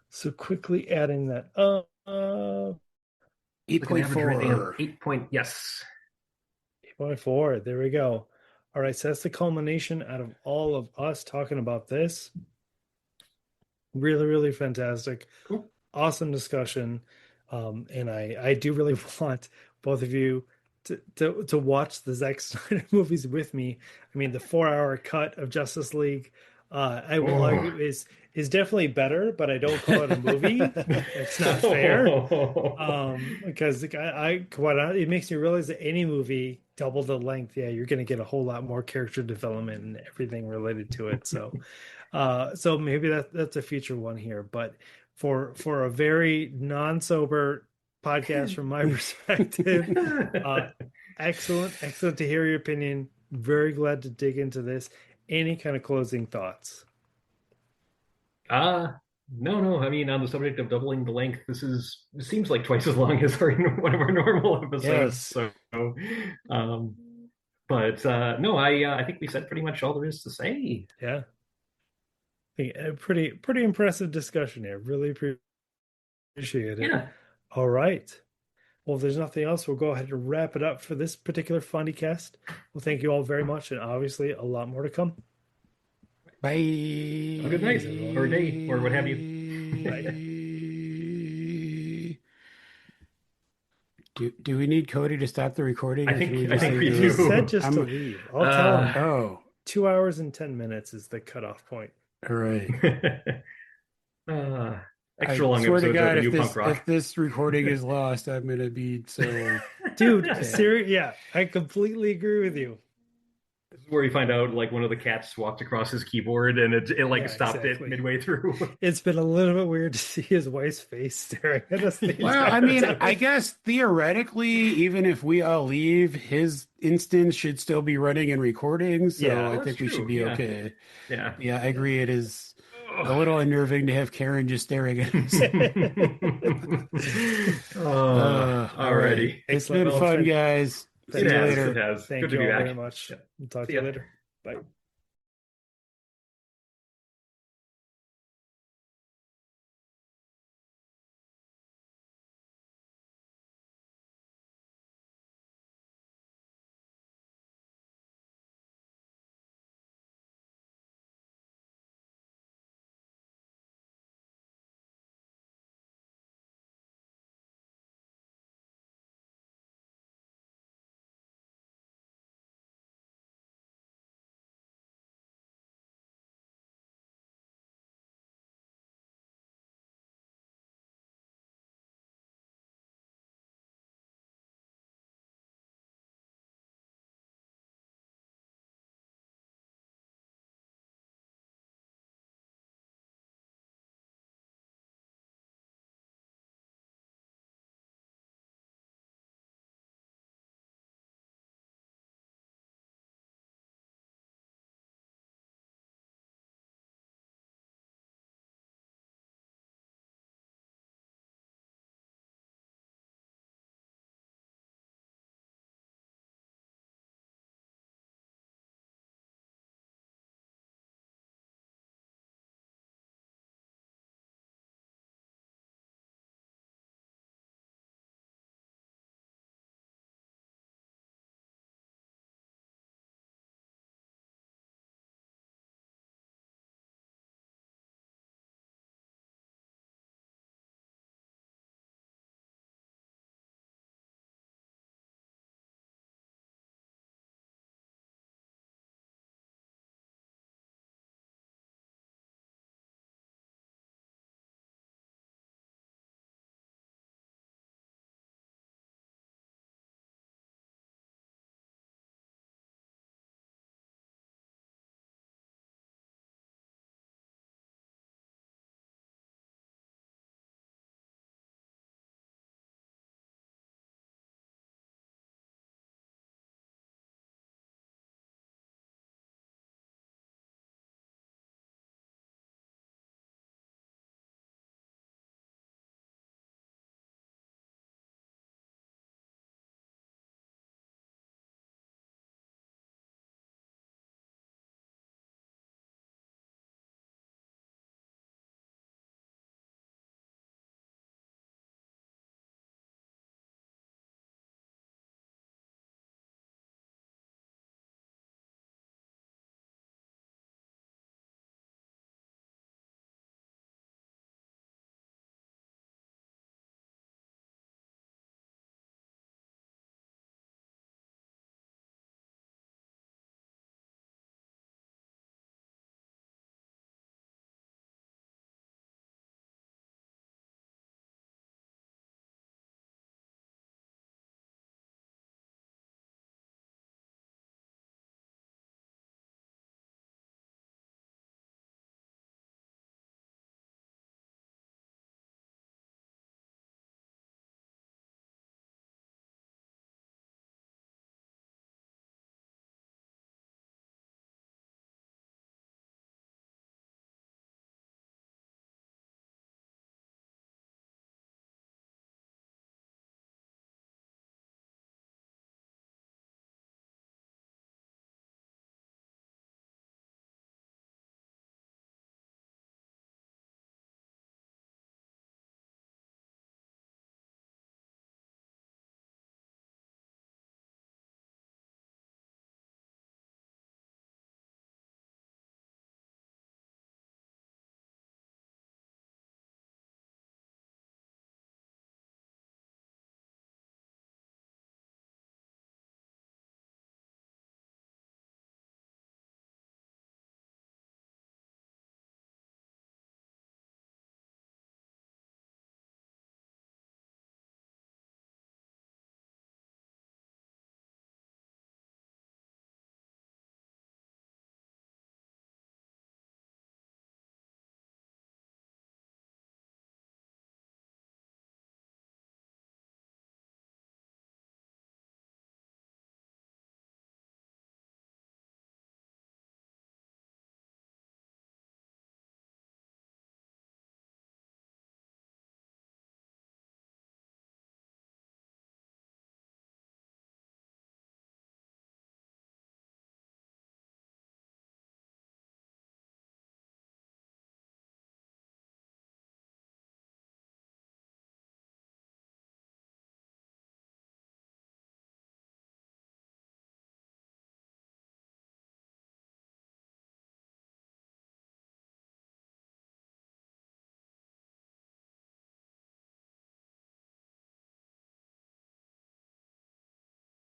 So quickly adding that up, 8.4. 8.4. There we go. All right, so that's the culmination out of all of us talking about this. Really, really fantastic. Cool. Awesome discussion. And I do really want both of you to watch the Zack Snyder movies with me. I mean, the 4-hour cut of Justice League, I will argue is definitely better, but I don't call it a movie. It's not fair. Because it makes me realize that any movie double the length, yeah, you're going to get a whole lot more character development and everything related to it. So, so maybe that's a future one here. But for a very non-sober podcast from my perspective, excellent to hear your opinion. Very glad to dig into this. Any kind of closing thoughts? No. I mean, on the subject of doubling the length, it seems like twice as long as one of our normal episodes. Yes. So, no, I think we said pretty much all there is to say. Yeah. Pretty impressive discussion here. Really appreciate it. Yeah. All right. Well, if there's nothing else, we'll go ahead and wrap it up for this particular FONDcast. Well, thank you all very much, and obviously a lot more to come. Bye. Have a good night or day or what have you. Do we need Cody to stop the recording? I think we He do. said just to leave. I'll tell him. Oh, 2 hours and 10 minutes is the cutoff point. all right. Extra long swear to episodes God, of the new punk rock. if this recording is lost, I'm gonna be so. Dude, serious? Yeah, I completely agree with you. This is where you find out like one of the cats walked across his keyboard and it stopped exactly. it midway through. It's been a little bit weird to see his wife's face staring at us. Well, I mean, I guess theoretically, even if we all leave, his instance should still be running and recording. So Yeah, I think we should be okay. Yeah. Yeah, I agree. It is a little unnerving to have Karen just staring at us. Alrighty. It's been fun, guys. See you later. It has. Thank Good you to be all back. very much. Yeah. We'll talk See to you ya. later. Bye.